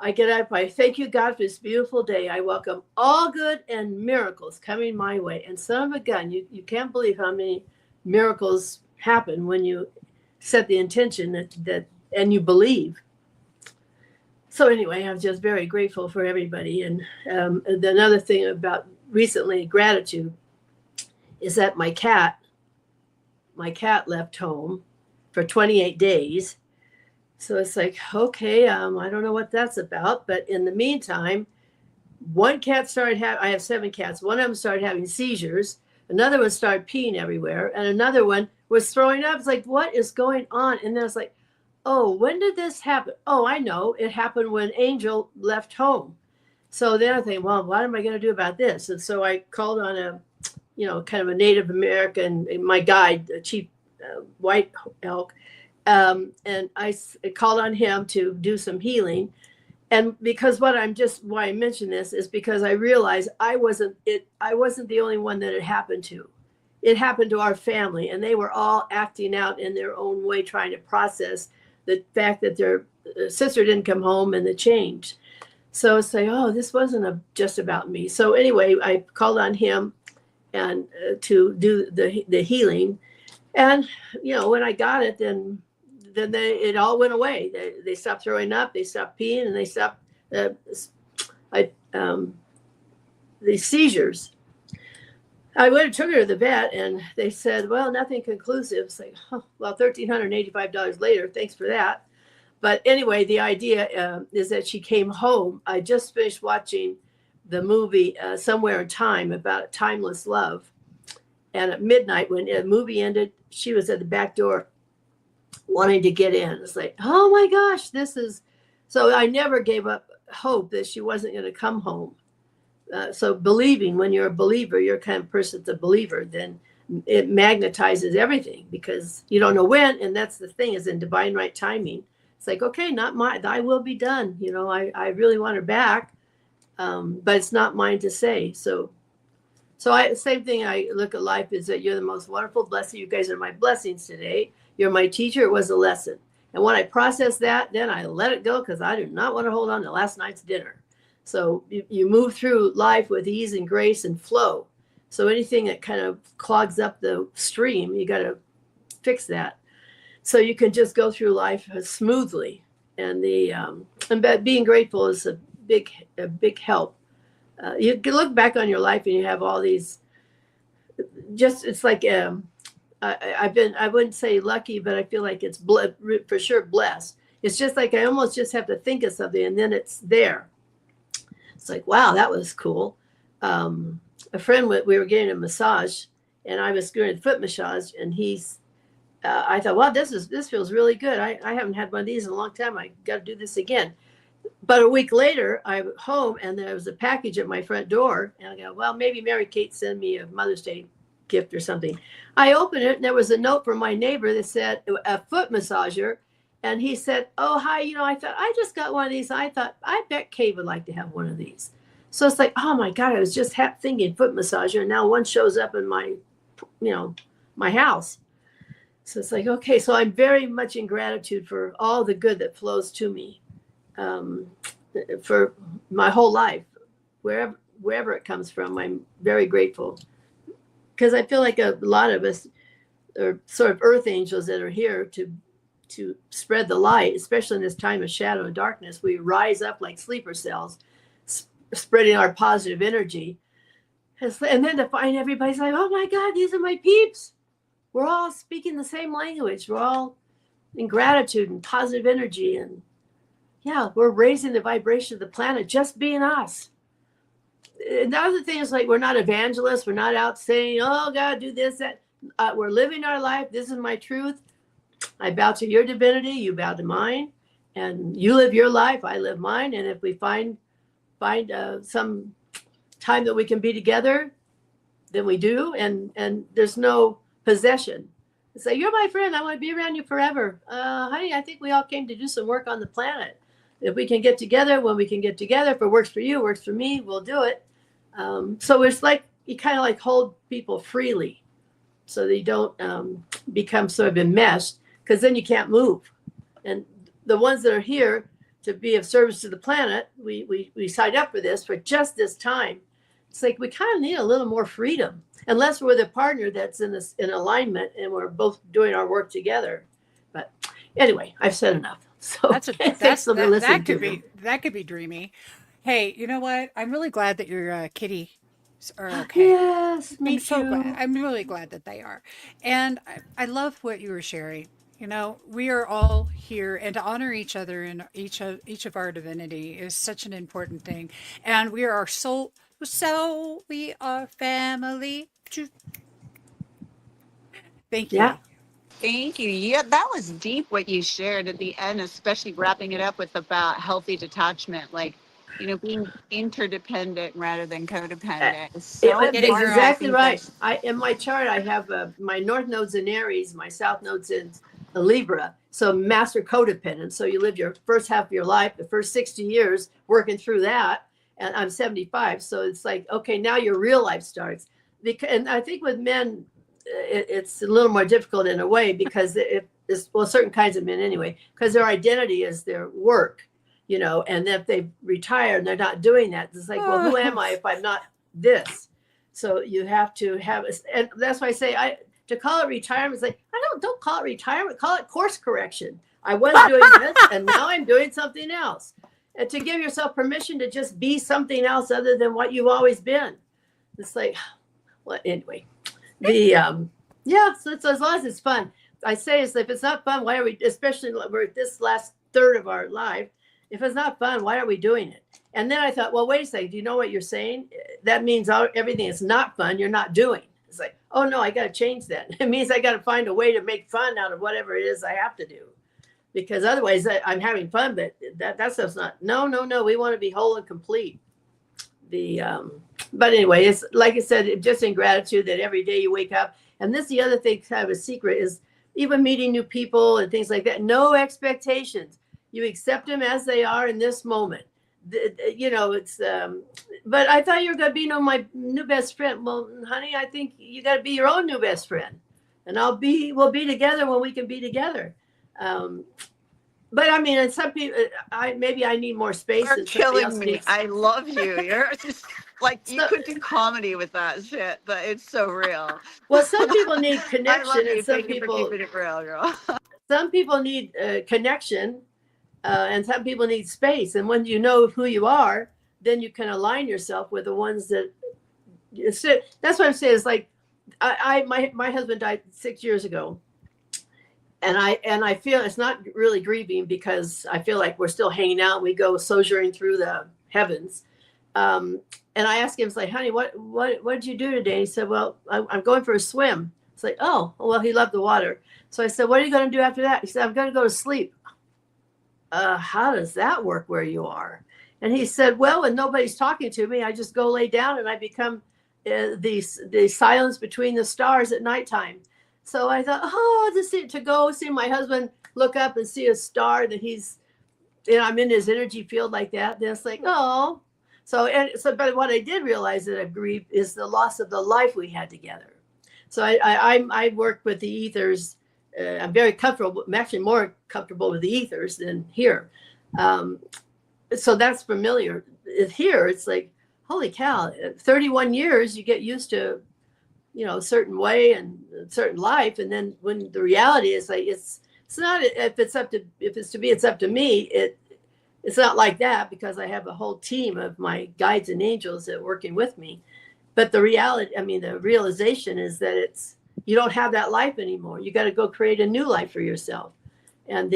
I get up, I thank you, God, for this beautiful day. I welcome all good and miracles coming my way. And son of a gun, you can't believe how many miracles happen when you set the intention that and you believe. So anyway, I'm just very grateful for everybody. And another thing about recently gratitude is that my cat left home for 28 days. So it's like, okay, I don't know what that's about. But in the meantime, one cat started I have 7 cats. One of them started having seizures. Another one started peeing everywhere. And another one was throwing up. It's like, what is going on? And then it's like, oh, when did this happen? Oh, I know. It happened when Angel left home. So then I think, well, what am I going to do about this? And so I called on kind of a Native American, my guide, a chief white elk. And I called on him to do some healing. And because why I mention this is because I realized I wasn't the only one that it happened to. it happened to our family, and they were all acting out in their own way, trying to process the fact that their sister didn't come home and the change. So it's like, oh, this wasn't just about me. So anyway, I called on him and to do the healing. And, you know, when I got it, then it all went away. They stopped throwing up, they stopped peeing, and they stopped the seizures. I went and took her to the vet, and they said, well, nothing conclusive. It's like, oh, well, $1,385 later. Thanks for that. But anyway, the idea is that she came home. I just finished watching the movie Somewhere in Time about timeless love. And at midnight, when the movie ended, she was at the back door wanting to get in. It's like, oh my gosh, this is... So I never gave up hope that she wasn't going to come home. So believing, when you're a believer, you're the kind of person that's a believer, then it magnetizes everything, because you don't know when. And that's the thing, is in divine right timing. It's like, okay, not mine, thy will be done. You know, I really want her back, but it's not mine to say. So same thing I look at life is that you're the most wonderful blessing. You guys are my blessings today. You're my teacher. It was a lesson. And when I process that, then I let it go, because I do not want to hold on to last night's dinner. So you move through life with ease and grace and flow. So anything that kind of clogs up the stream, you got to fix that. So you can just go through life smoothly. And being grateful is a big help. You can look back on your life and you have all these, it's like, I wouldn't say lucky, but I feel like it's for sure blessed. It's just like, I almost just have to think of something and then it's there. It's like, wow, that was cool. A friend, we were getting a massage, and I was doing a foot massage, and I thought, wow, this feels really good. I haven't had one of these in a long time. I got to do this again. But a week later, I'm home, and there was a package at my front door, and I go, well, maybe Mary Kate sent me a Mother's Day gift or something. I opened it, and there was a note from my neighbor that said, a foot massager. And he said, oh, hi, you know, I thought, I just got one of these. I thought, I bet Kay would like to have one of these. So it's like, oh my God, I was just thinking foot massager. And now one shows up in my house. So it's like, okay, so I'm very much in gratitude for all the good that flows to me for my whole life, wherever it comes from. I'm very grateful, because I feel like a lot of us are sort of earth angels that are here to spread the light, especially in this time of shadow and darkness. We rise up like sleeper cells, spreading our positive energy. And then to find everybody's like, oh my God, these are my peeps. We're all speaking the same language. We're all in gratitude and positive energy. And yeah, we're raising the vibration of the planet, just being us. And the other thing is, like, we're not evangelists. We're not out saying, oh God, do this, that. We're living our life. This is my truth. I bow to your divinity, you bow to mine, and you live your life, I live mine. And if we find some time that we can be together, then we do. And there's no possession. It's like, you're my friend, I want to be around you forever. Honey, I think we all came to do some work on the planet. If we can get together, when we can get together, if it works for you, works for me, we'll do it. So it's like, you kind of like hold people freely, so they don't become sort of enmeshed, because then you can't move. And the ones that are here to be of service to the planet, we signed up for this for just this time. It's like, we kind of need a little more freedom, unless we're with a partner that's in alignment and we're both doing our work together. But anyway, I've said enough. So that could be dreamy. Hey, you know what? I'm really glad that your kitty are okay. Yes, me too. Glad. I'm really glad that they are. And I love what you were sharing. You know, we are all here, and to honor each other and each of our divinity is such an important thing. And we are so we are family. Thank you. Yeah. Thank you. Yeah, that was deep what you shared at the end, especially wrapping it up with about healthy detachment, like, you know, being interdependent rather than codependent. It's so exactly right. In my chart, I have my North Node's in Aries, my South Node's in Libra. So master codependent. So you live your first half of your life, the first 60 years working through that. And I'm 75. So it's like, okay, now your real life starts. And I think with men, it's a little more difficult in a way because well, certain kinds of men anyway, because their identity is their work, you know, and if they retire and they're not doing that, it's like, well, who am I if I'm not this? So you have to have, and that's why I say to call it retirement is like, don't call it retirement, call it course correction. I was doing this and now I'm doing something else. And to give yourself permission to just be something else other than what you've always been. It's like, well, anyway, yeah, so it's, as long as it's fun. I say is if it's not fun, why are we, especially we're this last third of our life, if it's not fun, why are we doing it? And then I thought, well, wait a second, do you know what you're saying? That means everything is not fun, you're not doing. It's like, oh no, I got to change that. It means I got to find a way to make fun out of whatever it is I have to do. Because otherwise I'm having fun, but that stuff's not, no, we want to be whole and complete. But anyway, it's like I said, just in gratitude that every day you wake up. And this, the other thing, kind of a secret is even meeting new people and things like that. No expectations. You accept them as they are in this moment. You know, it's, but I thought you were going to be my new best friend. Well, honey, I think you got to be your own new best friend. And we'll be together when we can be together. But I mean, and some people, maybe I need more space. You're killing me. I love you. You're just like, you could do comedy with that shit, but it's so real. Well, some people need connection. I love you. And some Thank people, you for keeping it real, girl. Some people need connection, and some people need space. And when you know who you are, then you can align yourself with the ones that. That's what I'm saying. It's like, my husband died 6 years ago. And I feel it's not really grieving because I feel like we're still hanging out. We go sojourning through the heavens. And I asked him, it's like, honey, what did you do today? And he said, well, I'm going for a swim. It's like, oh, well, he loved the water. So I said, what are you going to do after that? He said, I'm going to go to sleep. How does that work where you are? And he said, well, when nobody's talking to me, I just go lay down and I become the silence between the stars at nighttime. So I thought, to go see my husband look up and see a star that I'm in his energy field like that. Then it's like, oh. But what I did realize that I've grieved is the loss of the life we had together. So I work with the ethers. I'm very comfortable. I'm actually more comfortable with the ethers than here. So that's familiar. Here, it's like, holy cow, 31 years, you get used to a certain way and a certain life, and then when the reality is like it's not, if it's up to me, it's not like that, because I have a whole team of my guides and angels that are working with me. But the reality, the realization is that you don't have that life anymore. You got to go create a new life for yourself, and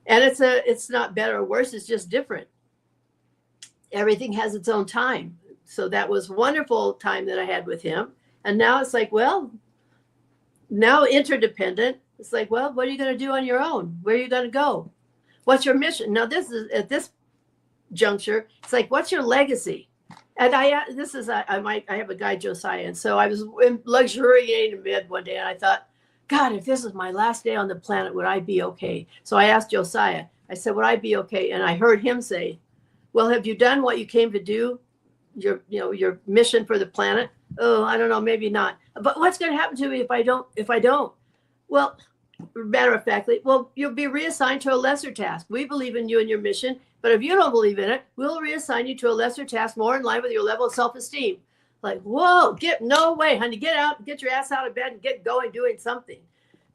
it's not better or worse, it's just different. Everything has its own time. So that was a wonderful time that I had with him. And now it's like, well, now interdependent. It's like, well, what are you going to do on your own? Where are you going to go? What's your mission? Now, this is at this juncture. It's like, what's your legacy? And I have a guy, Josiah. And so I was luxuriating in bed one day and I thought, God, if this is my last day on the planet, would I be okay? So I asked Josiah, I said, would I be okay? And I heard him say, well, have you done what you came to do? Your mission for the planet? Oh, I don't know, maybe not. But what's going to happen to me if I don't? Well, matter of factly, well, you'll be reassigned to a lesser task. We believe in you and your mission, but if you don't believe in it, we'll reassign you to a lesser task more in line with your level of self-esteem. Like, whoa, no way, honey, get out, get your ass out of bed and get going doing something.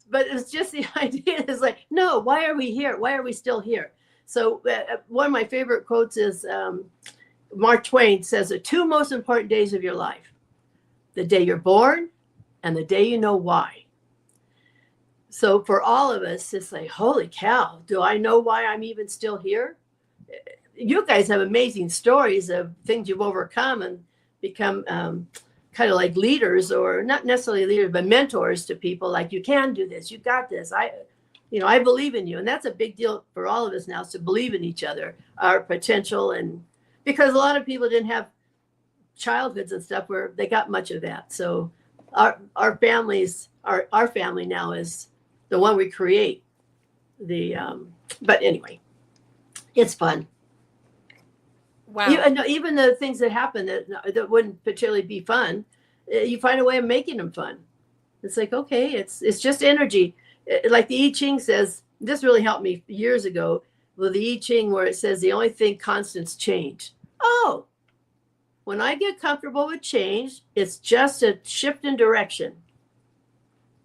But it's just the idea is like, no, why are we here? Why are we still here? So one of my favorite quotes is Mark Twain says the two most important days of your life, the day you're born and the day you know why. So for all of us, it's like, holy cow, do I know why I'm even still here? You guys have amazing stories of things you've overcome and become kind of like leaders, or not necessarily leaders, but mentors to people. Like, you can do this. You got this. I believe in you. And that's a big deal for all of us now, is to believe in each other, our potential. And because a lot of people didn't have childhoods and stuff where they got much of that. So our families, our family now is the one we create. But anyway, it's fun. Wow. Even the things that happen that wouldn't particularly be fun, you find a way of making them fun. It's like, okay, it's just energy. Like the I Ching says, this really helped me years ago with the I Ching, where it says the only thing constant's change. Oh, when I get comfortable with change, it's just a shift in direction.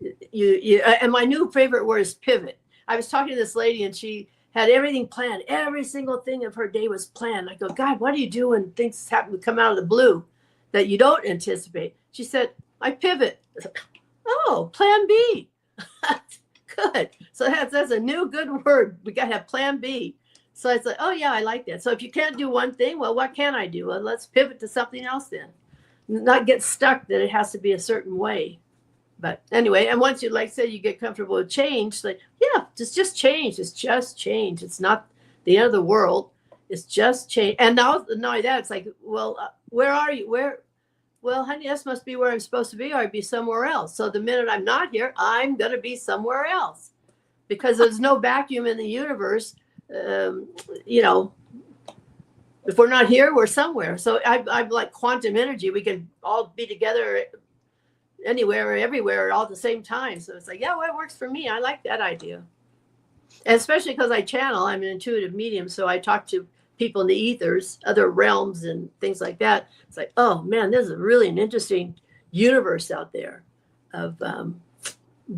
And my new favorite word is pivot. I was talking to this lady and she had everything planned. Every single thing of her day was planned. I go, God, what do you do when things happen to come out of the blue that you don't anticipate? She said, I pivot. I said, oh, plan B. Good. So that's a new good word. We got to have plan B. So it's like, oh yeah, I like that. So if you can't do one thing, well, what can I do? Well, let's pivot to something else then. Not get stuck that it has to be a certain way. But anyway, and once you, like say, you get comfortable with change, like, yeah, just change. It's just change. It's not the end of the world. It's just change. And now, not only that, it's like, well, where are you? Well, honey, this must be where I'm supposed to be, or I'd be somewhere else. So the minute I'm not here, I'm going to be somewhere else, because there's no vacuum in the universe. You know, if we're not here, we're somewhere. So I'm like quantum energy. We can all be together anywhere or everywhere all at the same time. So it's like, yeah, well, it works for me. I like that idea. And especially because I channel, I'm an intuitive medium. So I talk to people in the ethers, other realms and things like that. It's like, oh man, this is really an interesting universe out there of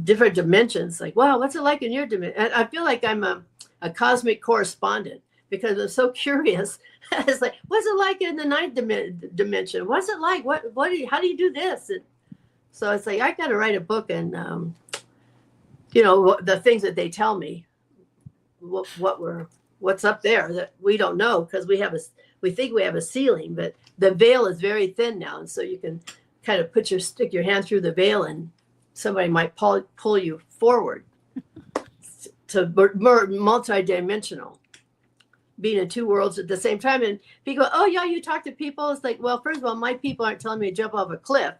different dimensions. Like, wow, what's it like in your dimension? And I feel like I'm a cosmic correspondent, because I'm so curious. It's like, what's it like in the ninth dimension? What's it like? How do you do this? And so it's like, I got to write a book and, you know, the things that they tell me, what's up there that we don't know, because we think we have a ceiling, but the veil is very thin now. And so you can kind of stick your hand through the veil and somebody might pull you forward to multi-dimensional, being in two worlds at the same time. And people go, oh yeah, you talk to people. It's like, well, first of all, my people aren't telling me to jump off a cliff.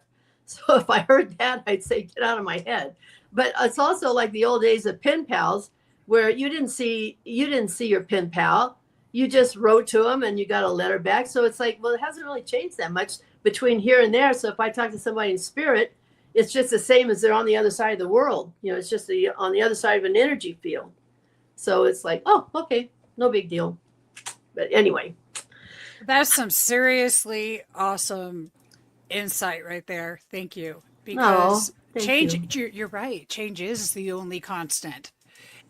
So if I heard that, I'd say, get out of my head. But it's also like the old days of pen pals, where you didn't see your pen pal. You just wrote to them and you got a letter back. So it's like, well, it hasn't really changed that much between here and there. So if I talk to somebody in spirit, it's just the same as they're on the other side of the world. You know, it's just on the other side of an energy field. So it's like, oh, okay, no big deal. But anyway. That's some seriously awesome insight right there. Thank you. Because change, you're right. Change is the only constant.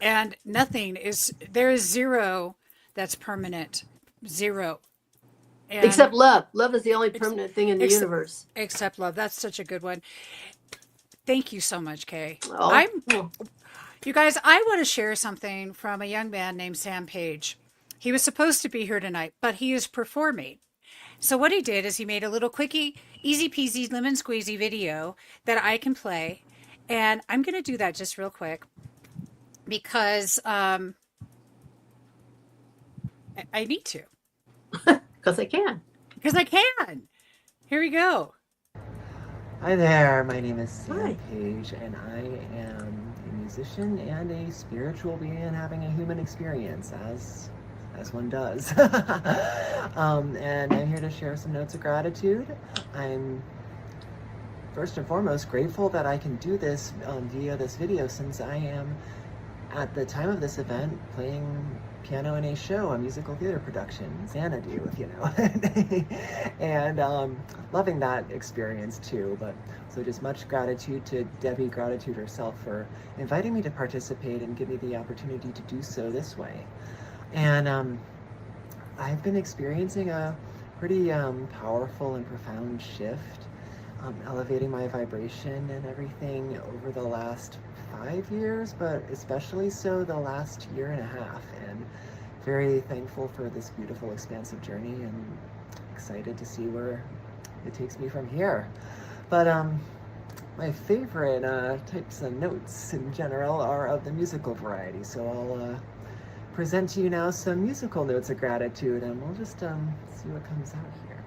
And there is zero that's permanent. Zero. And except love. Love is the only permanent thing in the universe. Except love. That's such a good one. Thank you so much, Kay. You guys, I want to share something from a young man named Sam Page. He was supposed to be here tonight, but he is performing. So what he did is he made a little quickie, easy peasy, lemon squeezy video that I can play. And I'm going to do that just real quick because I need to. Because I can. Because I can. Here we go. Hi there, my name is Sam Page, and I am a musician and a spiritual being having a human experience, as one does. And I'm here to share some notes of gratitude. I'm first and foremost grateful that I can do this via this video, since I am, at the time of this event, playing piano in a show, a musical theater production, Xanadu, if you know. And loving that experience too. But so just much gratitude to Debbie Gratitude herself for inviting me to participate and give me the opportunity to do so this way. And I've been experiencing a pretty powerful and profound shift, elevating my vibration and everything over the last 5 years, but especially so the last year and a half. And very thankful for this beautiful, expansive journey, and excited to see where it takes me from here. But my favorite types of notes in general are of the musical variety, so I'll present to you now some musical notes of gratitude, and we'll just see what comes out here.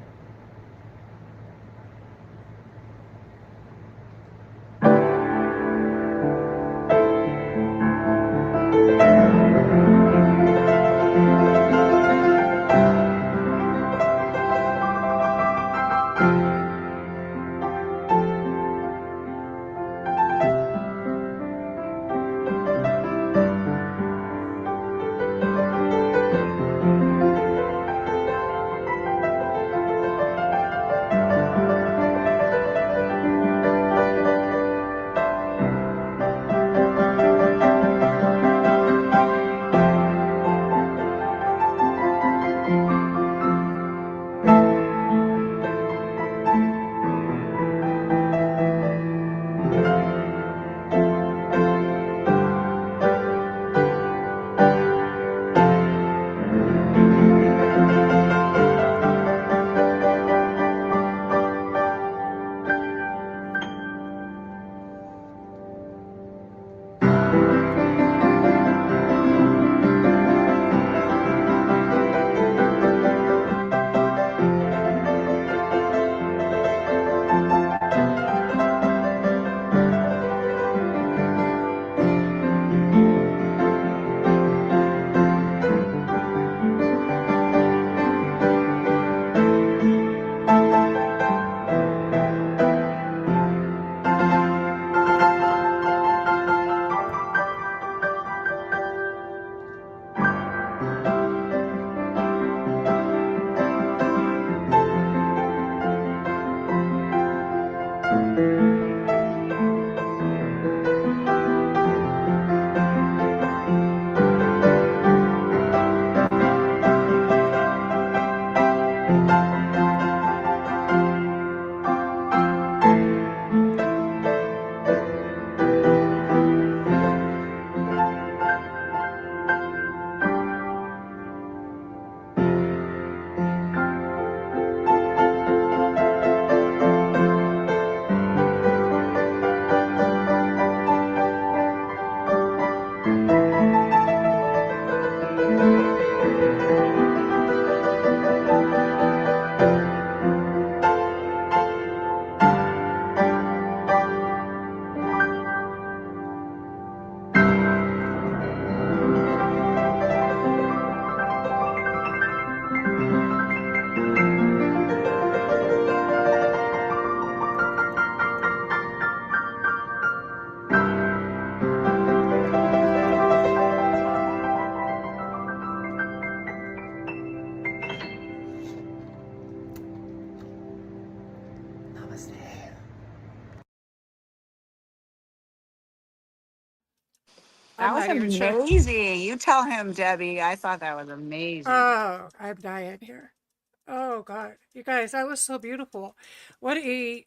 Namaste. That I'm was not even sure. amazing. You tell him, Debbie. I thought that was amazing. Oh, I'm dying here. Oh God, you guys, that was so beautiful. What a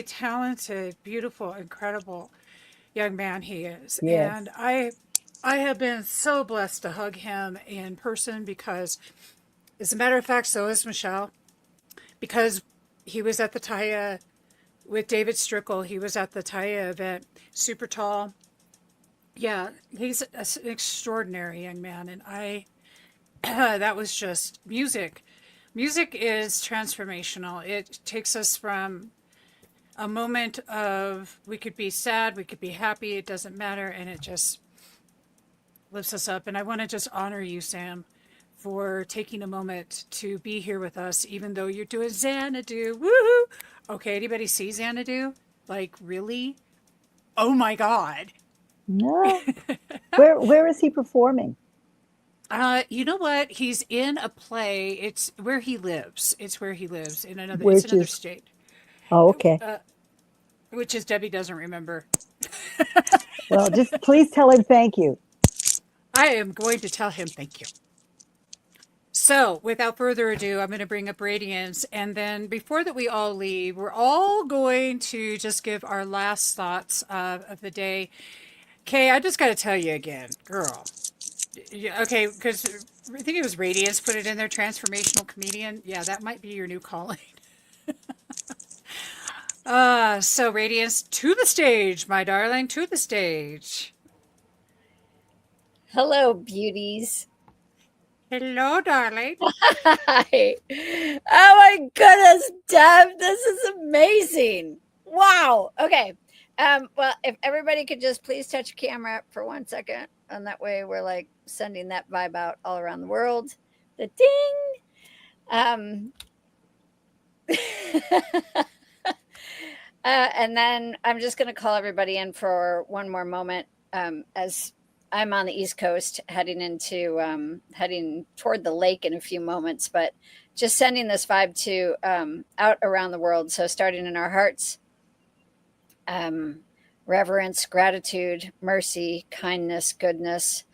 talented, beautiful, incredible young man he is. Yes. And I have been so blessed to hug him in person because, as a matter of fact, so is Michelle, because he was at the Taya with David Strickle. He was at the Taya event, super tall. Yeah, he's an extraordinary young man. And that was just music. Music is transformational. It takes us from a moment of we could be sad, we could be happy, it doesn't matter, and it just lifts us up. And I want to just honor you, Sam, for taking a moment to be here with us, even though you're doing Xanadu. Woohoo! Okay, anybody see Xanadu? Like, really? Oh my God. No. Where is he performing? You know what? He's in a play. It's where he lives. It's where he lives in another. It's Which another is, state. oh, okay. Which is Debbie doesn't remember. Well, just please tell him thank you. I am going to tell him thank you. So, without further ado, I'm going to bring up Radiance. And then before that we all leave, we're all going to just give our last thoughts of the day. Kay, I just got to tell you again, girl. Okay, because I think it was Radiance put it in there, transformational comedian. Yeah, that might be your new calling. So Radiance, to the stage, my darling, to the stage. Hello, beauties. Hello, darling. Hi. Oh my goodness, Deb, this is amazing. Wow. Okay. Well, if everybody could just please touch your camera for 1 second, and that way we're like sending that vibe out all around the world. The ding. And then I'm just going to call everybody in for one more moment, as I'm on the East Coast heading toward the lake in a few moments, but just sending this vibe to out around the world. So starting in our hearts, reverence, gratitude, mercy, kindness, goodness,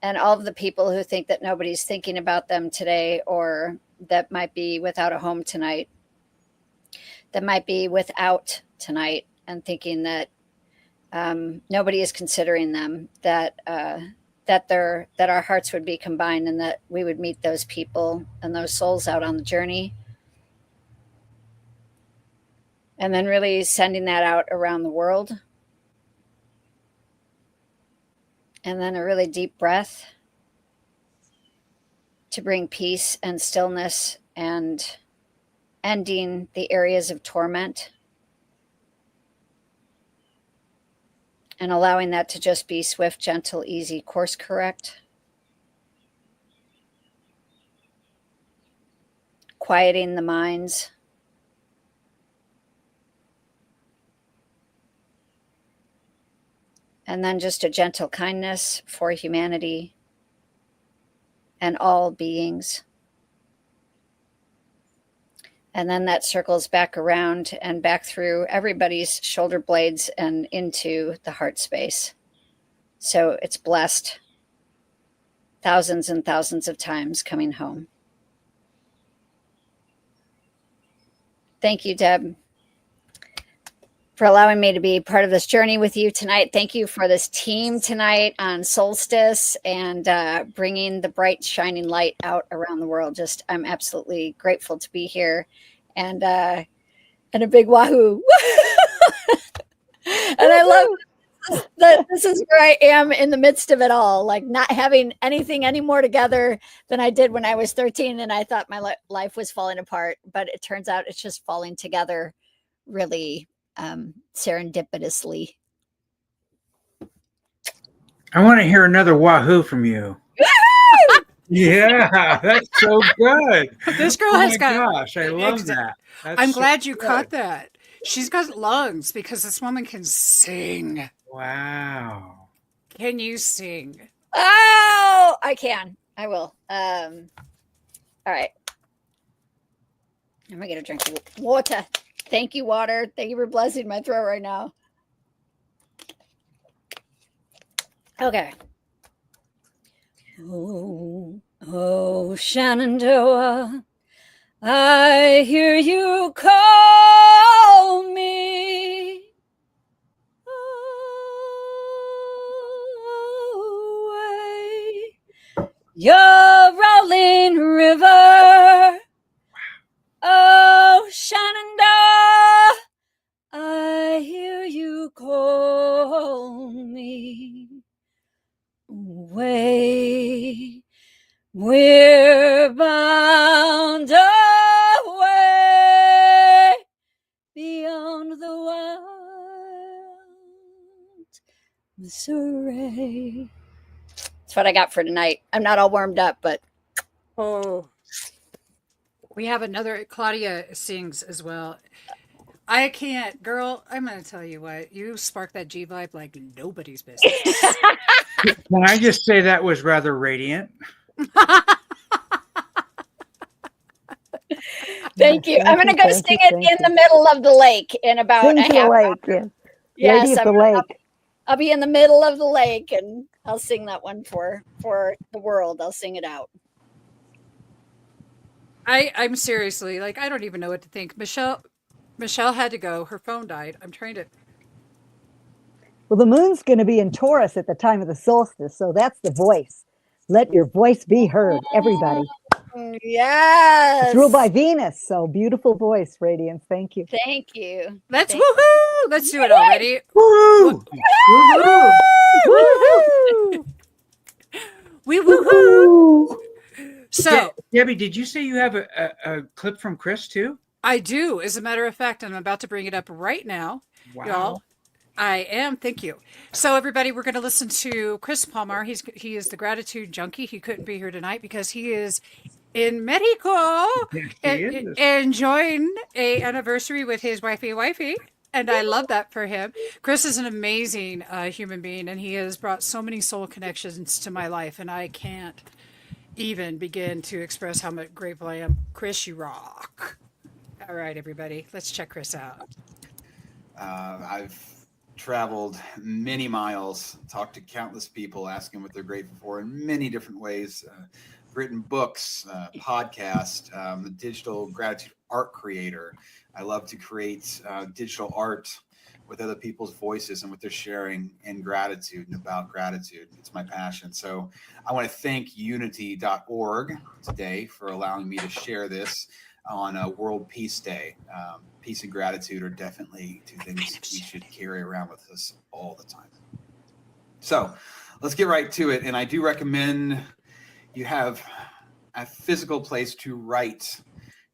and all of the people who think that nobody's thinking about them today, or that might be without a home tonight, that might be without tonight and thinking that nobody is considering them, that our hearts would be combined and that we would meet those people and those souls out on the journey. And then really sending that out around the world. And then a really deep breath to bring peace and stillness and ending the areas of torment. And allowing that to just be swift, gentle, easy, course correct. Quieting the minds. And then just a gentle kindness for humanity and all beings. And then that circles back around and back through everybody's shoulder blades and into the heart space. So it's blessed thousands and thousands of times coming home. Thank you, Deb, for allowing me to be part of this journey with you tonight. Thank you for this team tonight on Solstice and bringing the bright, shining light out around the world. Just, I'm absolutely grateful to be here, and a big wahoo. And I love that this is where I am in the midst of it all, like not having anything any more together than I did when I was 13, and I thought my life was falling apart, but it turns out it's just falling together really serendipitously. I want to hear another wahoo from you. Yeah, that's so good. This girl Oh has my got. gosh, I love that. That's I'm so glad you good. caught that. She's got lungs because this woman can sing. Wow. Can you sing? Oh, I can. I will. All right. I'm gonna get a drink of water. Thank you, water. Thank you for blessing my throat right now. Okay. Oh, Shenandoah, I hear you call me. Away. Your rolling river. Oh, Shenandoah, I hear you call me. Away, we're bound away beyond the wild Missouri. That's what I got for tonight. I'm not all warmed up, but we have another. Claudia sings as well. I can't, girl. I'm going to tell you what. You spark that G vibe like nobody's business. Can I just say that was rather radiant? Thank you. I'm going to go sing it in the middle of the lake in about a half hour. Yes, Lady of the Lake. I'll be in the middle of the lake, and I'll sing that one for the world. I'll sing it out. I'm seriously, like, I don't even know what to think. Michelle had to go. Her phone died. I'm trying to. Well, the moon's going to be in Taurus at the time of the solstice, so that's the voice. Let your voice be heard, everybody. Yes. It's ruled by Venus, so beautiful voice, Radiance. Thank you. Thank you. Let's woohoo! Let's do it already. Woo! Woohoo! We woohoo! So, Debbie, did you say you have a clip from Chris too? I do. As a matter of fact, I'm about to bring it up right now. Wow. Y'all. I am. Thank you. So, everybody, we're going to listen to Chris Palmer. He is the gratitude junkie. He couldn't be here tonight because he is in Mexico enjoying a anniversary with his wifey. And I love that for him. Chris is an amazing human being, and he has brought so many soul connections to my life, and I can't even begin to express how much grateful I am. Chris, you rock. All right, everybody, let's check Chris out. I've traveled many miles, talked to countless people, asking what they're grateful for in many different ways. Written books, podcast, the digital gratitude art creator. I love to create digital art with other people's voices and what they're sharing in gratitude and about gratitude. It's my passion. So I want to thank unity.org today for allowing me to share this on World Peace Day. Peace and gratitude are definitely two things we should carry around with us all the time. So let's get right to it. And I do recommend you have a physical place to write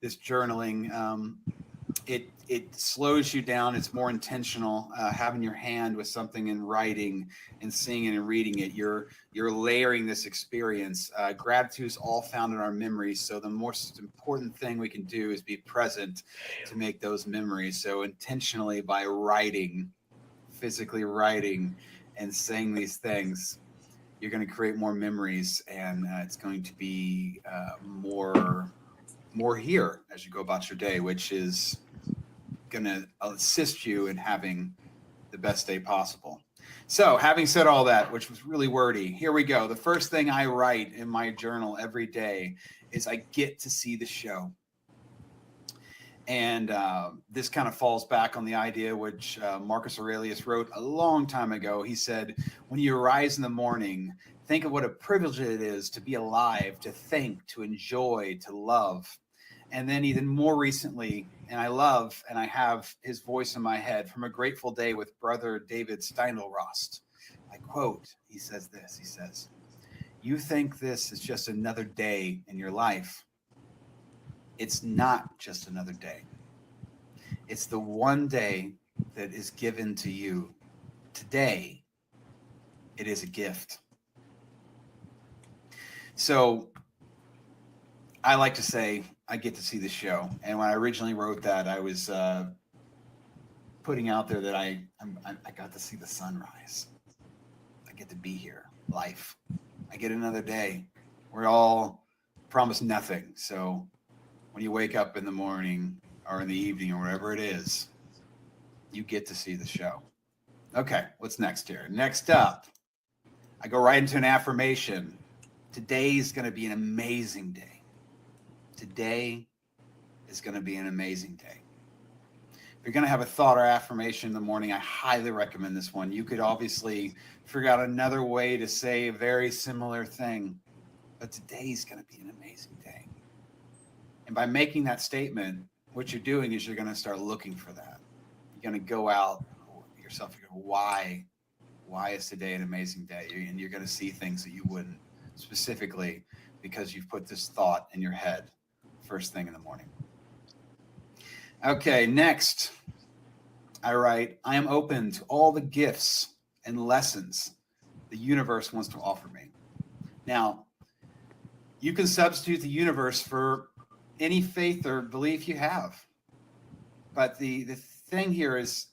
this journaling. It slows you down. It's more intentional. Having your hand with something and writing and seeing it and reading it, you're layering this experience. Gratitude is all found in our memories. So the most important thing we can do is be present to make those memories. So intentionally by writing, physically writing and saying these things, you're going to create more memories, and it's going to be more here as you go about your day, which is going to assist you in having the best day possible. So having said all that, which was really wordy, here we go. The first thing I write in my journal every day is I get to see the show. And this kind of falls back on the idea which Marcus Aurelius wrote a long time ago. He said, when you arise in the morning, think of what a privilege it is to be alive, to think, to enjoy, to love. And then even more recently, and I love, and I have his voice in my head from A Grateful Day with Brother David Steindl-Rast. I quote, he says this, he says, you think this is just another day in your life. It's not just another day. It's the one day that is given to you. Today, it is a gift. So I like to say I get to see the show. And when I originally wrote that, I was putting out there that I got to see the sunrise. I get to be here, life. I get another day. We're all promised nothing. So when you wake up in the morning or in the evening or wherever it is, you get to see the show. Okay, what's next here? Next up, I go right into an affirmation. Today's going to be an amazing day. Today is going to be an amazing day. If you're going to have a thought or affirmation in the morning, I highly recommend this one. You could obviously figure out another way to say a very similar thing, but today's going to be an amazing day. And by making that statement, what you're doing is you're going to start looking for that. You're going to go out yourself. You're going to go, why is today an amazing day? And you're going to see things that you wouldn't, specifically because you've put this thought in your head first thing in the morning. Okay, next, I write, I am open to all the gifts and lessons the universe wants to offer me. Now, you can substitute the universe for any faith or belief you have. But the thing here is,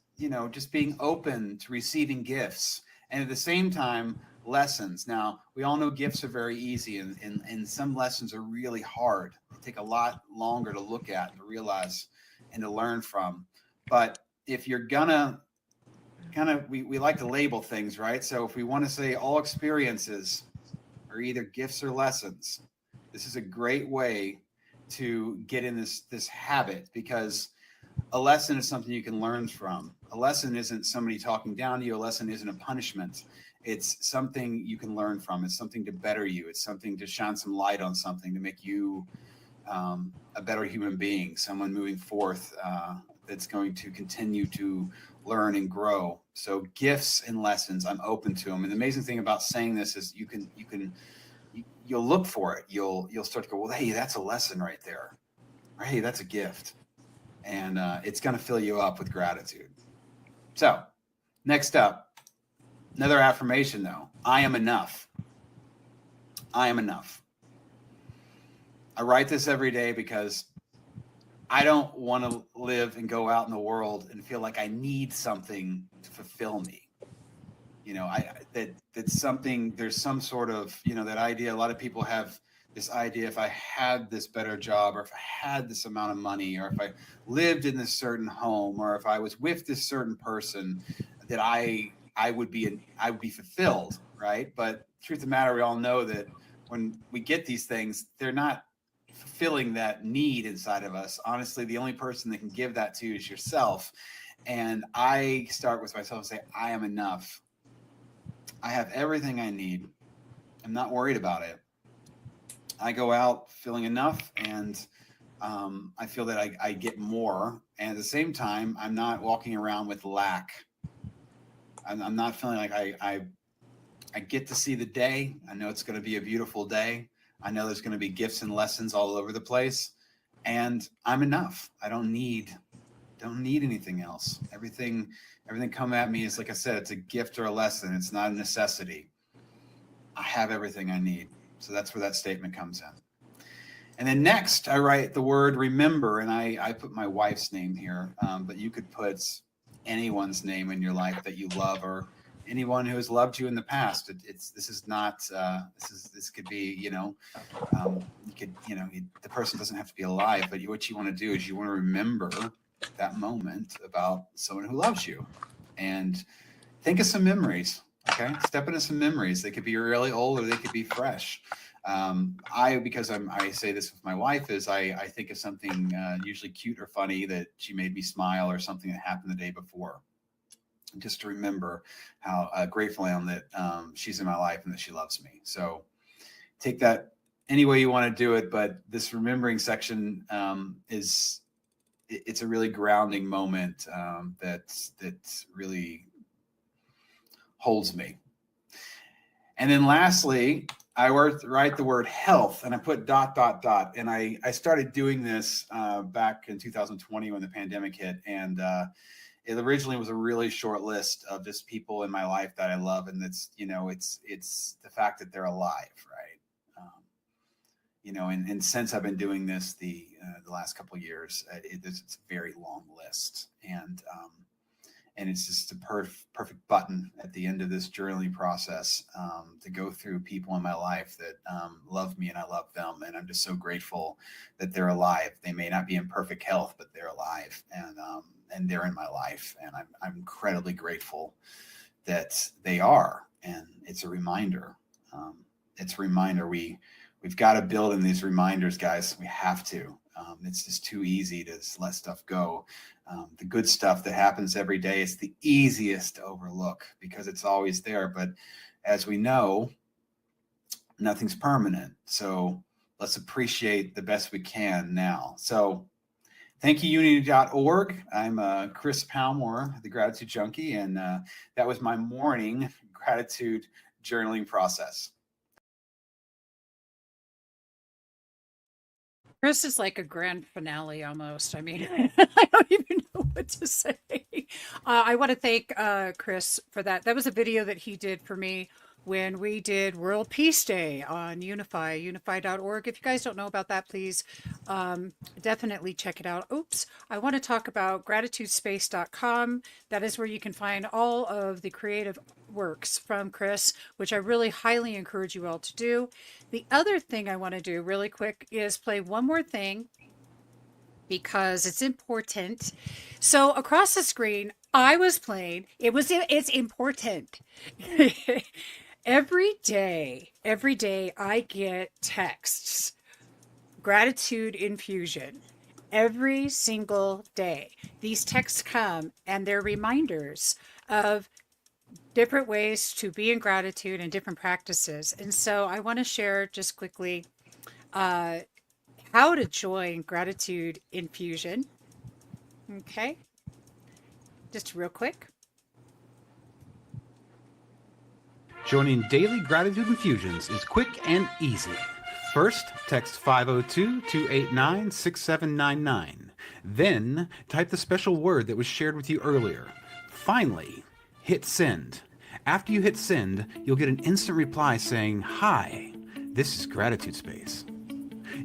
just being open to receiving gifts and at the same time, lessons. Now, we all know gifts are very easy and some lessons are really hard. They take a lot longer to look at and to realize and to learn from. But if you're gonna we like to label things, right? So if we want to say all experiences are either gifts or lessons, this is a great way to get in this habit, because a lesson is something you can learn from. A lesson isn't somebody talking down to you. A lesson isn't a punishment. It's something you can learn from. It's something to better you. It's something to shine some light on something to make you a better human being, someone moving forth that's going to continue to learn and grow. So gifts and lessons, I'm open to them. And the amazing thing about saying this is you'll look for it. You'll start to go, well, hey, that's a lesson right there. Or, hey, that's a gift. And it's going to fill you up with gratitude. So next up, another affirmation though. I am enough. I am enough. I write this every day because I don't want to live and go out in the world and feel like I need something to fulfill me. That's something, there's some sort of, that idea. A lot of people have this idea, if I had this better job, or if I had this amount of money, or if I lived in this certain home, or if I was with this certain person, that I would be fulfilled, right? But truth of the matter, we all know that when we get these things, they're not fulfilling that need inside of us. Honestly, the only person that can give that to you is yourself. And I start with myself and say, I am enough. I have everything I need. I'm not worried about it. I go out feeling enough, and I feel that I get more. And at the same time, I'm not walking around with lack. I'm not feeling like I get to see the day. I know it's going to be a beautiful day. I know there's going to be gifts and lessons all over the place, and I'm enough. I don't need anything else. Everything come at me is, like I said, it's a gift or a lesson. It's not a necessity. I have everything I need. So that's where that statement comes in. And then next, I write the word remember, and I put my wife's name here, but you could put anyone's name in your life that you love, or anyone who has loved you in the past. This could be, the person doesn't have to be alive, but what you want to do is you want to remember that moment about someone who loves you, and think of some memories. Okay, step into some memories. They could be really old or they could be fresh. Because I say this with my wife, is I think of something usually cute or funny that she made me smile, or something that happened the day before, just to remember how grateful I am that she's in my life and that she loves me. So take that any way you want to do it, but this remembering section it's a really grounding moment that really holds me. And then lastly, I write the word health, and I put ... And I started doing this back in 2020 when the pandemic hit. And it originally was a really short list of just people in my life that I love. And it's the fact that they're alive, right? And since I've been doing this the last couple of years, it's a very long list. And it's just a perfect button at the end of this journaling process to go through people in my life that love me and I love them. And I'm just so grateful that they're alive. They may not be in perfect health, but they're alive, and they're in my life. And I'm incredibly grateful that they are. And it's a reminder. It's a reminder. We've got to build in these reminders, guys. We have to. It's just too easy to just let stuff go. The good stuff that happens every day is the easiest to overlook because it's always there. But as we know, nothing's permanent. So let's appreciate the best we can now. So thank you, unity.org. I'm Chris Palmore, the Gratitude Junkie, and that was my morning gratitude journaling process. Chris is like a grand finale almost. I mean, I don't even know what to say. I want to thank Chris for that. That was a video that he did for me when we did World Peace Day on Unify, unify.org. If you guys don't know about that, please definitely check it out. Oops, I want to talk about gratitudespace.com. That is where you can find all of the creative works from Chris, which I really highly encourage you all to do. The other thing I want to do really quick is play one more thing because it's important. So across the screen, I was playing, it's important. Every day I get texts, gratitude infusion, every single day. These texts come and they're reminders of different ways to be in gratitude and different practices. And so I want to share just quickly how to join Gratitude Infusion. Okay, just real quick. Joining daily gratitude infusions is quick and easy. First, text 502-289-6799. Then, type the special word that was shared with you earlier. Finally, hit send. After you hit send, you'll get an instant reply saying, "Hi, this is Gratitude Space."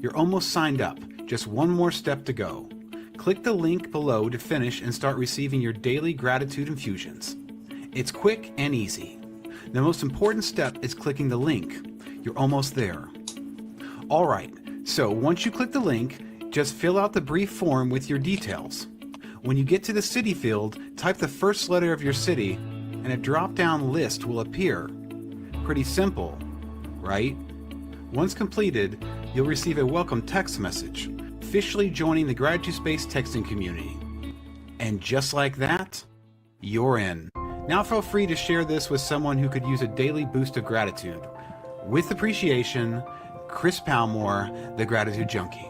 You're almost signed up. Just one more step to go. Click the link below to finish and start receiving your daily gratitude infusions. It's quick and easy. The most important step is clicking the link. You're almost there. All right, so once you click the link, just fill out the brief form with your details. When you get to the city field, type the first letter of your city, and a drop-down list will appear. Pretty simple, right? Once completed, you'll receive a welcome text message, officially joining the Gratitude Space texting community. And just like that, you're in. Now feel free to share this with someone who could use a daily boost of gratitude. With appreciation, Chris Palmore, the Gratitude Junkie.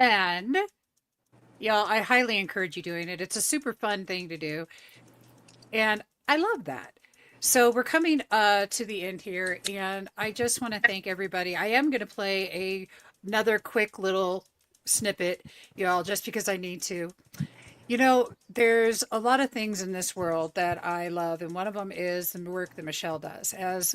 And y'all, I highly encourage you doing it. It's a super fun thing to do. And I love that. So we're coming to the end here, and I just want to thank everybody. I am going to play another quick little snippet, y'all, just because I need to. You know, there's a lot of things in this world that I love, and one of them is the work that Michelle does, as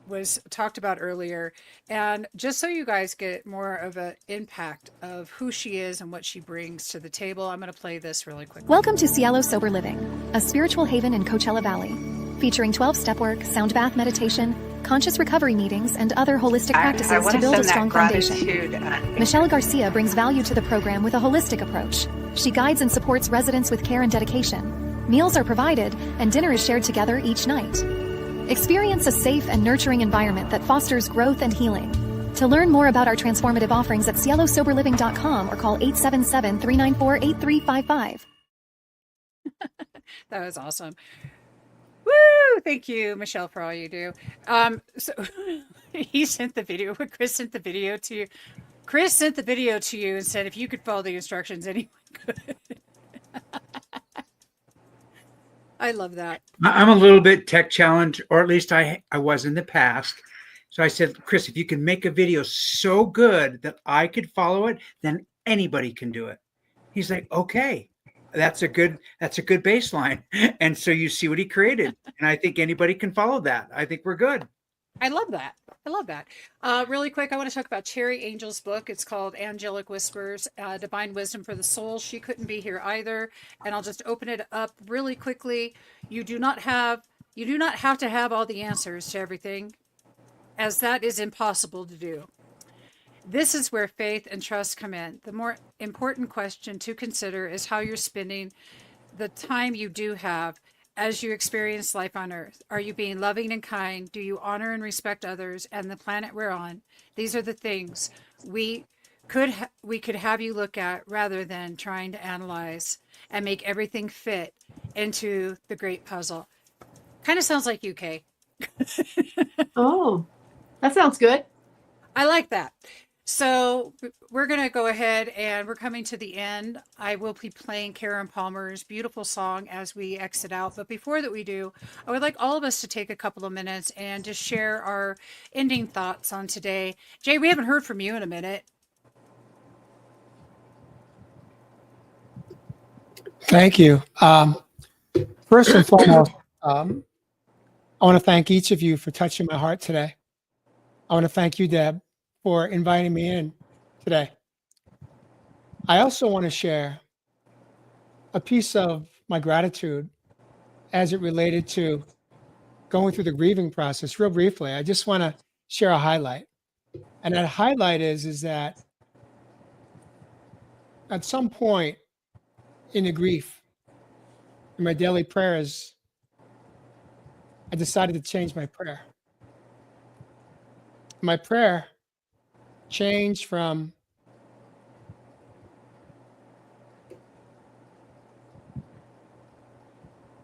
was talked about earlier. And just so you guys get more of an impact of who she is and what she brings to the table, I'm going to play this really quick. Welcome to Cielo Sober Living, a spiritual haven in Coachella Valley, featuring 12-step work, sound bath meditation, conscious recovery meetings, and other holistic practices to build a strong foundation. Michelle Garcia brings value to the program with a holistic approach. She guides and supports residents with care and dedication. Meals are provided, and dinner is shared together each night. Experience a safe and nurturing environment that fosters growth and healing. To learn more about our transformative offerings at cielosoberliving.com or call 877-394-8355. That was awesome. Woo! Thank you, Michelle, for all you do. So he sent the video. Chris sent the video to you. Chris sent the video to you and said if you could follow the instructions, anyone could. I love that. I'm a little bit tech challenged, or at least I was in the past. So I said, Chris, if you can make a video so good that I could follow it, then anybody can do it. He's like, okay, that's a good baseline. And so you see what he created. And I think anybody can follow that. I think we're good. I love that. I love that. Really quick, I want to talk about Cherry Angel's book. It's called Angelic Whispers, Divine Wisdom for the Soul. She couldn't be here either. And I'll just open it up really quickly. You do not have to have all the answers to everything, as that is impossible to do. This is where faith and trust come in. The more important question to consider is how you're spending the time you do have as you experience life on earth. Are you being loving and kind? Do you honor and respect others and the planet we're on? These are the things we could have you look at rather than trying to analyze and make everything fit into the great puzzle. Kind of sounds like UK. Oh, that sounds good. I like that. So we're going to go ahead and we're coming to the end. I will be playing Karen Palmer's beautiful song as we exit out. But before that we do, I would like all of us to take a couple of minutes and just share our ending thoughts on today. Jay, we haven't heard from you in a minute. Thank you. First and foremost, I want to thank each of you for touching my heart today. I want to thank you, Deb, for inviting me in today. I also want to share a piece of my gratitude as it related to going through the grieving process. Real briefly, I just want to share a highlight. And that highlight is that at some point in the grief, in my daily prayers, I decided to change my prayer. My prayer changed from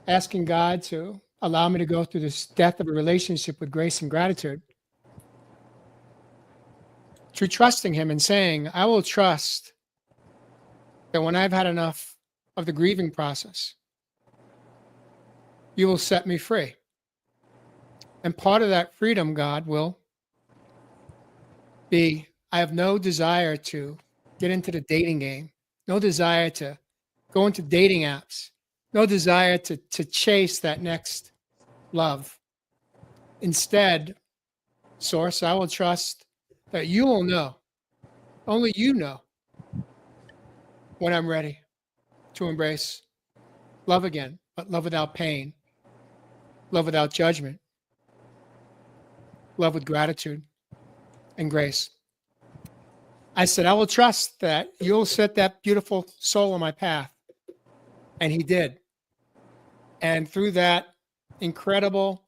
asking God to allow me to go through this death of a relationship with grace and gratitude to trusting Him and saying, I will trust that when I've had enough of the grieving process, you will set me free. And part of that freedom, God, will be, I have no desire to get into the dating game, no desire to go into dating apps, no desire to chase that next love. Instead, Source, I will trust that you will know, only you know, when I'm ready to embrace love again, but love without pain, love without judgment, love with gratitude and grace. I said, I will trust that you'll set that beautiful soul on my path. And He did. And through that incredible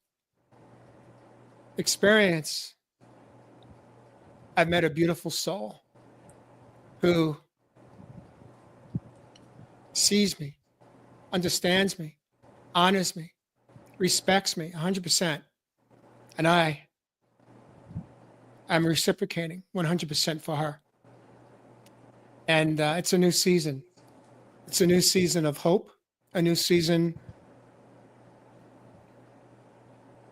experience, I've met a beautiful soul who sees me, understands me, honors me, respects me 100%. And I'm reciprocating 100% for her. And it's a new season. It's a new season of hope, a new season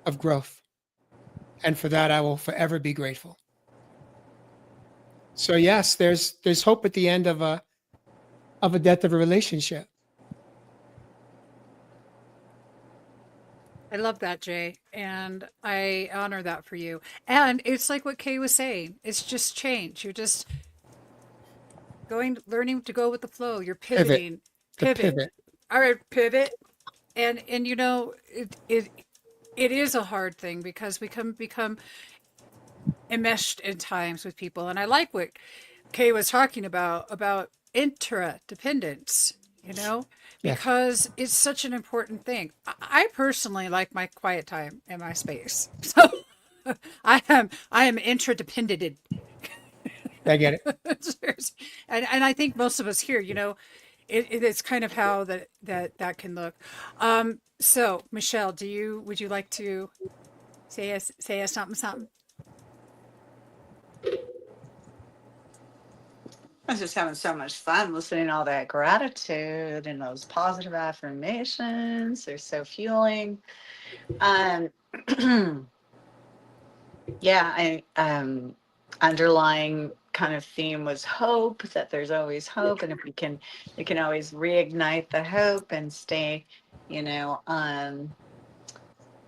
of growth. And for that, I will forever be grateful. So yes, there's hope at the end of a death of a relationship. I love that, Jay, and I honor that for you. And it's like what Kay was saying. It's just change. You're just learning to go with the flow. You're pivoting. Pivot. Pivot. All right, pivot. And you know, It is a hard thing because we can become enmeshed in times with people. And I like what Kay was talking about interdependence, you know, Yes. because it's such an important thing. I personally like my quiet time and my space. So I am interdependent. I get it. And I think most of us here, you know, it's kind of how that can look. So Michelle, would you like to say a something something? I was just having so much fun listening to all that gratitude and those positive affirmations. They're so fueling. Um, yeah, underlying kind of theme was hope, that there's always hope. And if we can always reignite the hope and stay, you know,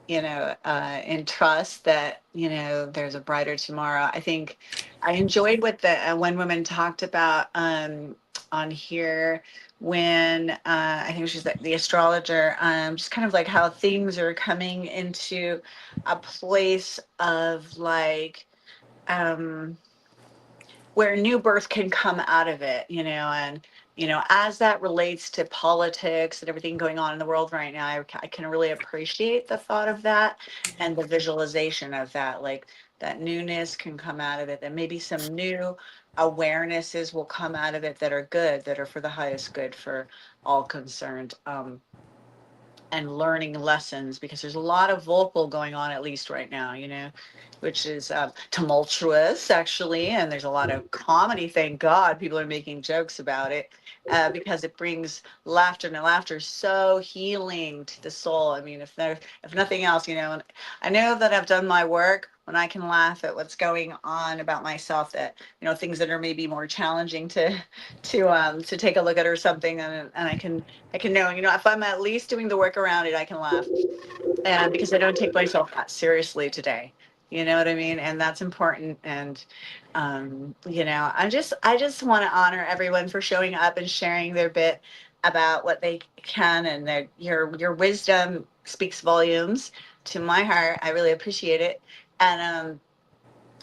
in trust that, there's a brighter tomorrow. I think I enjoyed what the one woman talked about on here when I think she's the astrologer, just kind of like how things are coming into a place of like, where new birth can come out of it, and as that relates to politics and everything going on in the world right now, I can really appreciate the thought of that and the visualization of that, like that newness can come out of it, that maybe some new awarenesses will come out of it that are good, that are for the highest good for all concerned. And learning lessons, because there's a lot of vocal going on, at least right now, which is tumultuous actually. And there's a lot of comedy. Thank God people are making jokes about it, because it brings laughter, and laughter is so healing to the soul. I mean, if nothing else, and I know that I've done my work when I can laugh at what's going on about myself, that, things that are maybe more challenging to take a look at or something. And I can know, if I'm at least doing the work around it, I can laugh. And because I don't take myself that seriously today, you know what I mean? And that's important. And, I just want to honor everyone for showing up and sharing their bit about what they can. And your wisdom speaks volumes to my heart. I really appreciate it. And,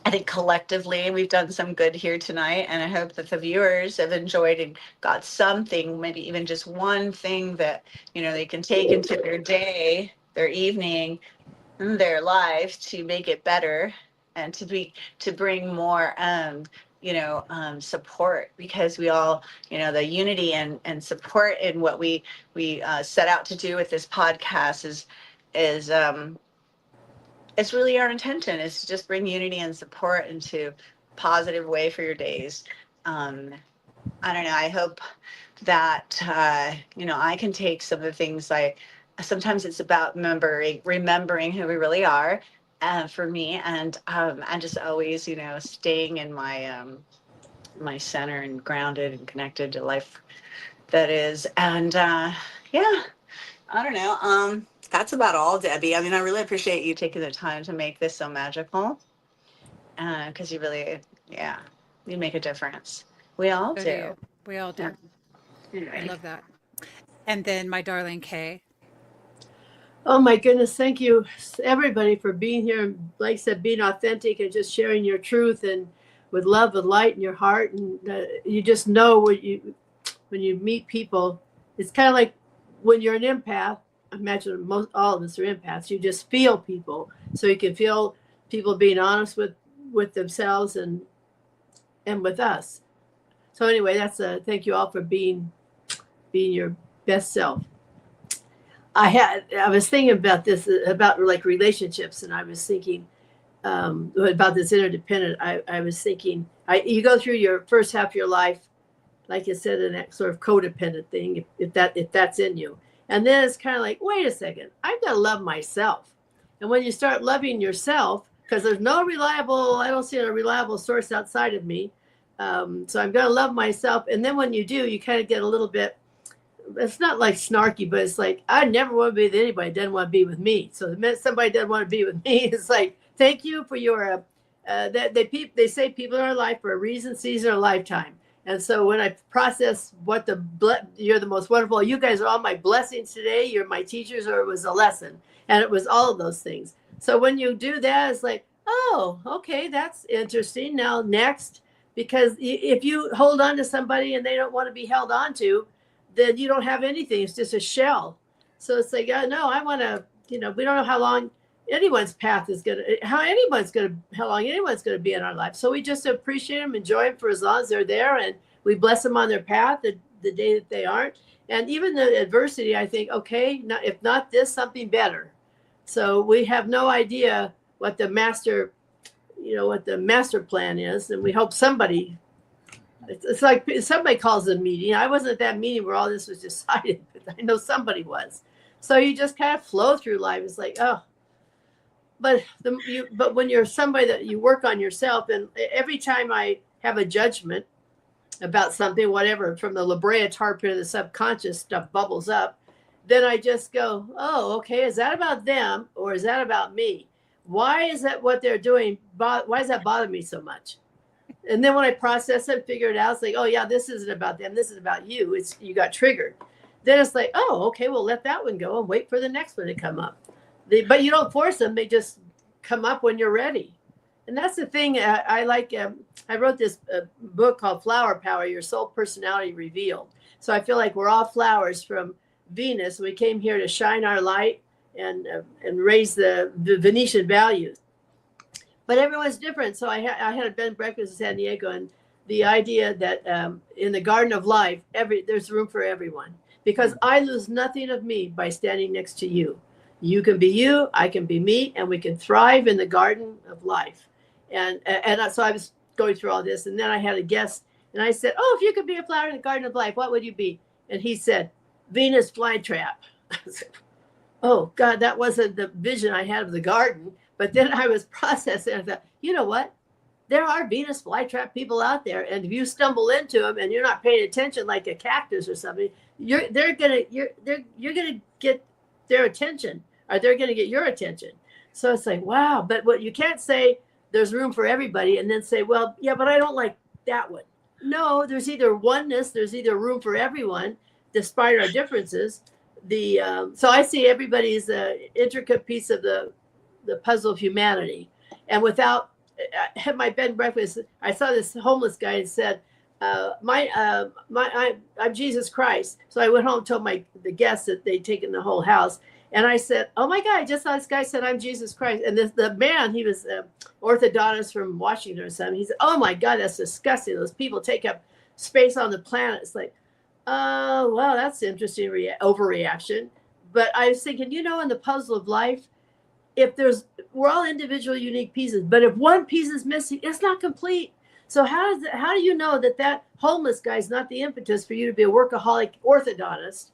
I think collectively we've done some good here tonight, and I hope that the viewers have enjoyed and got something, maybe even just one thing that, they can take into their day, their evening, their life to make it better, and to bring more support, because we all, the unity and support in what we set out to do with this podcast is it's really our intention, is to just bring unity and support into a positive way for your days. I don't know. I hope that, I can take some of the things sometimes it's about remembering who we really are, for me, and just always, staying in my center and grounded and connected to life that is. And, yeah, I don't know. That's about all, Debbie. I mean, I really appreciate you taking the time to make this so magical, because you really, yeah, you make a difference. We all So do do. you. We all do. Yeah. I love that. And then my darling Kay. Oh my goodness, thank you everybody for being here. Like I said, being authentic and just sharing your truth, and with love and light in your heart. And you just know when you meet people, it's kind of like when you're an empath. I imagine all of us are empaths. You just feel people, so you can feel people being honest with themselves and with us. So anyway, that's thank you all for being your best self. I was thinking about this, about like relationships, and I was thinking about this interdependent. I was thinking, you go through your first half of your life, like you said, in that sort of codependent thing, if that's in you. And then it's kind of like, wait a second, I've got to love myself. And when you start loving yourself, because I don't see a reliable source outside of me. So I'm going to love myself. And then when you do, you kind of get a little bit, it's not like snarky, but it's like, I never want to be with anybody that doesn't want to be with me. So the minute somebody doesn't want to be with me, it's like, thank you for your, they say people in our life for a reason, season, or lifetime. And so when I process you're the most wonderful, you guys are all my blessings today. You're my teachers, or it was a lesson. And it was all of those things. So when you do that, it's like, oh, okay, that's interesting. Now next, because if you hold on to somebody and they don't want to be held on to, then you don't have anything. It's just a shell. So it's like, oh, no, I want to, we don't know how long anyone's path is how long anyone's going to be in our life. So we just appreciate them, enjoy them for as long as they're there. And we bless them on their path the day that they aren't. And even the adversity, I think, okay, if not this, something better. So we have no idea what the master plan is. And we hope somebody, it's like somebody calls a meeting. I wasn't at that meeting where all this was decided, but I know somebody was. So you just kind of flow through life. It's like, oh, but when you're somebody that you work on yourself, and every time I have a judgment about something, whatever, from the La Brea tar pit of the subconscious stuff bubbles up, then I just go, oh, okay, is that about them or is that about me? Why is that what they're doing? Why does that bother me so much? And then when I process it, figure it out, it's like, oh yeah, this isn't about them. This is about you. You got triggered. Then it's like, oh, okay, well, let that one go and wait for the next one to come up. But you don't force them. They just come up when you're ready. And that's the thing I like. I wrote this book called Flower Power, Your Soul Personality Revealed. So I feel like we're all flowers from Venus. We came here to shine our light and raise the Venetian values. But everyone's different. So I had a bed and breakfast in San Diego, and the idea that in the garden of life, there's room for everyone. Because I lose nothing of me by standing next to you. You can be you, I can be me, and we can thrive in the garden of life. And so I was going through all this, and then I had a guest, and I said, oh, if you could be a flower in the garden of life, what would you be? And he said, Venus flytrap. I said, oh, God, that wasn't the vision I had of the garden. But then I was processing, and I thought, you know what? There are Venus flytrap people out there, and if you stumble into them and you're not paying attention like a cactus or something, you're gonna get their attention, or they're gonna get your attention. So it's like, wow. But what you can't say, there's room for everybody, and then say, well, yeah, but I don't like that one. No, there's either oneness, there's either room for everyone, despite our differences. So I see everybody as an intricate piece of the puzzle of humanity. And I had my bed and breakfast, I saw this homeless guy and said, I'm Jesus Christ. So I went home and told the guests that they'd taken the whole house. And I said, oh my God, I just saw this guy said, I'm Jesus Christ. And the man, he was orthodontist from Washington or something. He said, oh my God, that's disgusting. Those people take up space on the planet. It's like, oh, well, that's interesting overreaction. But I was thinking, in the puzzle of life, we're all individual, unique pieces, but if one piece is missing, it's not complete. So how do you know that homeless guy is not the impetus for you to be a workaholic orthodontist?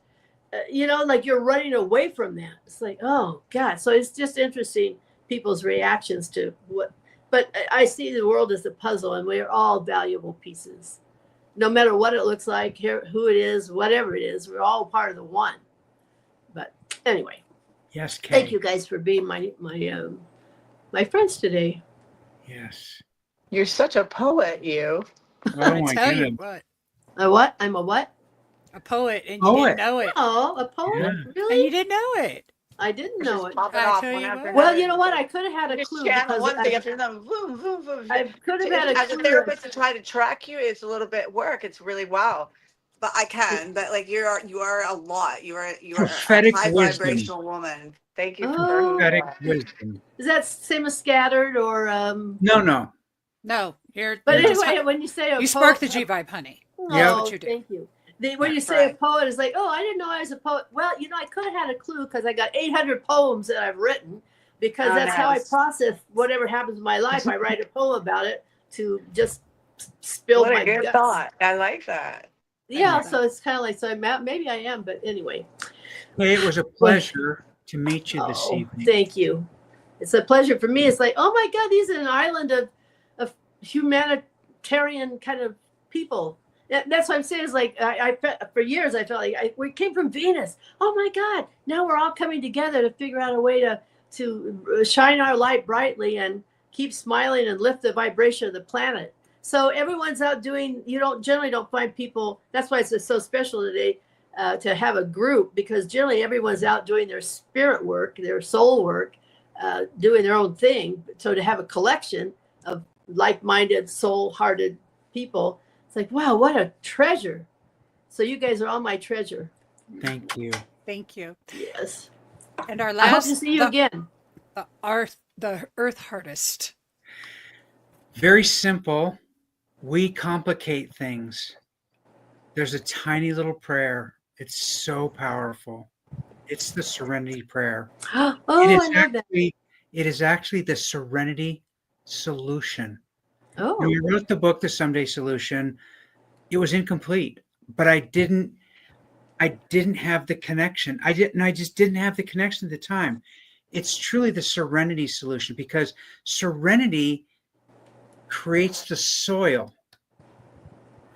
Like you're running away from that. It's like, oh God. So it's just interesting, people's reactions to but I see the world as a puzzle, and we're all valuable pieces. No matter what it looks like, who it is, whatever it is, we're all part of the one. But anyway. Yes, Kay. Thank you guys for being my friends today. Yes. You're such a poet, you. Oh my Tell you goodness. what, A what? I'm a what? a poet, and you didn't know it. Oh, a poet? Yeah. Really? And you didn't know it. I didn't know it. Pop it I off tell one you after what. Well, another. you know what? I could have had a Just clue. channel Because one thing after another. Vroom, vroom, vroom. I could have had a As a clue. therapist to try to track you, it's a little bit work. It's really wow. But I can. But like you are a lot. You are Prophetic a high wisdom. vibrational woman. Thank you for Prophetic that. wisdom. Is that same as scattered or No. No, you're. But you're just anyway, when you say you spark the G vibe, honey. Oh, Yeah. What you do. thank you. When you say a poet, it's like, oh, I didn't know I was a poet. Well, I could have had a clue because I got 800 poems that I've written, because that's how I process whatever happens in my life. I write a poem about it to just spill What my a good guts. thought. I like that. Yeah, so it's kind of like, so maybe I am, but anyway. Hey, it was a pleasure to meet you this evening. Thank you. It's a pleasure for me. It's like, oh my God, these are an island of humanitarian kind of people. That's what I'm saying. Is like for years I felt like we came from Venus. Oh my God! Now we're all coming together to figure out a way to shine our light brightly and keep smiling and lift the vibration of the planet. So everyone's out doing. You generally don't find people. That's why it's so special today. to have a group, because generally everyone's out doing their spirit work, their soul work, doing their own thing. So to have a collection of like-minded, soul-hearted people, it's like, wow, what a treasure. So you guys are all my treasure. Thank you. Thank you. Yes. And our I hope last, to see you again. The earth artist. Very simple. We complicate things. There's a tiny little prayer. It's so powerful. It's the serenity prayer. Oh, I love that. It is actually the serenity solution. Oh. When we wrote the book, The Someday Solution, it was incomplete, but I didn't have the connection. I just didn't have the connection at the time. It's truly the serenity solution, because serenity creates the soil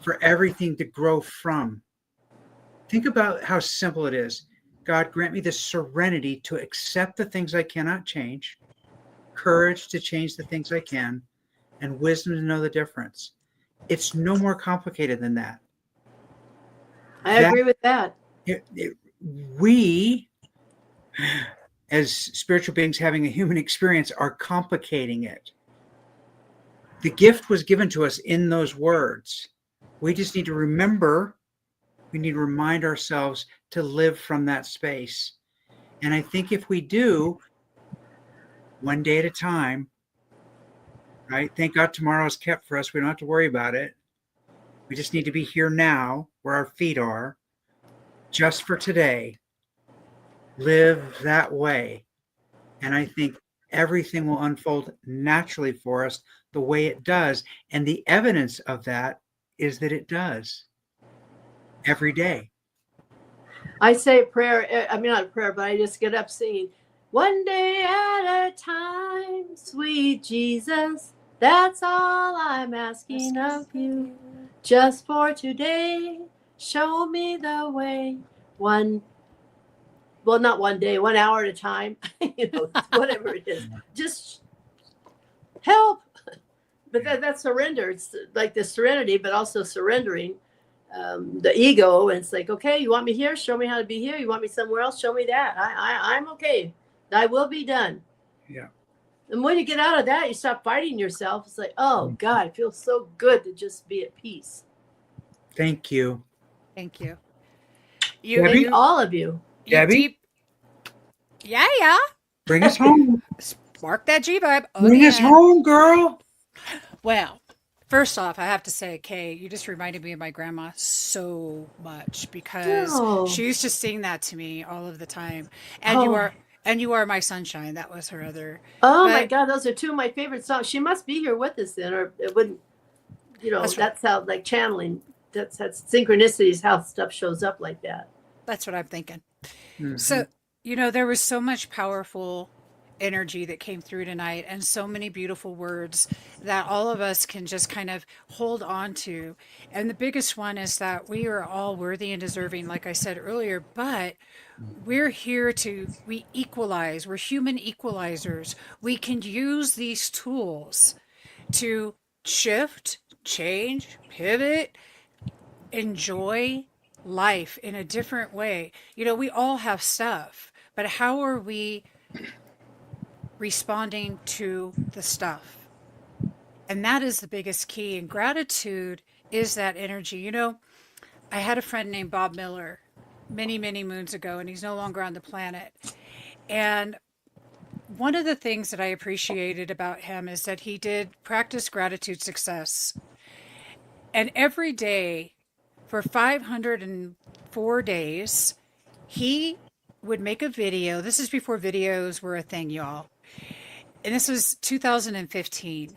for everything to grow from. Think about how simple it is. God, grant me the serenity to accept the things I cannot change, courage to change the things I can, and wisdom to know the difference. It's no more complicated than that. I agree with that. We, as spiritual beings having a human experience, are complicating it. The gift was given to us in those words. We just need to remember, we need to remind ourselves to live from that space. And I think if we do, one day at a time, right? Thank God tomorrow is kept for us. We don't have to worry about it. We just need to be here now, where our feet are, just for today. Live that way. And I think everything will unfold naturally for us the way it does. And the evidence of that is that it does every day. I say a prayer, I mean, not a prayer, but I just get up singing, one day at a time, sweet Jesus, that's all I'm asking of you. Just for today, show me the way. Not one day, 1 hour at a time, whatever it is. Just help. But that's surrender. It's like the serenity, but also surrendering the ego. And it's like, okay, you want me here? Show me how to be here. You want me somewhere else? Show me that. I'm okay. Thy will be done. Yeah. And when you get out of that, you stop fighting yourself. It's like, oh God, it feels so good to just be at peace. Thank you. Thank you. Debbie? All of you. Debbie? Yeah. Bring us home. Spark that G-vibe. Bring us home, girl. Well, first off, I have to say, Kay, you just reminded me of my grandma so much, because she used to sing that to me all of the time. And you are my sunshine. That was her other. Oh my God, those are two of my favorite songs. She must be here with us then, or it wouldn't. That's how, like, channeling. That's synchronicity is how stuff shows up like that. That's what I'm thinking. Mm-hmm. So, there was so much powerful energy that came through tonight, and so many beautiful words that all of us can just kind of hold on to. And the biggest one is that we are all worthy and deserving, like I said earlier, but we're here we equalize. We're human equalizers. We can use these tools to shift, change, pivot, enjoy life in a different way. We all have stuff, but how are we responding to the stuff? And that is the biggest key. And gratitude is that energy. I had a friend named Bob Miller many, many moons ago, and he's no longer on the planet. And one of the things that I appreciated about him is that he did practice gratitude success. And every day for 504 days, he would make a video. This is before videos were a thing, y'all. And this was 2015.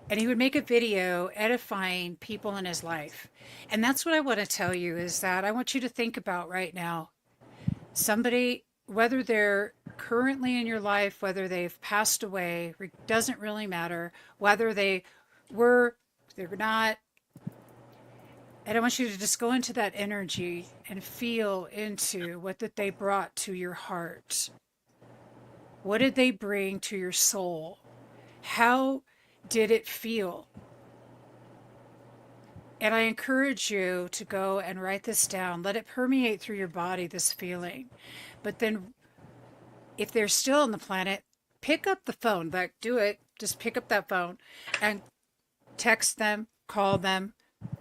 And he would make a video edifying people in his life. And that's what I want to tell you, is that I want you to think about right now, somebody, whether they're currently in your life, whether they've passed away, doesn't really matter, whether they're not. And I want you to just go into that energy and feel into what that they brought to your heart. What did they bring to your soul? How did it feel? And I encourage you to go and write this down. Let it permeate through your body, this feeling. But then if they're still on the planet, pick up the phone. Like, do it. Just pick up that phone and text them, call them,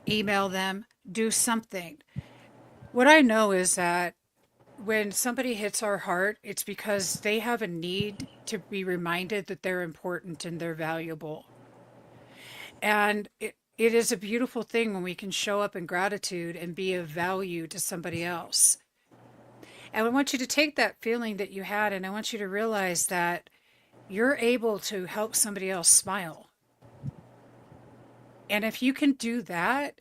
email them, do something. What I know is that when somebody hits our heart, it's because they have a need to be reminded that they're important and they're valuable. And it is a beautiful thing when we can show up in gratitude and be of value to somebody else. And I want you to take that feeling that you had, and I want you to realize that you're able to help somebody else smile. And if you can do that,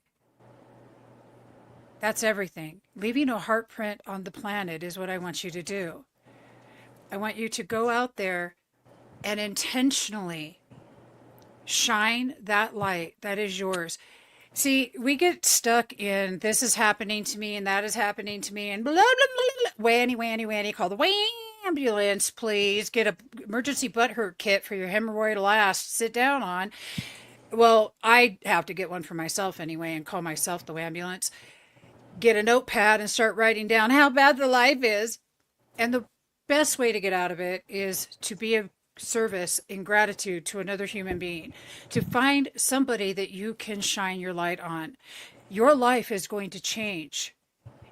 that's everything. Leaving a heart print on the planet is what I want you to do. I want you to go out there and intentionally shine that light that is yours. See, we get stuck in this is happening to me and that is happening to me and blah, blah, blah, blah. Whanny, whanny, whanny. Call the ambulance, please. Get a emergency butt hurt kit for your hemorrhoid last. Sit down on. Well, I have to get one for myself anyway and call myself the ambulance. Get a notepad and start writing down how bad the life is. And the best way to get out of it is to be of service in gratitude to another human being, to find somebody that you can shine your light on. Your life is going to change.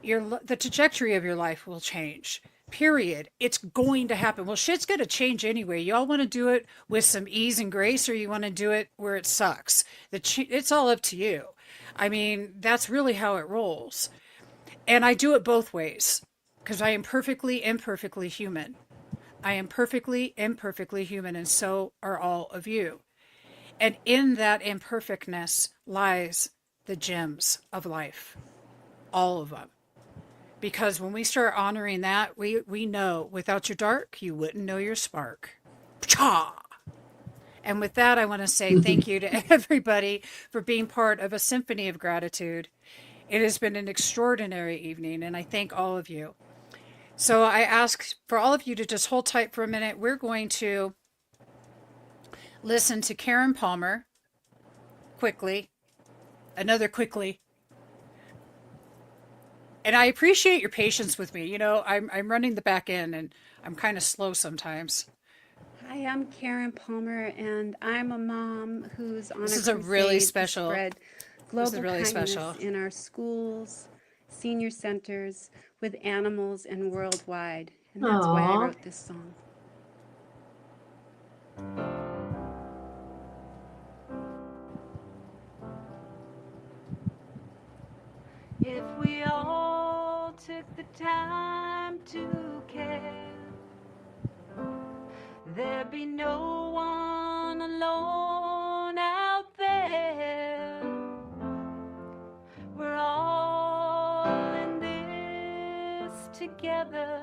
The trajectory of your life will change. Period. It's going to happen. Well, shit's going to change anyway. Y'all want to do it with some ease and grace, or you want to do it where it sucks? It's all up to you. I mean, that's really how it rolls. And I do it both ways because I am perfectly imperfectly human. I am perfectly imperfectly human, and so are all of you. And in that imperfectness lies the gems of life, all of them. Because when we start honoring that, we know without your dark, you wouldn't know your spark. Cha! And with that, I want to say thank you to everybody for being part of a symphony of gratitude. It has been an extraordinary evening, and I thank all of you. So I ask for all of you to just hold tight for a minute. We're going to listen to Karen Palmer quickly, another quickly. And I appreciate your patience with me. You know, I'm running the back end and I'm kind of slow sometimes. Hi, I'm Karen Palmer, and I'm a mom who's on This a is a really crusade to special. spread This global is really kindness special. in our schools, senior centers, with animals, and worldwide. And that's why I Aw. wrote this song. If we all took the time to care, there'd be no one alone out there. We're all in this together,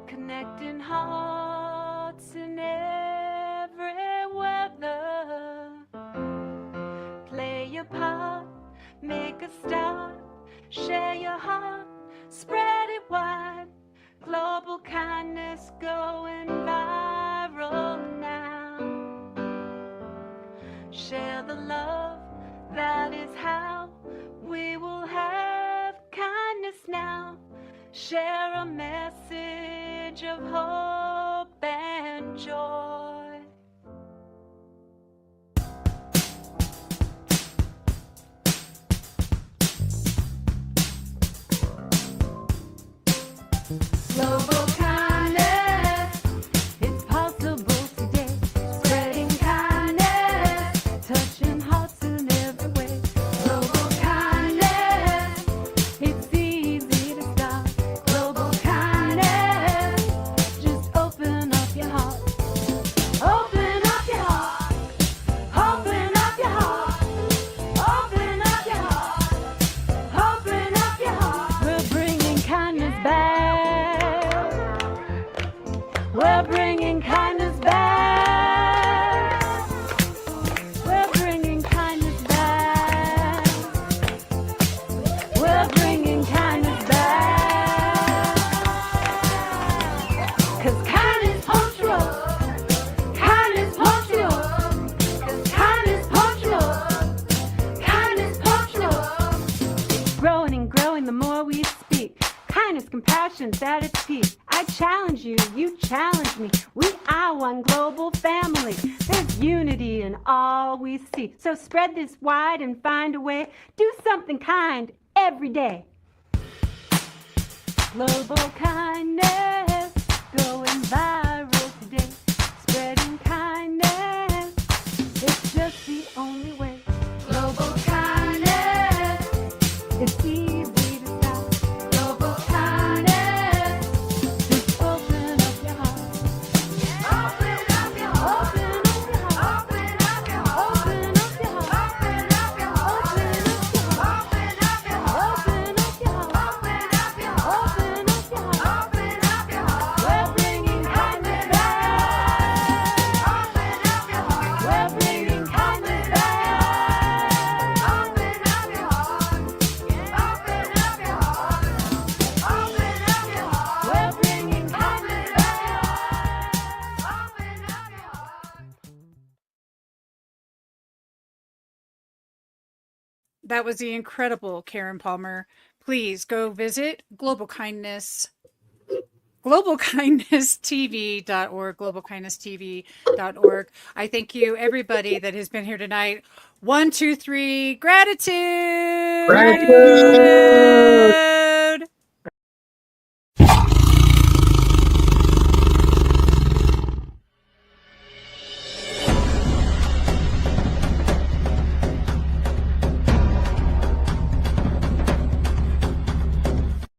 connecting hearts in every weather. Play your part, make a start, share your heart, spread it wide. Global kindness going viral now. Share the love, that is how we will have kindness now. Share a message of hope and joy. Global kindness, it's possible today. Spreading kindness, touching hearts in every way. Global kindness, it's easy to start. Global kindness, just open up your heart. Open up your heart. Open up your heart. Open up your heart. Open up your heart. We're bringing kindness back. We're bringing kindness back. We're bringing kindness back. We're bringing kindness back. 'Cause kindness pumps you up. Kindness pumps you up. 'Cause kindness pumps you up. is at its peak. I challenge you, you challenge me. We are one global family. There's unity in all we see. So spread this wide and find a way. Do something kind every day. Global kindness going viral today. Spreading kindness, it's just the only way. Global kindness, it's easy to start. Global kindness, just open up your heart. Open up your heart. Open up your heart. Open up your heart. Open up your heart. Open up your heart. Open up your heart. Open up your heart. Open up your heart. Open up your heart. We're bringing kindness back. Open up your heart. We're bringing kindness back. Open up your heart. Open up your heart. Open up your heart. We're bringing kindness back. Open up your heart. That was the incredible Karen Palmer. Please go visit globalkindnesstv.org, globalkindnesstv.org. I thank you, everybody that has been here tonight. 1, 2, 3, gratitude. Gratitude.